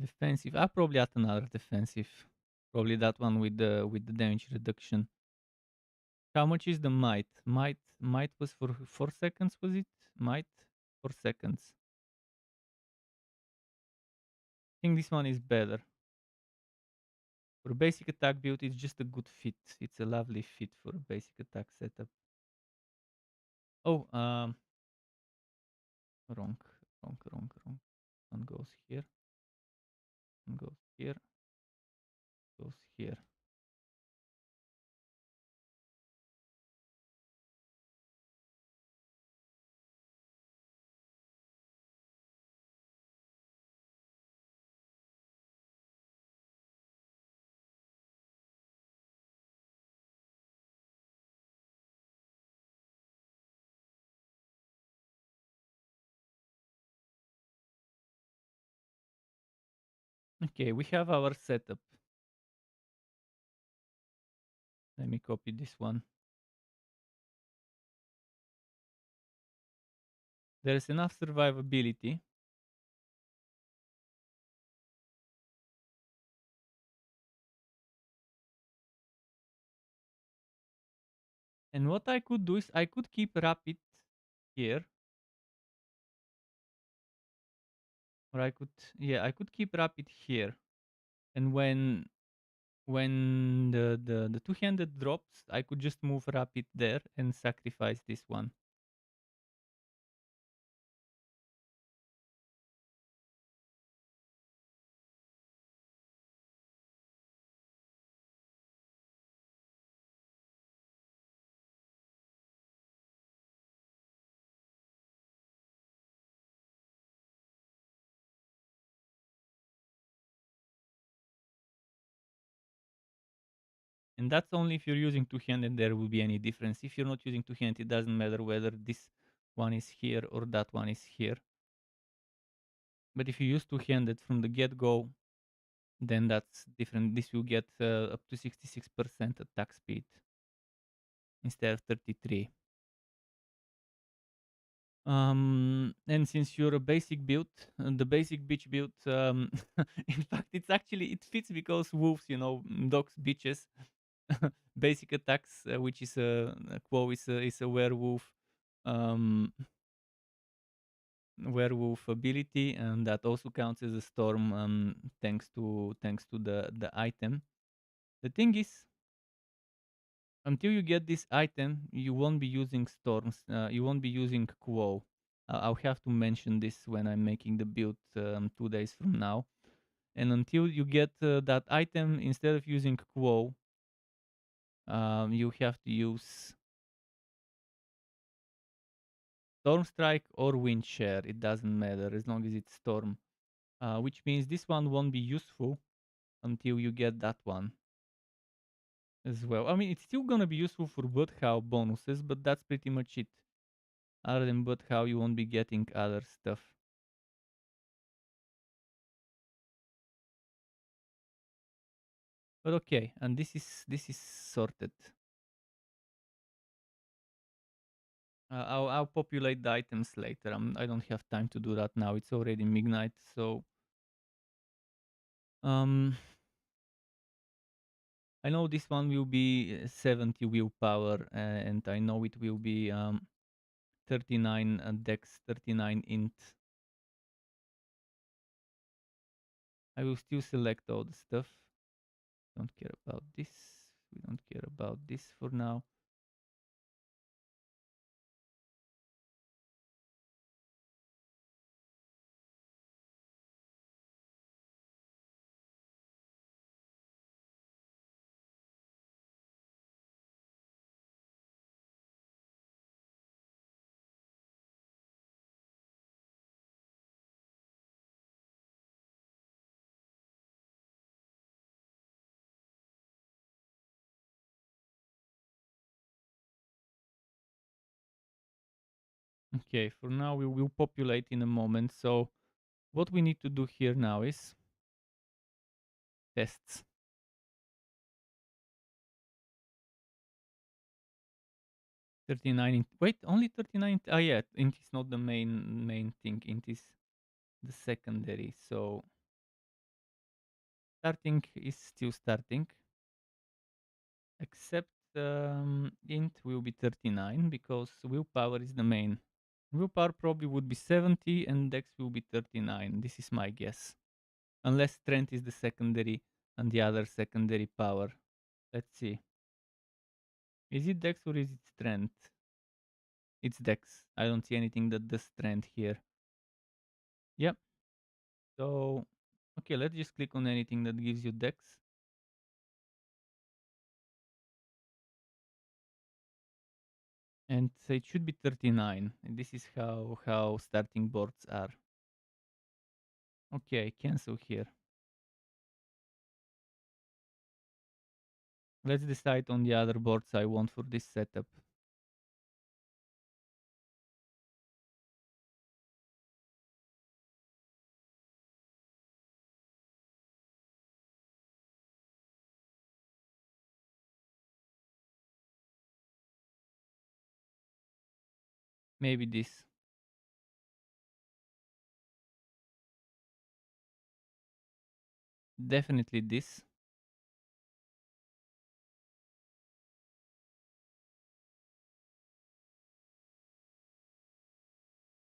S1: Defensive. I'll probably add another defensive. Probably that one with the damage reduction. How much is the might? Might was for 4 seconds, was it? Might 4 seconds. I think this one is better. For a basic attack build, it's just a good fit. It's a lovely fit for a basic attack setup. Oh, wrong. One goes here. One goes here. Goes here. Okay, we have our setup. Let me copy this one. There's enough survivability. And what I could do is I could keep rapid here. Or I could keep rapid here. And when the two-handed drops, I could just move rapid there and sacrifice this one. And that's only if you're using two-handed there will be any difference. If you're not using two-handed, it doesn't matter whether this one is here or that one is here. But if you use two-handed from the get-go, then that's different. This will get up to 66% attack speed instead of 33. And since you're a basic build, the basic bitch build, in fact, it fits because wolves, dogs, bitches, basic attacks, which is a quo is a werewolf, um, werewolf ability, and that also counts as a storm, thanks to the item. The thing is, until you get this item, you won't be using storms. You won't be using quo. I'll have to mention this when I'm making the build 2 days from now. And until you get that item, instead of using quo, you have to use storm strike or wind share. It doesn't matter as long as it's storm. Which means this one won't be useful until you get that one as well. I mean, it's still gonna be useful for Bloodhowl bonuses, but that's pretty much it. Other than Bloodhowl, you won't be getting other stuff. But okay, and this is sorted. I'll populate the items later. I don't have time to do that now. It's already midnight, so um, I know this one will be 70 willpower, and I know it will be 39 dex, 39 int. I will still select all the stuff. Don't care about this. We don't care about this for now. Okay, for now we will populate in a moment. So what we need to do here now is tests. 39 int. Wait, only 39. Ah, yeah, int is not the main thing. Int is the secondary. So Starting is still starting, except int will be 39 because willpower is the main. Willpower probably would be 70 and dex will be 39. This is my guess. Unless strength is the secondary and the other secondary power. Let's see. Is it dex or is it strength? It's dex. I don't see anything that does strength here. Yep. So, okay, let's just click on anything that gives you dex. And so it should be 39. And this is how starting boards are. Okay, cancel here. Let's decide on the other boards I want for this setup. Maybe this. Definitely this.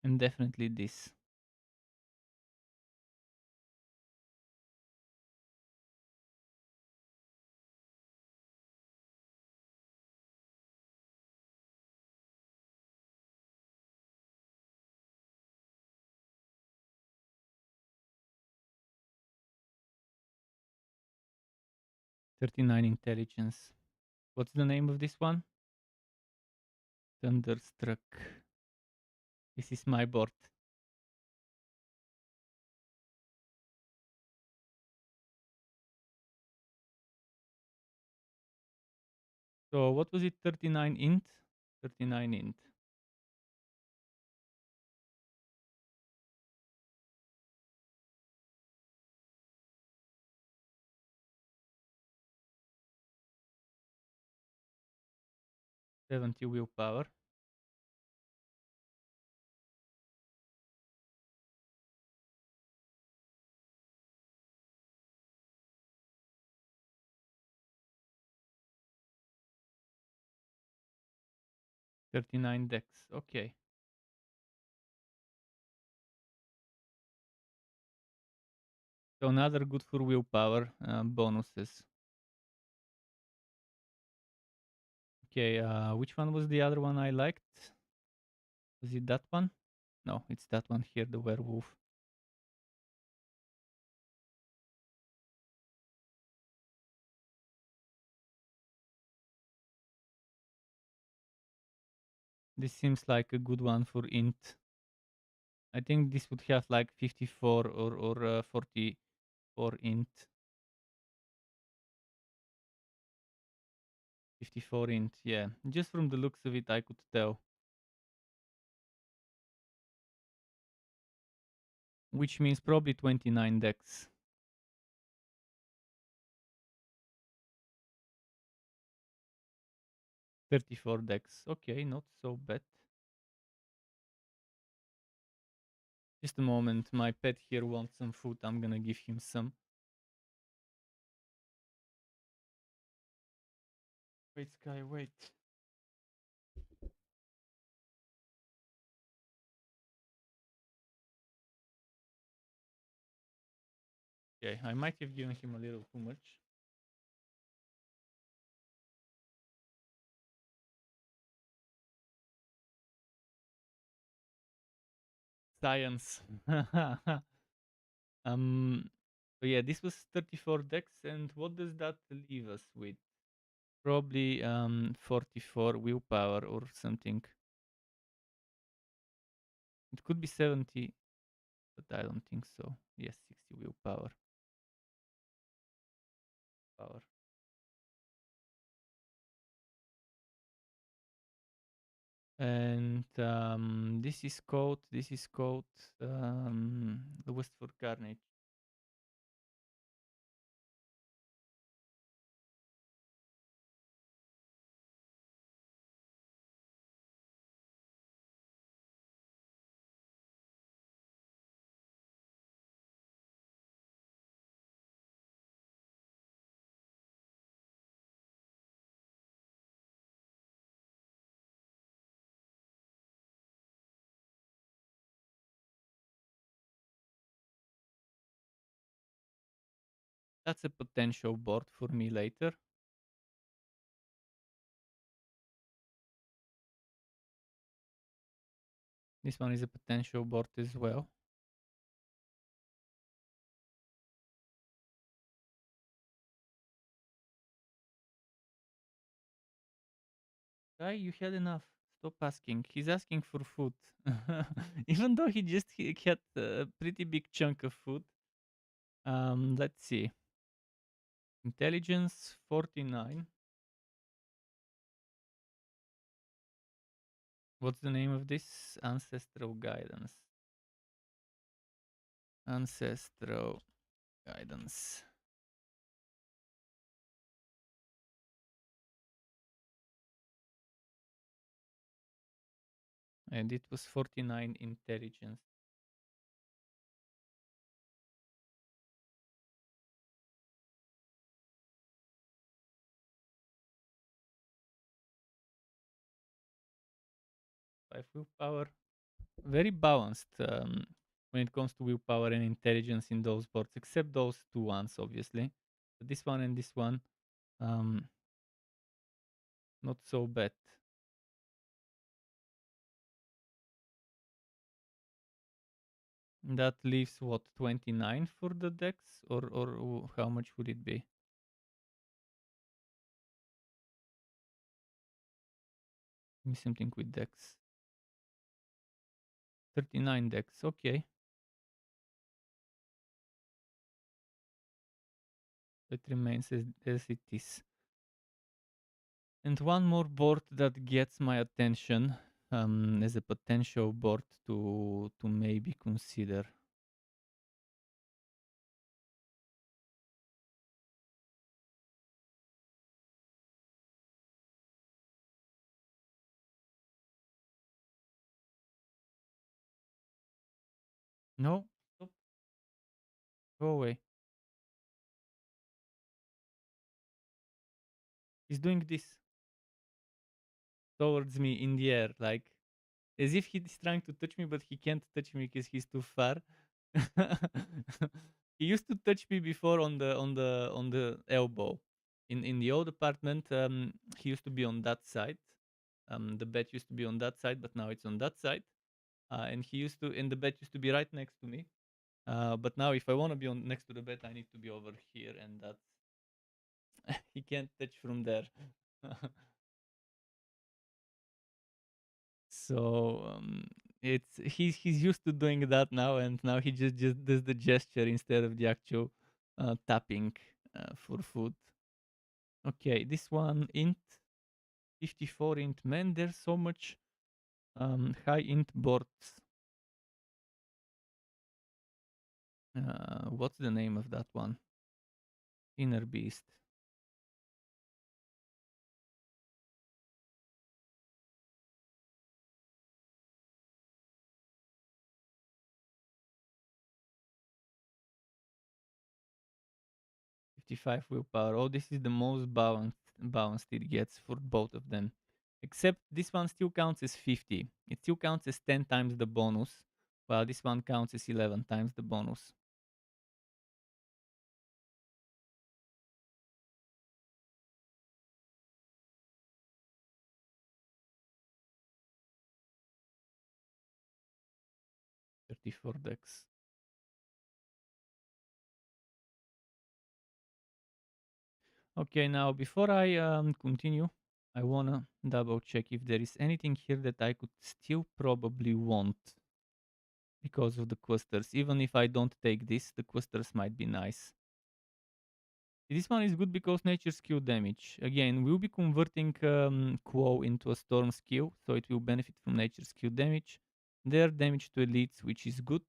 S1: And definitely this. Thirty-nine intelligence. What's the name of this one? Thunderstruck. This is my board. So what was it? 39 int? 39 int. Seventy willpower. Thirty-nine dex. Okay. So another good for willpower bonuses. Okay, which one was the other one I liked? Was it that one? No, it's that one here, the werewolf. This seems like a good one for int. I think this would have like 54 or 44 int. 54 int, yeah. Just from the looks of it, I could tell. Which means probably 29 dex. 34 dex. Okay, not so bad. Just a moment, my pet here wants some food. I'm gonna give him some. Wait, Sky, wait. Okay, I might have given him a little too much. Science. So yeah, this was 34 dex, and what does that leave us with? Probably 44 willpower or something. It could be 70, but I don't think so. Yes, 60 willpower. Power. And this is code. This is code. The West for Carnage. That's a potential board for me later. This one is a potential board as well. Guy, you had enough. Stop asking. He's asking for food. Even though he had a pretty big chunk of food. Let's see. Intelligence 49. What's the name of this? Ancestral guidance. Ancestral guidance. And it was 49 intelligence. Five willpower. Very balanced when it comes to willpower and intelligence in those boards, except those two ones, obviously. But this one and this one, um, not so bad. That leaves what, 29 for the dex, or how much would it be? Give me something with dex. 39 dex. Okay, it remains as it is. And one more board that gets my attention as a potential board to maybe consider. No, stop, go away. He's doing this towards me in the air, like as if he's trying to touch me, but he can't touch me because he's too far. He used to touch me before on the elbow. In the old apartment, he used to be on that side. The bed used to be on that side, but now it's on that side. And the bed used to be right next to me. But now, if I want to be on next to the bed, I need to be over here, and that's he can't touch from there. So he's used to doing that now, and now he just does the gesture instead of the actual tapping for food. Okay, this one int 54 int. Man, there's so much high int boards. What's the name of that one? Inner Beast. 55 willpower. Oh, this is the most balanced it gets for both of them. Except this one still counts as 50. It still counts as 10 times the bonus, while this one counts as 11 times the bonus. Thirty-four dex. Okay, now before I continue, I wanna double check if there is anything here that I could still probably want because of the clusters. Even if I don't take this, the clusters might be nice. This one is good because nature skill damage. Again, we'll be converting Quo into a storm skill, so it will benefit from nature skill damage. Their damage to elites, which is good.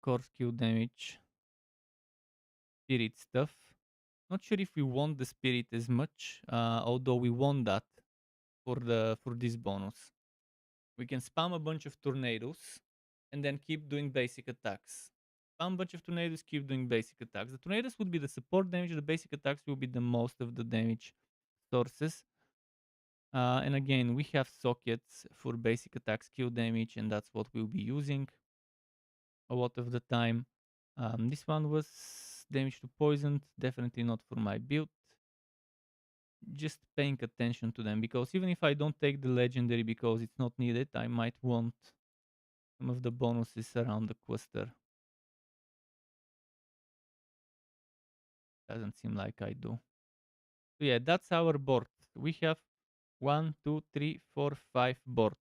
S1: Core skill damage. Spirit stuff. Not sure if we want the spirit as much, although we want that for this bonus. We can spam a bunch of tornadoes and then keep doing basic attacks. Spam a bunch of tornadoes, keep doing basic attacks. The tornadoes would be the support damage, the basic attacks will be the most of the damage sources. And again, we have sockets for basic attack skill damage, and that's what we'll be using a lot of the time. This one was damage to poisoned, definitely not for my build. Just paying attention to them, because even if I don't take the legendary because it's not needed, I might want some of the bonuses around the cluster. Doesn't seem like I do. So yeah, that's our board. We have 1, 2, 3, 4, 5 boards.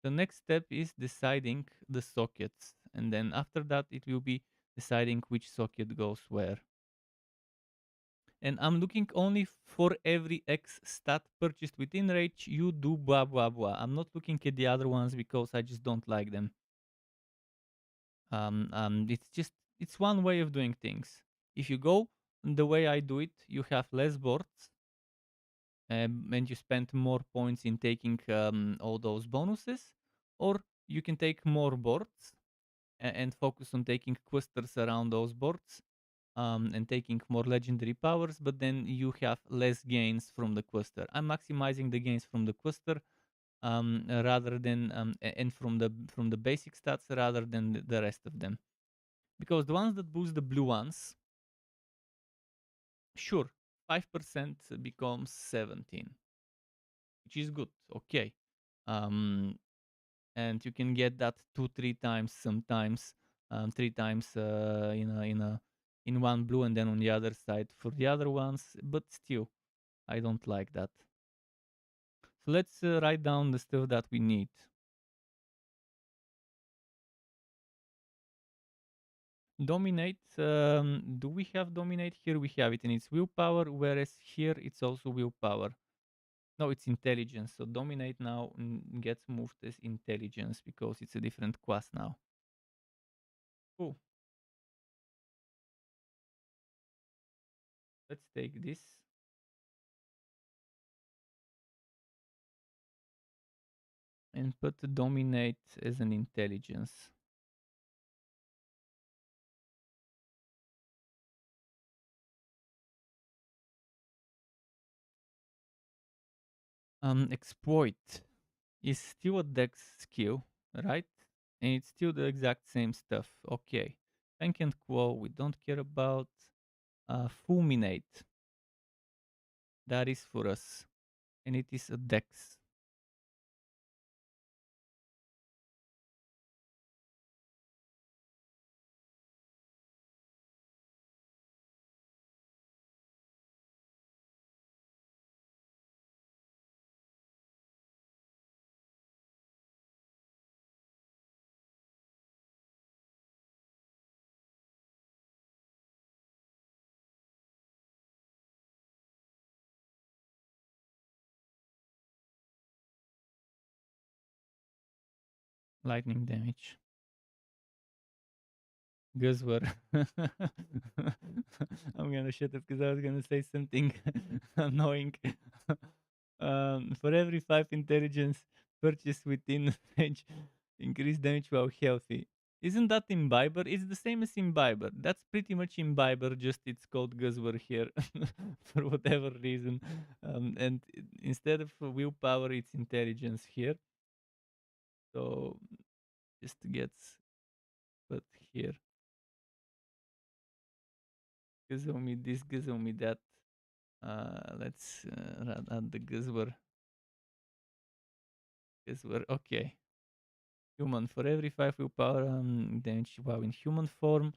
S1: The next step is deciding the sockets, and then after that it will be deciding which socket goes where. And I'm looking only for every X stat purchased within Rage. You do blah blah blah. I'm not looking at the other ones because I just don't like them. It's one way of doing things. If you go the way I do it, you have less boards, and you spend more points in taking all those bonuses, or you can take more boards and focus on taking clusters around those boards, and taking more legendary powers, but then you have less gains from the cluster. I'm maximizing the gains from the cluster, rather than and from the basic stats rather than the rest of them, because the ones that boost the blue ones, sure, 5% becomes 17, which is good. Okay. Um, and you can get that 2 3 times sometimes, 3 times in one blue and then on the other side for the other ones, but still I don't like that. So let's write down the stuff that we need. Dominate, do we have dominate? Here we have it, and it's willpower, whereas here it's also willpower. No, it's intelligence. So dominate now gets moved as intelligence because it's a different class now. Cool. Let's take this. And put dominate as an intelligence. Exploit is still a dex skill, right? And it's still the exact same stuff. Okay. Tank and Quo, we don't care about. Fulminate, that is for us. And it is a dex. Lightning damage. Guzwer. I'm gonna shut up because I was gonna say something annoying. For every 5 intelligence purchased within range, increase damage while healthy. Isn't that Imbiber? It's the same as Imbiber. That's pretty much Imbiber, just it's called Guzwer here for whatever reason. And instead of willpower, it's intelligence here. So just gets put here. Gizzle me this, gizzle me that. Let's add the Guzwer. Guzwer, okay. Human, for every 5 willpower damage while in human form,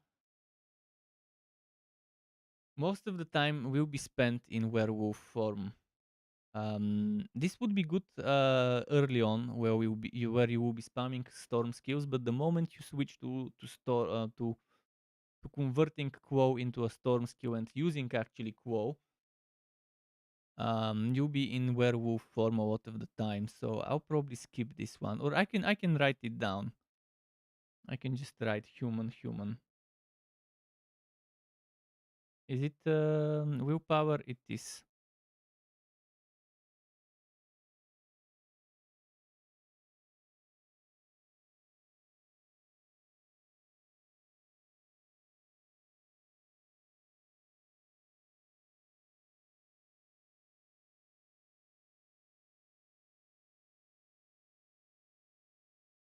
S1: most of the time will be spent in werewolf form. This would be good early on, where where you will be spamming storm skills. But the moment you switch to converting Quo into a storm skill and using actually Quo, you'll be in werewolf form a lot of the time. So I'll probably skip this one, or I can write it down. I can just write human. Is it willpower? It is.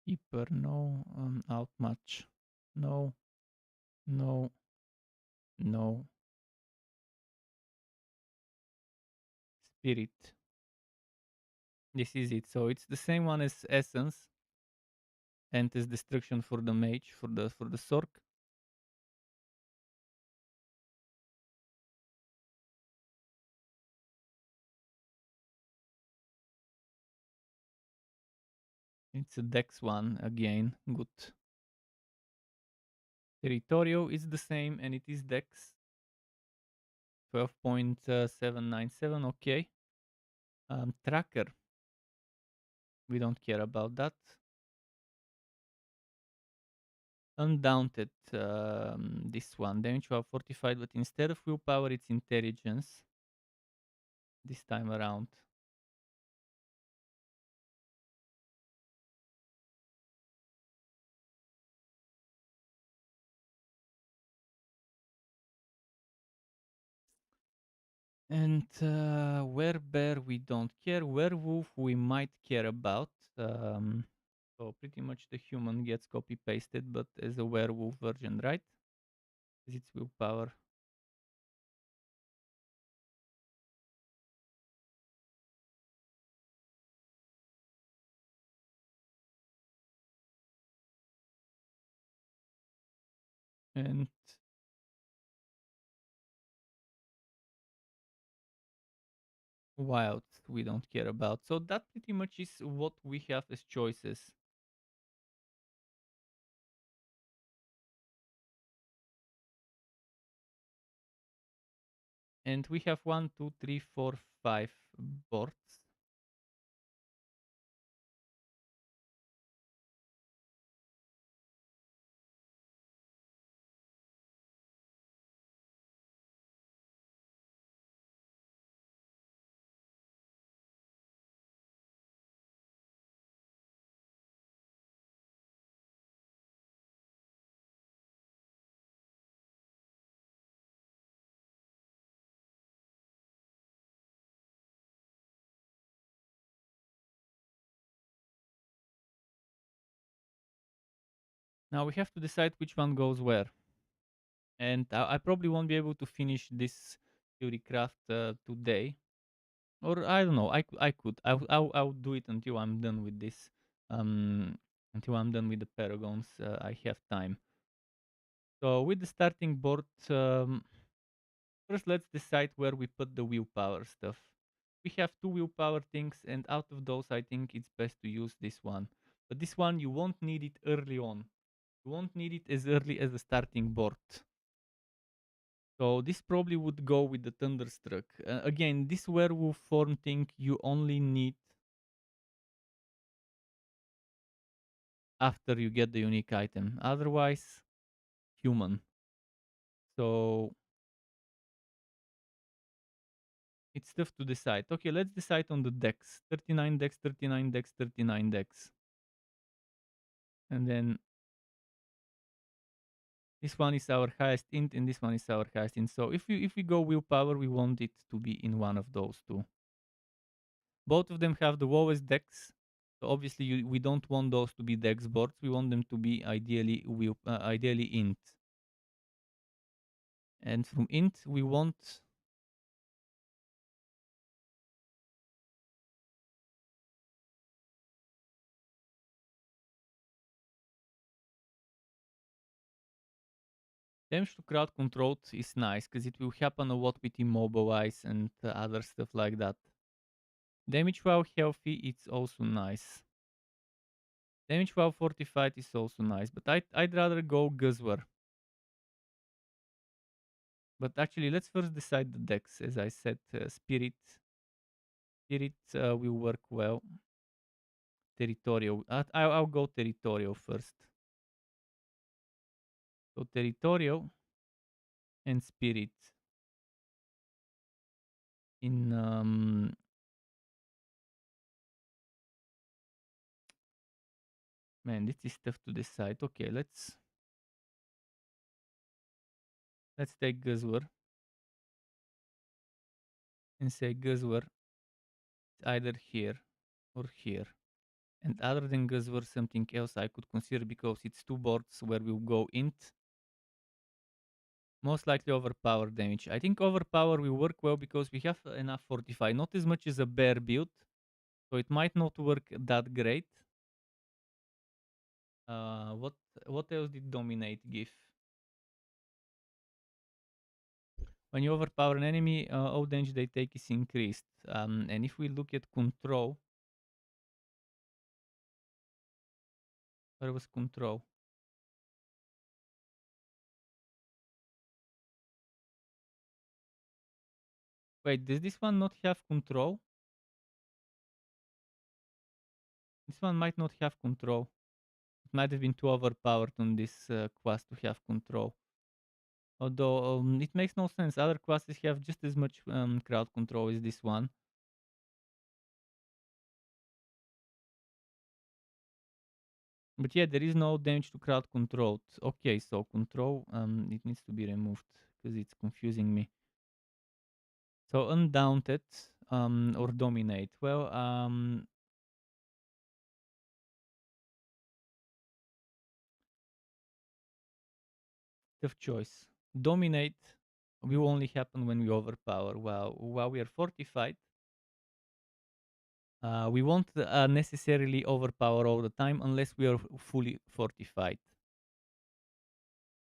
S1: Hyper, no. Outmatch, no. No, no, spirit. This is it. So it's the same one as essence and as destruction for the mage for the sork. It's a dex one again. Good. Territorio is the same and it is dex 12.797. Okay. Tracker. We don't care about that. Undaunted. This one. Damage while fortified, but instead of willpower, it's intelligence this time around. And werebear we don't care. Werewolf we might care about. So pretty much the human gets copy pasted, but as a werewolf version, right? Is its willpower. And wild we don't care about. So that pretty much is what we have as choices. And we have 1, 2, 3, 4, 5 boards. Now we have to decide which one goes where. And I probably won't be able to finish this Theorycraft today. Or I don't know. I could. I'll do it until I'm done with this. Um, until I'm done with the Paragons, I have time. So with the starting board, first let's decide where we put the willpower stuff. We have 2 willpower things, and out of those, I think it's best to use this one. But this one you won't need it early on. You won't need it as early as the starting board. So this probably would go with the Thunderstruck. Again, this werewolf form thing you only need after you get the unique item. Otherwise, human. So it's tough to decide. Okay, let's decide on the dex. 39 dex, 39 dex, 39 dex. And then this one is our highest int and this one is our highest int. So if we go willpower, we want it to be in one of those two. Both of them have the lowest dex. So obviously we don't want those to be dex boards. We want them to be ideally int. And from int we want damage to crowd controlled is nice because it will happen a lot with immobilize and other stuff like that. Damage while healthy, it's also nice. Damage while fortified is also nice, but I'd rather go Guzwer. But actually, let's first decide the dex. As I said, spirit will work well. Territorial. I'll go territorial first. So territorial and spirit. In man, this is tough to decide. Okay, let's take Guzwer and say Guzwer either here or here. And other than Guzwer, something else I could consider because it's 2 boards where we'll go int. Most likely overpower damage. I think overpower will work well because we have enough fortify. Not as much as a bear build, so it might not work that great. Uh, what what else did dominate give? When you overpower an enemy, all damage they take is increased. And if we look at control, where was control? Wait, does this one not have control? This one might not have control. It might have been too overpowered on this quest to have control. Although it makes no sense. Other classes have just as much crowd control as this one. But yeah, there is no damage to crowd control. Okay, so control it needs to be removed because it's confusing me. So undaunted or dominate. Well, tough choice. Dominate will only happen when we overpower. While we are fortified, we won't necessarily overpower all the time unless we are fully fortified.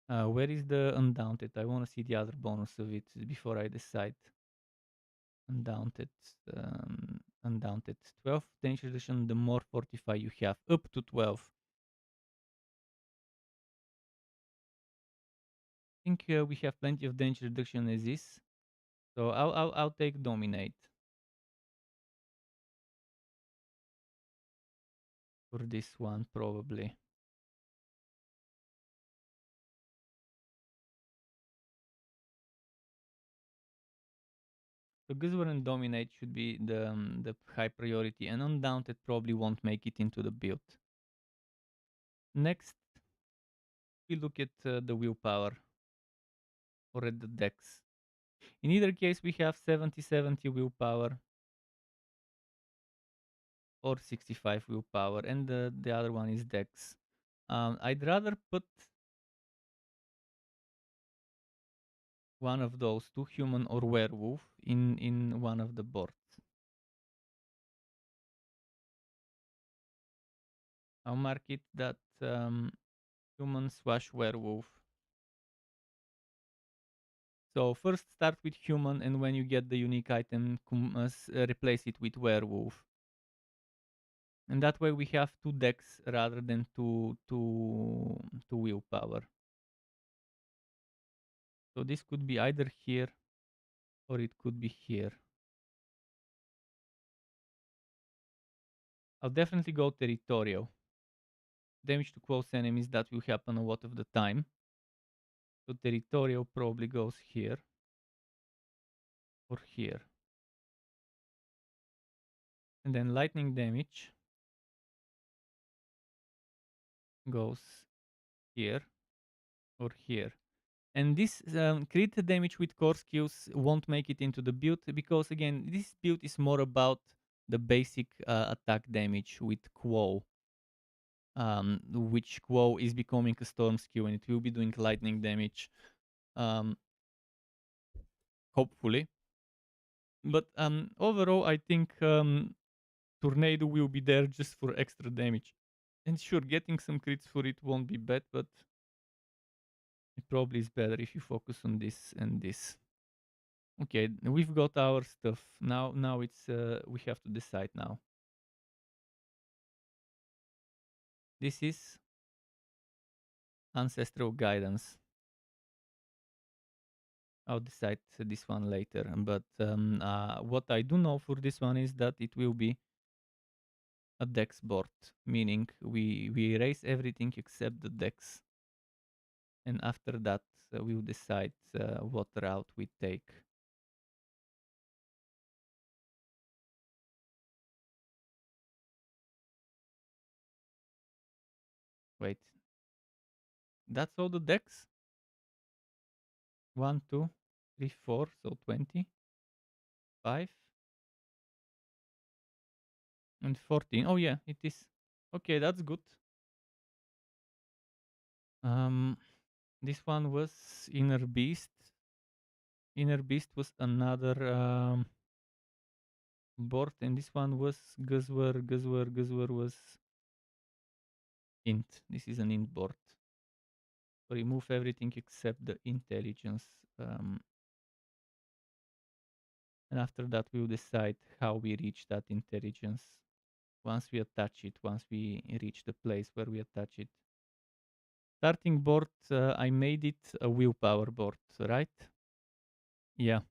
S1: Where is the undaunted? I want to see the other bonus of it before I decide. Undaunted, undaunted. 12 danger reduction, the more fortify you have, up to 12. I think we have plenty of danger reduction as is. So I'll take dominate for this one probably. So Guzman and dominate should be the high priority, and undaunted probably won't make it into the build. Next, we look at the willpower or at the dex. In either case, we have 70-70 willpower or 65 willpower, and the other one is dex. I'd rather put one of those, two human or werewolf, in one of the boards. I'll mark it that human/werewolf. So first start with human, and when you get the unique item, replace it with werewolf. And that way we have two decks rather than two willpower. So this could be either here or it could be here. I'll definitely go territorial. Damage to close enemies, that will happen a lot of the time. So territorial probably goes here or here. And then lightning damage goes here or here. And this crit damage with core skills won't make it into the build because again, this build is more about the basic attack damage with Quo. Which Quo is becoming a storm skill and it will be doing lightning damage. Hopefully. But overall, I think Tornado will be there just for extra damage. And sure, getting some crits for it won't be bad, but it probably is better if you focus on this and this. Okay, we've got our stuff. Now it's we have to decide now. This is ancestral guidance. I'll decide this one later. But what I do know for this one is that it will be a dex board, meaning we erase everything except the dex, and after that we'll decide what route we take. Wait, that's all the decks? 1, 2, 3, 4, so 20, 5, and 14. Oh yeah, it is. Okay, that's good. Um, This one was Inner Beast. Inner Beast was another board, and this one was Guzwer. Guzwer was int. This is an int board. Remove everything except the intelligence. And after that, we'll decide how we reach that intelligence. Once we attach it, once we reach the place where we attach it. Starting board, I made it a willpower board, right? Yeah.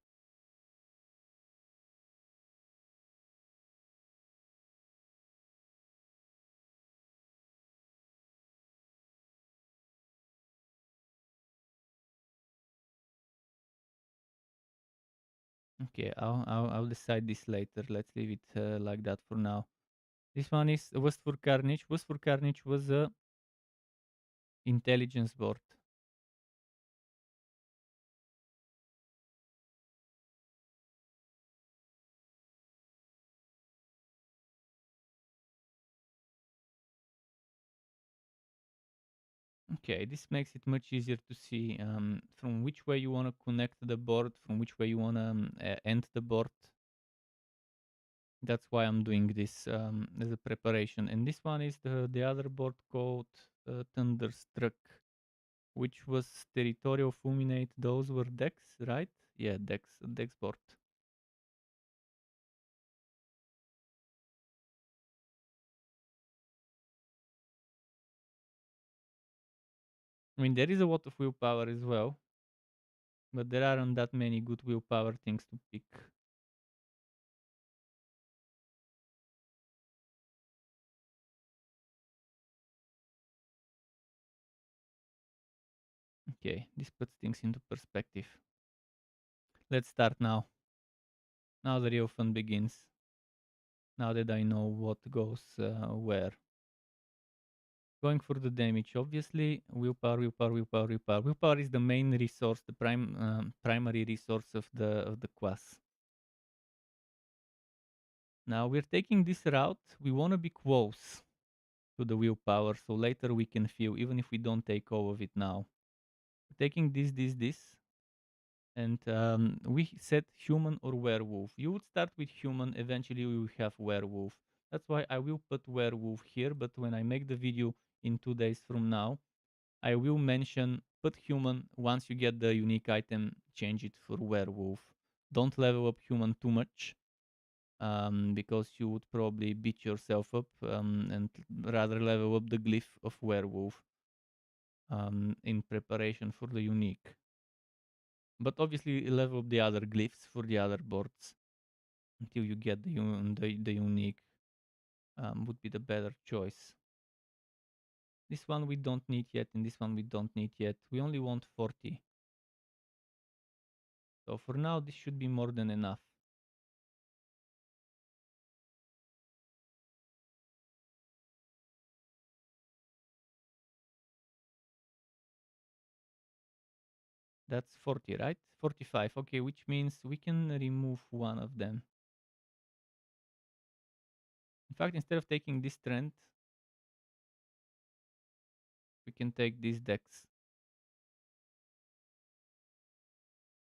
S1: Okay, I'll decide this later. Let's leave it like that for now. This one is West for Carnage. West for Carnage was a intelligence board. Okay, this makes it much easier to see from which way you want to connect the board, from which way you want to end the board. That's why I'm doing this as a preparation. And this one is the other board called Thunderstruck, which was Territorial Fulminate. Those were decks, right? Yeah, decks board. I mean, there is a lot of willpower as well, but there aren't that many good willpower things to pick. Okay, this puts things into perspective. Let's start now. Now the real fun begins. Now that I know what goes where. Going for the damage, obviously, willpower, willpower, willpower, willpower. Willpower is the main resource, the primary resource of the class. Now we're taking this route. We want to be close to the willpower, so later we can feel, even if we don't take all of it now. Taking this, and we set human or werewolf. You would start with human, eventually we will have werewolf. That's why I will put werewolf here, but when I make the video in 2 days from now, I will mention put human. Once you get the unique item, change it for werewolf. Don't level up human too much, because you would probably beat yourself up, and rather level up the glyph of werewolf in preparation for the unique. But obviously level up the other glyphs for the other boards until you get the unique, would be the better choice. This one we don't need yet, and this one we don't need yet. We only want 40. So for now, this should be more than enough. That's 40, right? 45. Okay, which means we can remove one of them. In fact, instead of taking this strength, we can take this dex.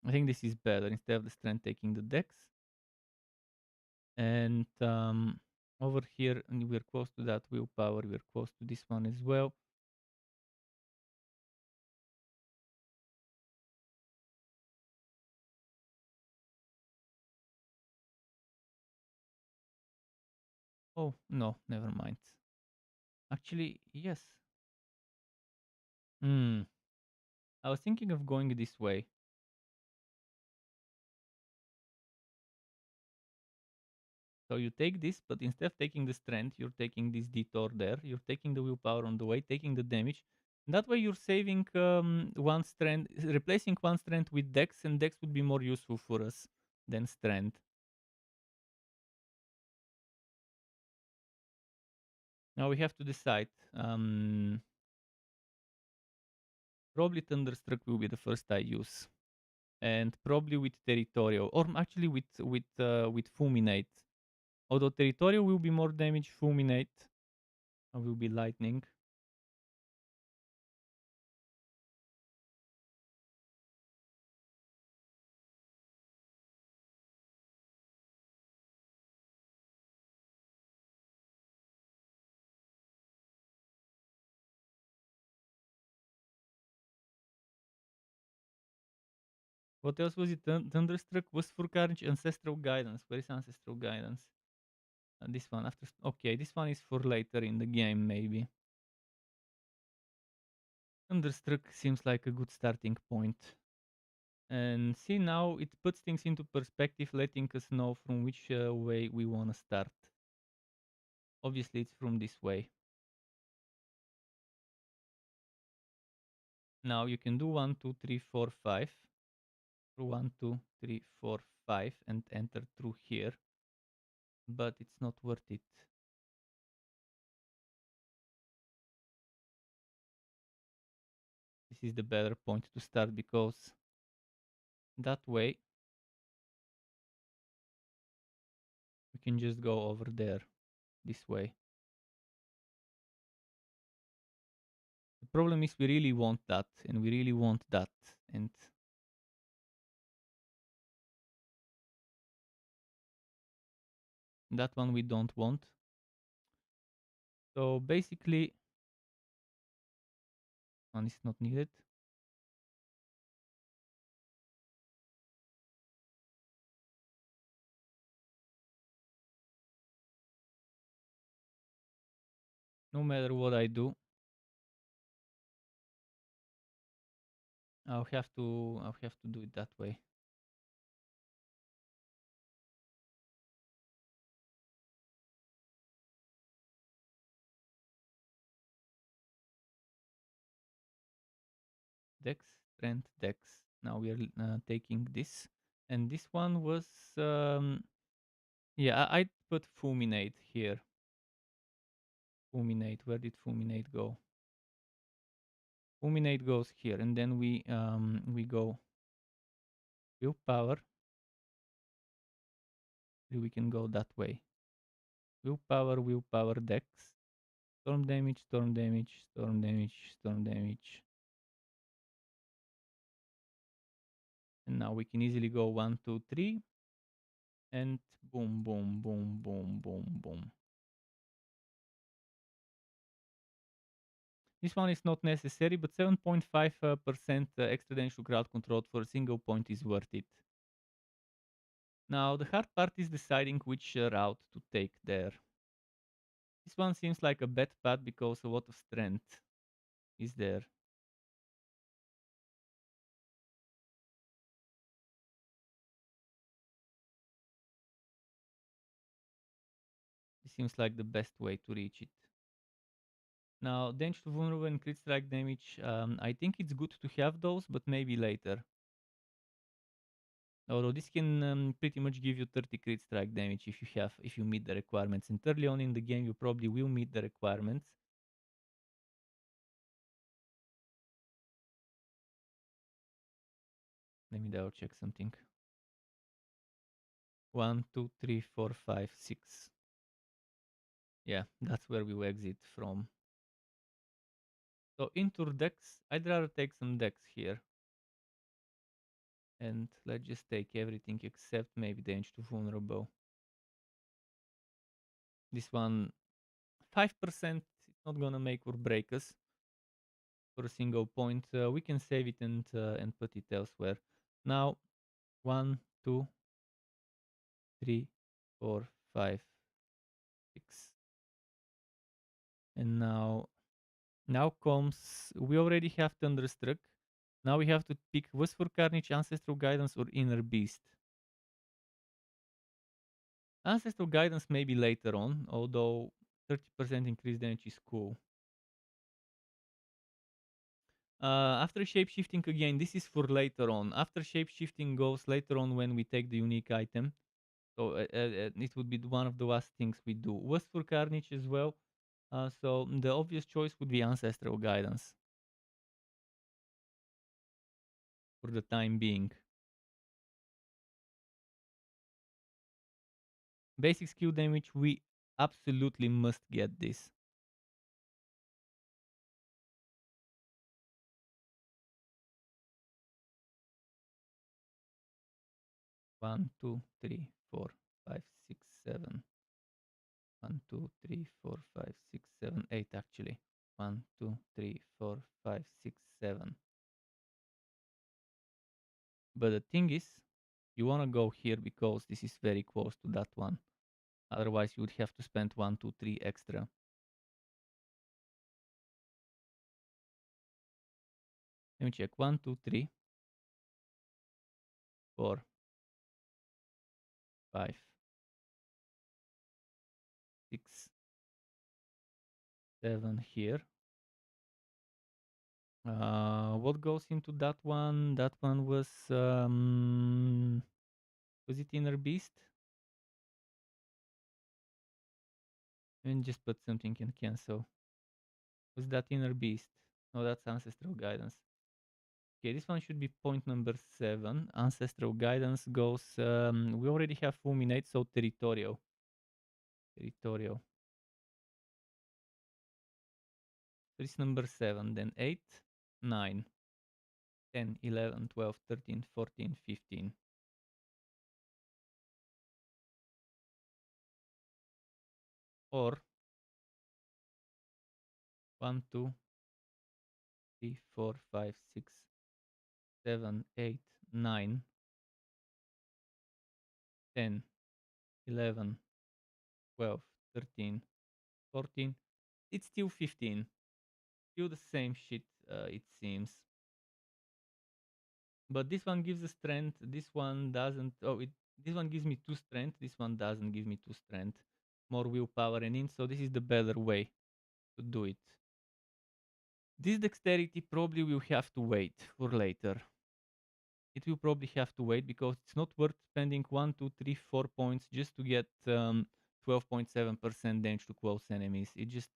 S1: I think this is better instead of the strength taking the dex. And over here, and we're close to that willpower. We're close to this one as well. Oh, no, never mind. Actually, yes. Hmm. I was thinking of going this way. So you take this, but instead of taking the strength, you're taking this detour there. You're taking the willpower on the way, taking the damage. And that way you're saving one strength, replacing one strength with dex, and dex would be more useful for us than strength. Now we have to decide. Probably Thunderstruck will be the first I use, and probably with Territorial, or actually with Fulminate. Although Territorial will be more damage, Fulminate will be lightning. What else was it? Thunderstruck was for Carnage, Ancestral Guidance. Where is Ancestral Guidance? This one after. Okay, this one is for later in the game, maybe. Thunderstruck seems like a good starting point. And see, now it puts things into perspective, letting us know from which way we want to start. Obviously, it's from this way. Now you can do 1, 2, 3, 4, 5. 1, 2, 3, 4, 5 and enter through here. But it's not worth it. This is the better point to start because that way we can just go over there this way. The problem is we really want that and we really want that, and that one we don't want. So basically one is not needed. No matter what I do, I'll have to do it that way. Dex, strength, Dex. Now we are taking this, and this one was yeah. I put fulminate here. Fulminate. Where did fulminate go? Fulminate goes here, and then we go willpower. We can go that way. Willpower, Dex. Storm damage, storm damage, storm damage, storm damage. And now we can easily go 1, 2, 3. And boom, boom, boom, boom, boom, boom. This one is not necessary, but 7.5% extra damage to crowd control for a single point is worth it. Now, the hard part is deciding which route to take there. This one seems like a bad path because a lot of strength is there. This seems like the best way to reach it. Now, damage to vulnerable and crit strike damage. I think it's good to have those, but maybe later. Although this can pretty much give you 30 crit strike damage if you meet the requirements. And early on in the game, you probably will meet the requirements. Let me double check something. 1, 2, 3, 4, 5, 6. Yeah, that's where we will exit from. So into Dex, I'd rather take some Dex here. And let's just take everything except maybe damage to vulnerable. This one, 5%, it's not gonna make or break us for a single point. We can save it and put it elsewhere. Now, 1, 2, 3, 4, 5, 6. And now comes, we already have Thunderstruck. Now we have to pick West for Carnage, Ancestral Guidance, or Inner Beast. Ancestral Guidance maybe later on, although 30% increased damage is cool. After shapeshifting again, this is for later on. After shapeshifting goes later on when we take the unique item. So it would be one of the last things we do. West for Carnage as well. So the obvious choice would be Ancestral Guidance for the time being. Basic skill damage, we absolutely must get this. 1, 2, 3, 4, 5, 6, 7. 1, 2, 3, 4, 5, 6, 7, 8 actually. 1, 2, 3, 4, 5, 6, 7. But the thing is, you want to go here because this is very close to that one. Otherwise, you would have to spend 1, 2, 3 extra. Let me check. 1, 2, 3, 4, 5, 6, 7 here. What goes into that one? That one was it Inner Beast? And just put something in cancel. Was that Inner Beast? No, that's Ancestral Guidance. Okay, this one should be point number 7. Ancestral Guidance goes, we already have Fulminate, so Territorial. Territorial. So this number 7, then 8, 9, 10, 11, 12, 13, 14, 15. Or 1, 2, 3, 4, 5, 6, 7, 8, 9, 10, 11, 12, 13, 14. It's still 15. Still the same shit, it seems. But this one gives a strength. This one doesn't. Oh, this one gives me 2 strength. This one doesn't give me 2 strength. More willpower and int. So this is the better way to do it. This dexterity probably will have to wait for later. It will probably have to wait because it's not worth spending 1, 2, 3, 4 points just to get 12.7% damage to close enemies. It's just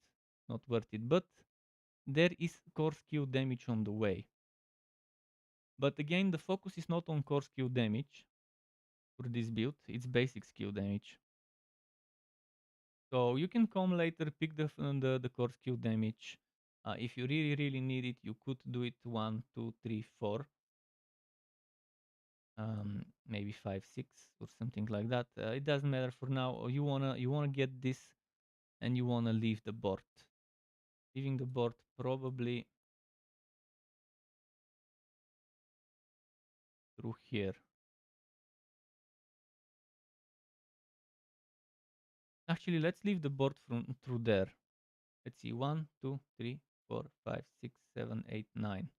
S1: not worth it. But there is core skill damage on the way. But again, the focus is not on core skill damage for this build. It's basic skill damage. So you can come later, pick the core skill damage. If you really need it, you could do it 1, 2, 3, 4. Maybe 5, 6 or something like that. It doesn't matter for now. You wanna get this, and you wanna leave the board. Leaving the board probably through here. Actually, let's leave the board from through there. Let's see, 1, 2, 3, 4, 5, 6, 7, 8, 9.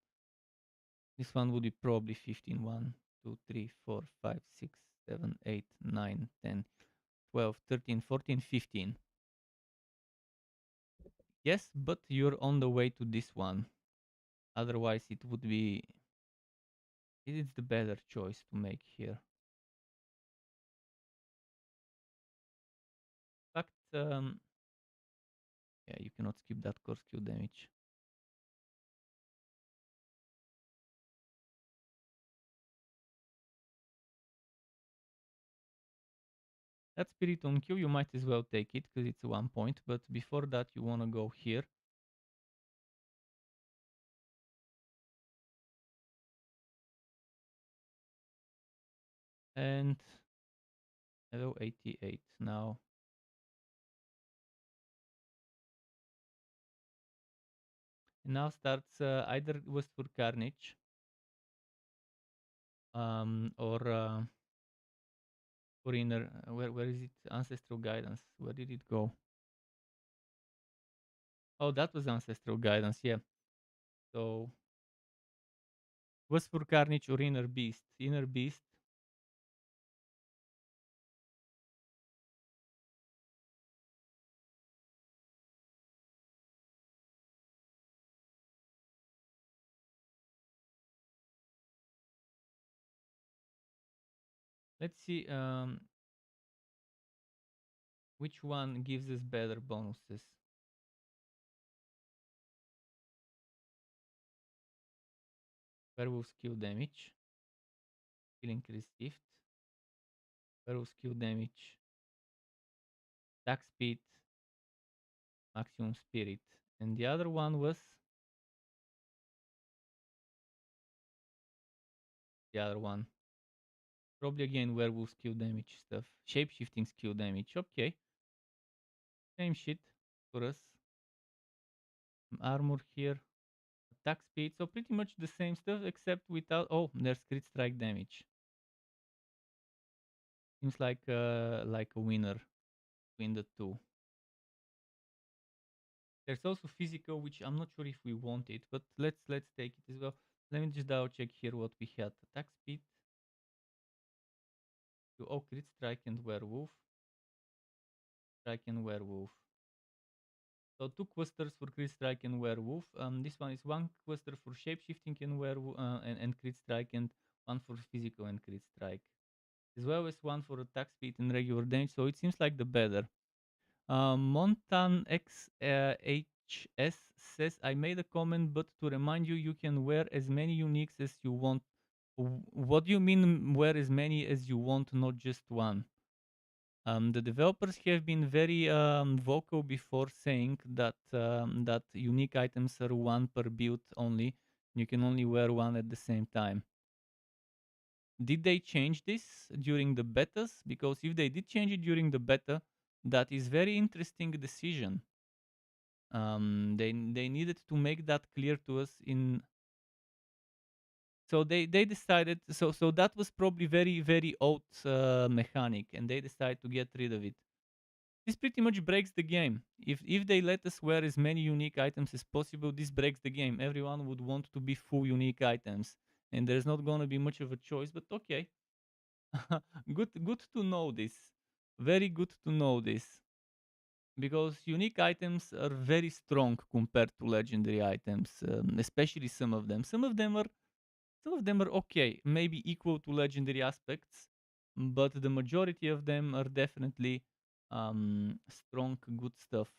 S1: This one would be probably 15. 1, 2, 3, 4, 5, 6, 7, 8, 9, 10, 12, 13, 14, 15. Yes, but you're on the way to this one. Otherwise, it would be. It is the better choice to make here. In fact, yeah, you cannot skip that core skill damage. That spirit on Q, you might as well take it because it's 1 point. But before that, you want to go here. And level 88 now. And now starts either Westford Carnage or inner. Where is it? Ancestral Guidance. Where did it go? Oh, that was Ancestral Guidance. Yeah. So Westford Carnage or Inner Beast. Inner Beast. Let's see. Which one gives us better bonuses? Werewolf skill damage. Healing received. Werewolf skill damage. Attack speed. Maximum spirit. And the other one was the other one. Probably again werewolf skill damage stuff. Shapeshifting skill damage. Okay. Same shit for us. Armor here. attack speed. So pretty much the same stuff except without. Oh, there's crit strike damage. Seems like a winner between the two. There's also physical, which I'm not sure if we want it, but let's take it as well. Let me just double check here what we had. Attack speed. Oh, crit strike and werewolf. Strike and werewolf. So 2 questers for crit strike and werewolf. This one is 1 quester for shapeshifting and werewolf and crit strike, and 1 for physical and crit strike, as well as 1 for attack speed and regular damage. So it seems like the better. Montan XHS says, I made a comment, but to remind you, you can wear as many uniques as you want. What do you mean wear as many as you want, not just one? The developers have been very vocal before saying that unique items are 1 per build only. You can only wear 1 at the same time. Did they change this during the betas? Because if they did change it during the beta, that is very interesting decision. They needed to make that clear to us in. So they decided. So that was probably very old mechanic, and they decided to get rid of it. This pretty much breaks the game. If they let us wear as many unique items as possible, this breaks the game. Everyone would want to be full unique items, and there's not gonna be much of a choice. But okay, good to know this. Very good to know this, because unique items are very strong compared to legendary items, especially some of them. Some of them are okay, maybe equal to legendary aspects, but the majority of them are definitely strong, good stuff.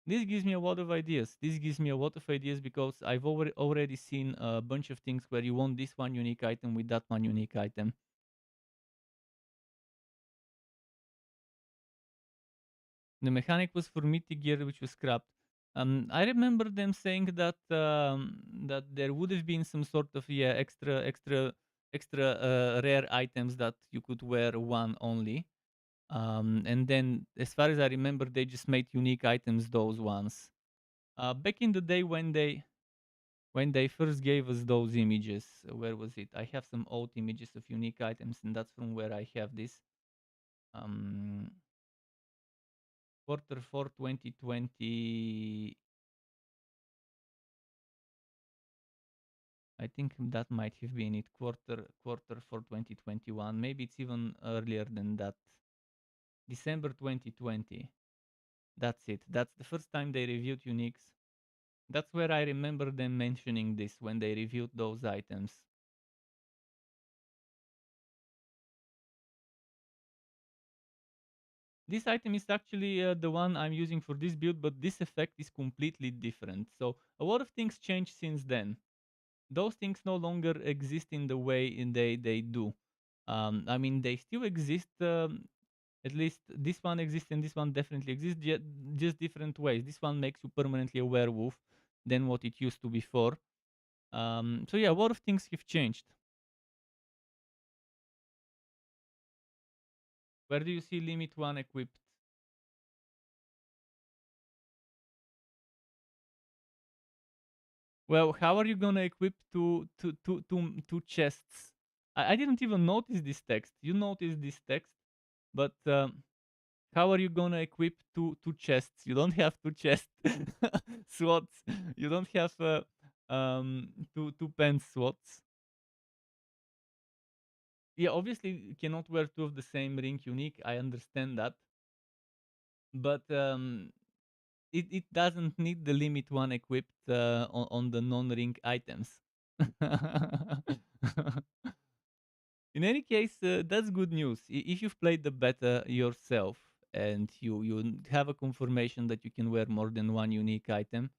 S1: This gives me a lot of ideas. This gives me a lot of ideas because I've already seen a bunch of things where you want this one unique item with that one unique item. The mechanic was for mythic gear, which was scrapped. I remember them saying that there would have been some sort of extra rare items that you could wear one only. And then, as far as I remember, they just made unique items those ones. Back in the day when they first gave us those images, where was it? I have some old images of unique items, and that's from where I have this. Um, Quarter 4 2020. I think that might have been it. Quarter 4 2021. Maybe it's even earlier than that. December 2020. That's it. That's the first time they reviewed uniques. That's where I remember them mentioning this when they reviewed those items. This item is actually the one I'm using for this build, but this effect is completely different. So a lot of things changed since then. Those things no longer exist in the way they do. I mean, they still exist. At least this one exists and this one definitely exists, just different ways. This one makes you permanently a werewolf than what it used to before. So yeah, a lot of things have changed. Where do you see limit 1 equipped? Well, how are you gonna equip two chests? I didn't even notice this text. You noticed this text, but how are you gonna equip two chests? You don't have two chest slots. You don't have two pants slots. Yeah, obviously you cannot wear two of the same ring unique. I understand that, but it doesn't need the limit 1 equipped on the non-ring items. In any case, that's good news. If you've played the beta yourself and you have a confirmation that you can wear more than one unique item,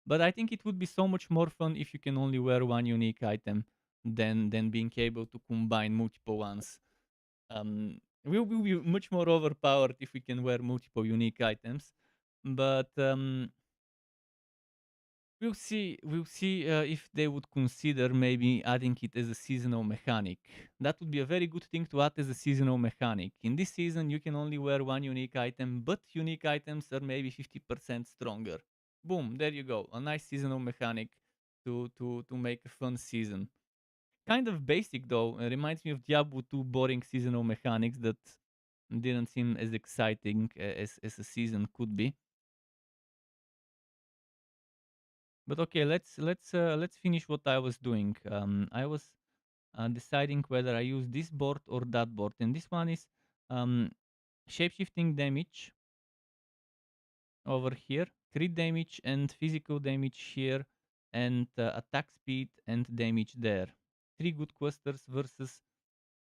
S1: but I think it would be so much more fun if you can only wear one unique item than being able to combine multiple ones. We will be much more overpowered if we can wear multiple unique items, but we'll see. We'll see if they would consider maybe adding it as a seasonal mechanic. That would be a very good thing to add as a seasonal mechanic. In this season, you can only wear one unique item, but unique items are maybe 50% stronger. Boom, there you go. A nice seasonal mechanic to make a fun season. Kind of basic though. It reminds me of Diablo 2 boring seasonal mechanics that didn't seem as exciting as a season could be. But okay, let's finish what I was doing. I was deciding whether I use this board or that board, and this one is um, shapeshifting damage over here, crit damage and physical damage here, and attack speed and damage there. Three good clusters versus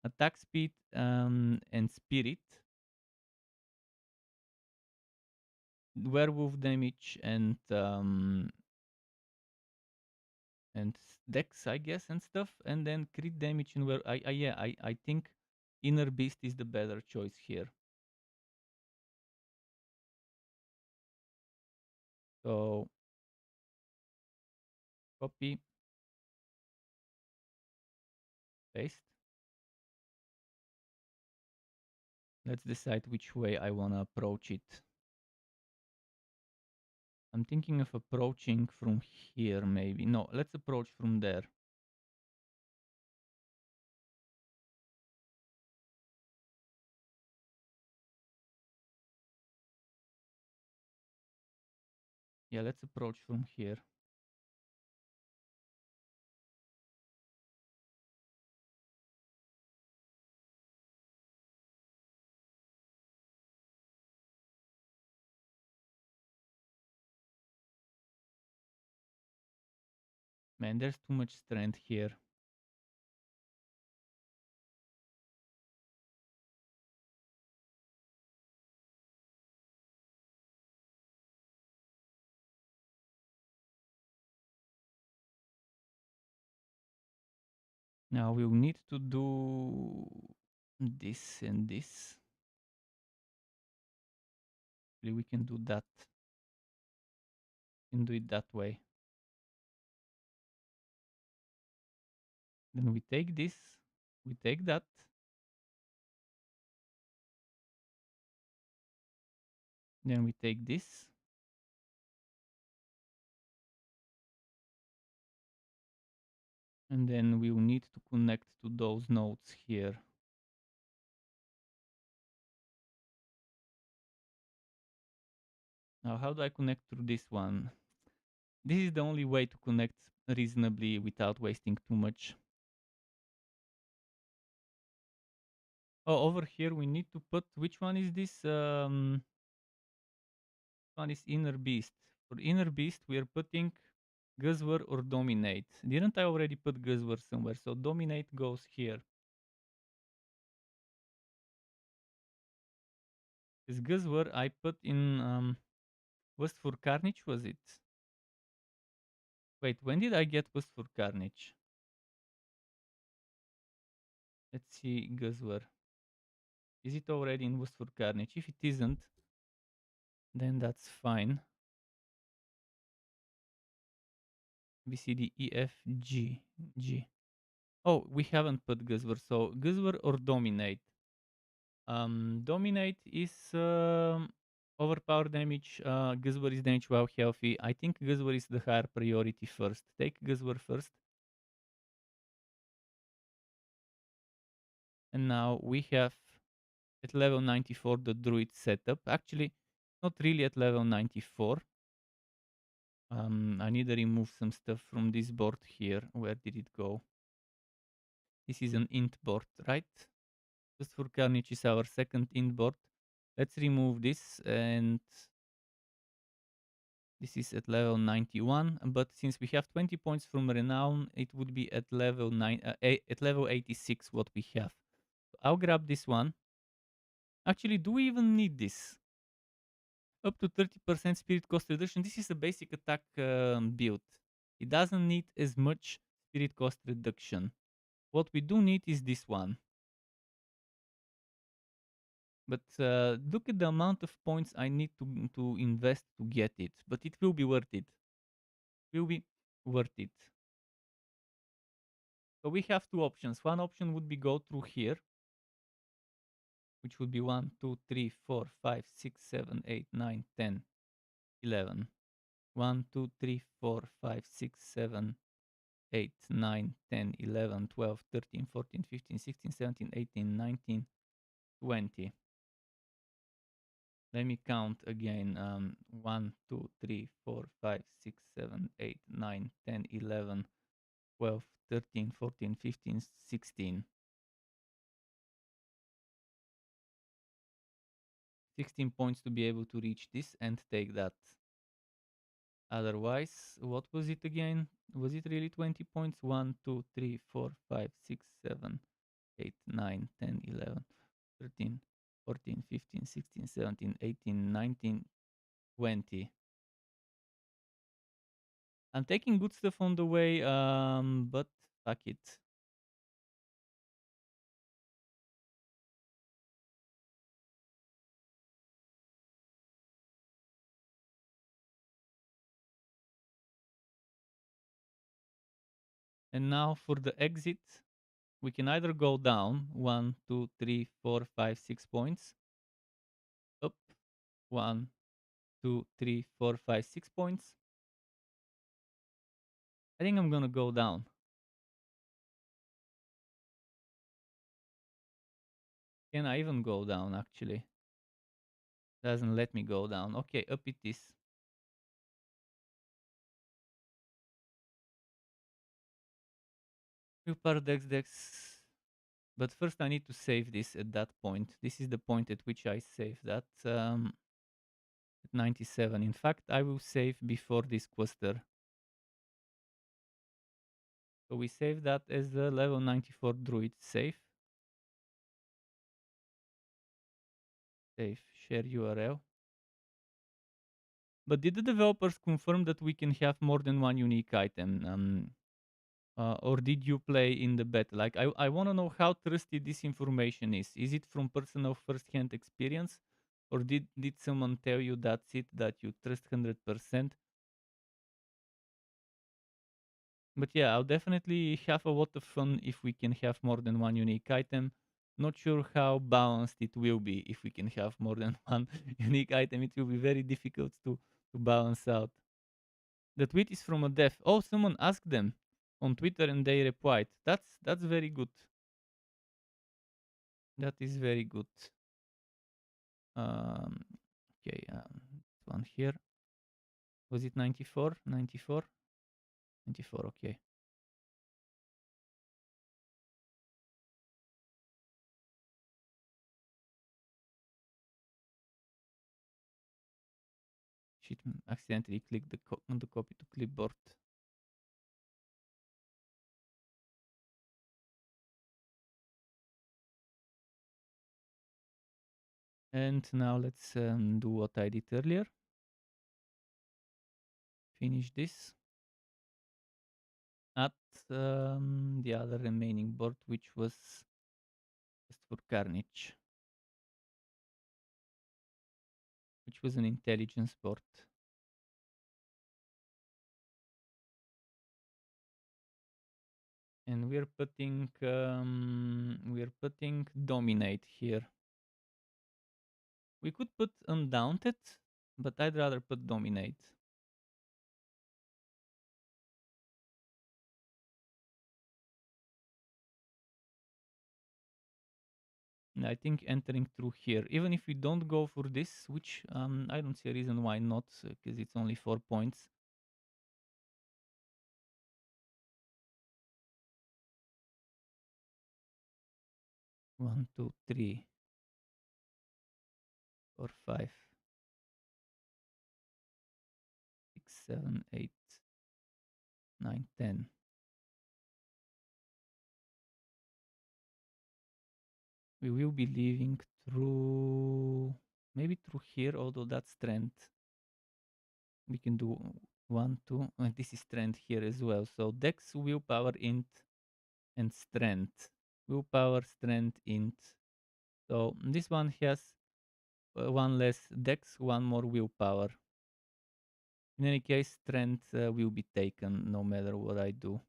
S1: attack speed and spirit, werewolf damage and dex, I guess, and stuff, and then crit damage. And where I think inner beast is the better choice here. So copy, paste. Let's decide which way I want to approach it. I'm thinking of approaching from here, maybe. No, let's approach from there. Yeah, let's approach from here. Man, there's too much strength here. Now we'll need to do this and this. We can do that. We can do it that way. Then we take this, we take that. Then we take this. And then we will need to connect to those nodes here. Now, how do I connect through this one? This is the only way to connect reasonably without wasting too much. Oh, over here we need to put, which one is this? One is Inner Beast. For Inner Beast, we are putting Guzwer or Dominate. Didn't I already put Guzwer somewhere? So Dominate goes here. This Guzwer I put in West for Carnage, was it? Wait, when did I get West for Carnage? Let's see, Guzwer. Is it already in West for Carnage? If it isn't, then that's fine. B, C, D, E, F, G, G. Oh, we haven't put Guzwer, so Guzwer or Dominate. Dominate is overpower damage. Guzwer is damage while healthy. I think Guzwer is the higher priority first. Take Guzwer first. And now we have at level 94 the druid setup. Actually, not really at level 94. I need to remove some stuff from this board here. Where did it go? This is an int board, right? Just for Carnage is our second int board. Let's remove this, and this is at level 91. But since we have 20 points from Renown, it would be at level at level 86 what we have. So I'll grab this one. Actually, do we even need this? Up to 30% spirit cost reduction. This is a basic attack build. It doesn't need as much spirit cost reduction. What we do need is this one. But look at the amount of points I need to invest to get it. But it will be worth it. Will be worth it. So we have two options. One option would be go through here, which would be 1, 2, 3, 4, 5, 6, 7, 8, 9, 10, 11. 1, 2, 3, 4, 5, 6, 7, 8, 9, 10, 11, 12, 13, 14, 15, 16, 17, 18, 19, 20. Let me count again. 1, 2, 3, 4, 5, 6, 7, 8, 9, 10, 11, 12, 13, 14, 15, 16. 16 points to be able to reach this and take that. Otherwise, what was it again? Was it really 20 points? 1, 2, 3, 4, 5, 6, 7, 8, 9, 10, 11, 13, 14, 15, 16, 17, 18, 19, 20. I'm taking good stuff on the way, but fuck it. And now for the exit, we can either go down 1, 2, 3, 4, 5, 6 points, up 1, 2, 3, 4, 5, 6 points. I think I'm gonna go down. Can I even go down actually? Doesn't let me go down. Okay, up it is. Super Dex. But first I need to save this at that point. This is the point at which I save that. At 97. In fact, I will save before this cluster. So we save that as the level 94 druid. Save. Save. Share URL. But did the developers confirm that we can have more than one unique item? Or did you play in the beta? Like, I want to know how trusted this information is. Is it from personal first-hand experience? Or did someone tell you that's it, that you trust 100%? But yeah, I'll definitely have a lot of fun if we can have more than one unique item. Not sure how balanced it will be if we can have more than one unique item. It will be very difficult to balance out. The tweet is from a dev. Oh, someone asked them on Twitter and they replied. That's very good. That is very good. Um, okay, this one here. Was it 94? 94? 94, okay. Shit, accidentally clicked on the copy to clipboard. And now let's do what I did earlier. Finish this. At the other remaining board, which was just for Carnage. Which was an intelligence board. And we're putting dominate here. We could put undaunted, but I'd rather put dominate. And I think entering through here, even if we don't go for this, which I don't see a reason why not, because it's only 4 points. One, two, three, 4, 5, 6, 7, 8, 9, 10. We will be leaving through, maybe through here, although that's strength. We can do 1, 2, and this is strength here as well. So dex, willpower, int, and strength. Willpower, strength, int. So this one has one less dex, one more willpower. In any case, strength will be taken no matter what I do.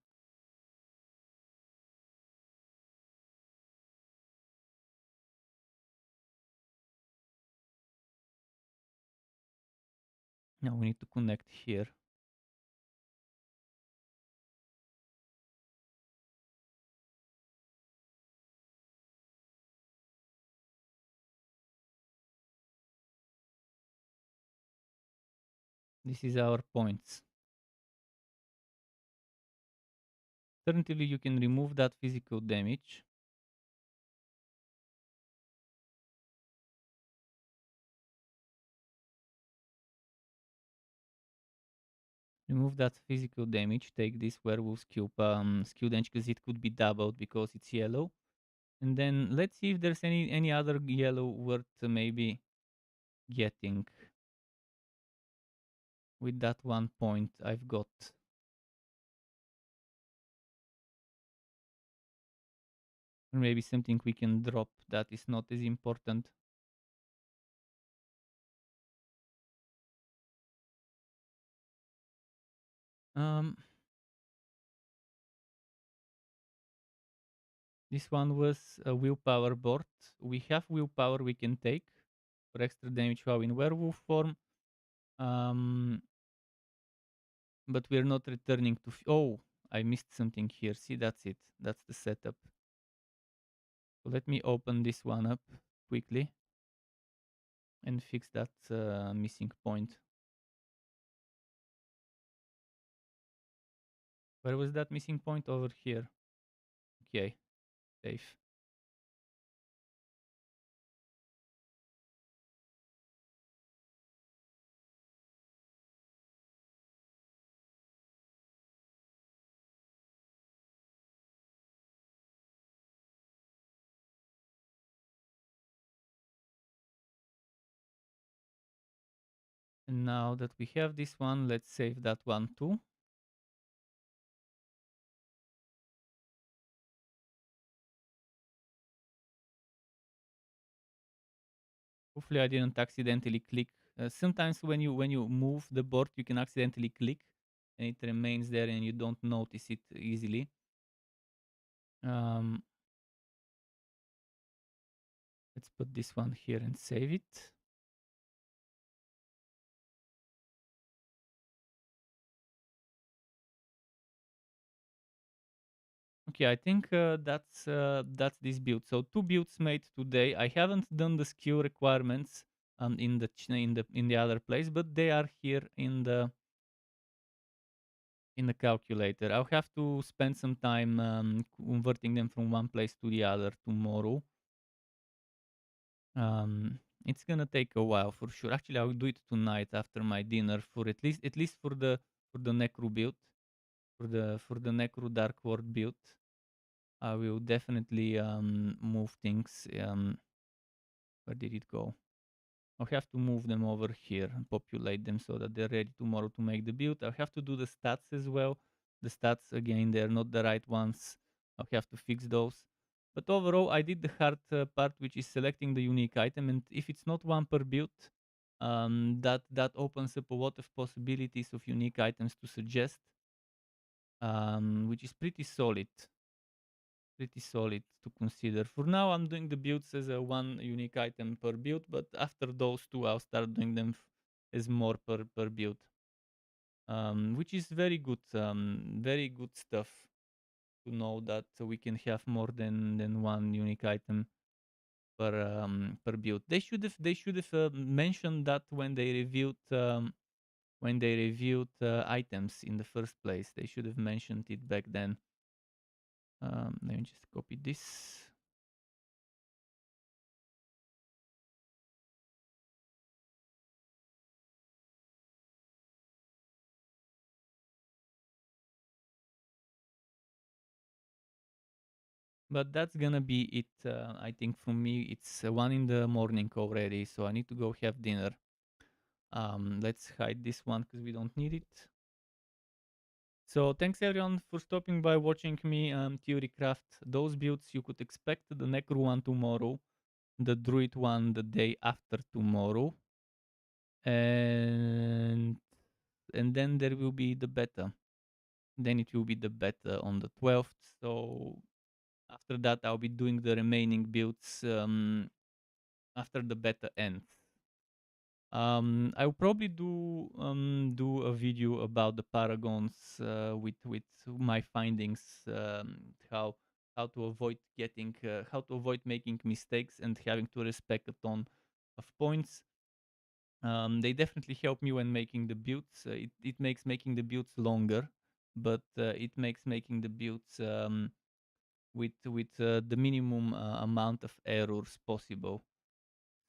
S1: Now we need to connect here. This is our points. Alternatively, you can remove that physical damage. Remove that physical damage. Take this werewolf's cube skill damage because it could be doubled because it's yellow. And then let's see if there's any other yellow worth maybe getting with that 1 point I've got. Or maybe something we can drop that is not as important. Um, this one was a willpower board. We have willpower we can take for extra damage while in werewolf form. But we're not returning to. Oh, I missed something here. See, that's it. That's the setup. So let me open this one up quickly and fix that missing point. Where was that missing point? Over here. Okay, safe. And now that we have this one, let's save that one too. Hopefully I didn't accidentally click. Sometimes when you move the board, you can accidentally click and it remains there and you don't notice it easily. Um, let's put this one here and save it. Okay, I think that's this build. So two builds made today. I haven't done the skill requirements in the other place, but they are here in the calculator. I'll have to spend some time converting them from one place to the other tomorrow. It's gonna take a while for sure. Actually, I'll do it tonight after my dinner for at least for the Necro build, for the Necro Dark Ward build. I will definitely move things. Where did it go? I'll have to move them over here and populate them so that they're ready tomorrow to make the build. I'll have to do the stats as well. The stats, again, they're not the right ones. I'll have to fix those. But overall, I did the hard part, which is selecting the unique item. And if it's not one per build, that opens up a lot of possibilities of unique items to suggest, which is pretty solid to consider. For now, I'm doing the builds as a one unique item per build, but after those two, I'll start doing them as more per build, which is very good stuff to know that we can have more than one unique item per build. They should have mentioned that when they reviewed items in the first place. They should have mentioned it back then. Let me just copy this. But that's gonna be it. I think from me, it's 1 in the morning already, so I need to go have dinner. Let's hide this one because we don't need it. So thanks everyone for stopping by watching me Theorycraft those builds. You could expect the Necro one tomorrow, the Druid one the day after tomorrow, and then there will be the beta. Then it will be the beta on the 12th. So after that, I'll be doing the remaining builds after the beta ends. I'll probably do a video about the paragons with my findings, how to avoid how to avoid making mistakes and having to respect a ton of points. They definitely help me when making the builds. It makes making the builds longer, but it makes making the builds with the minimum amount of errors possible.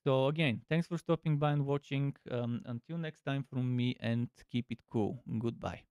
S1: So again, thanks for stopping by and watching. Until next time from me, and keep it cool. Goodbye.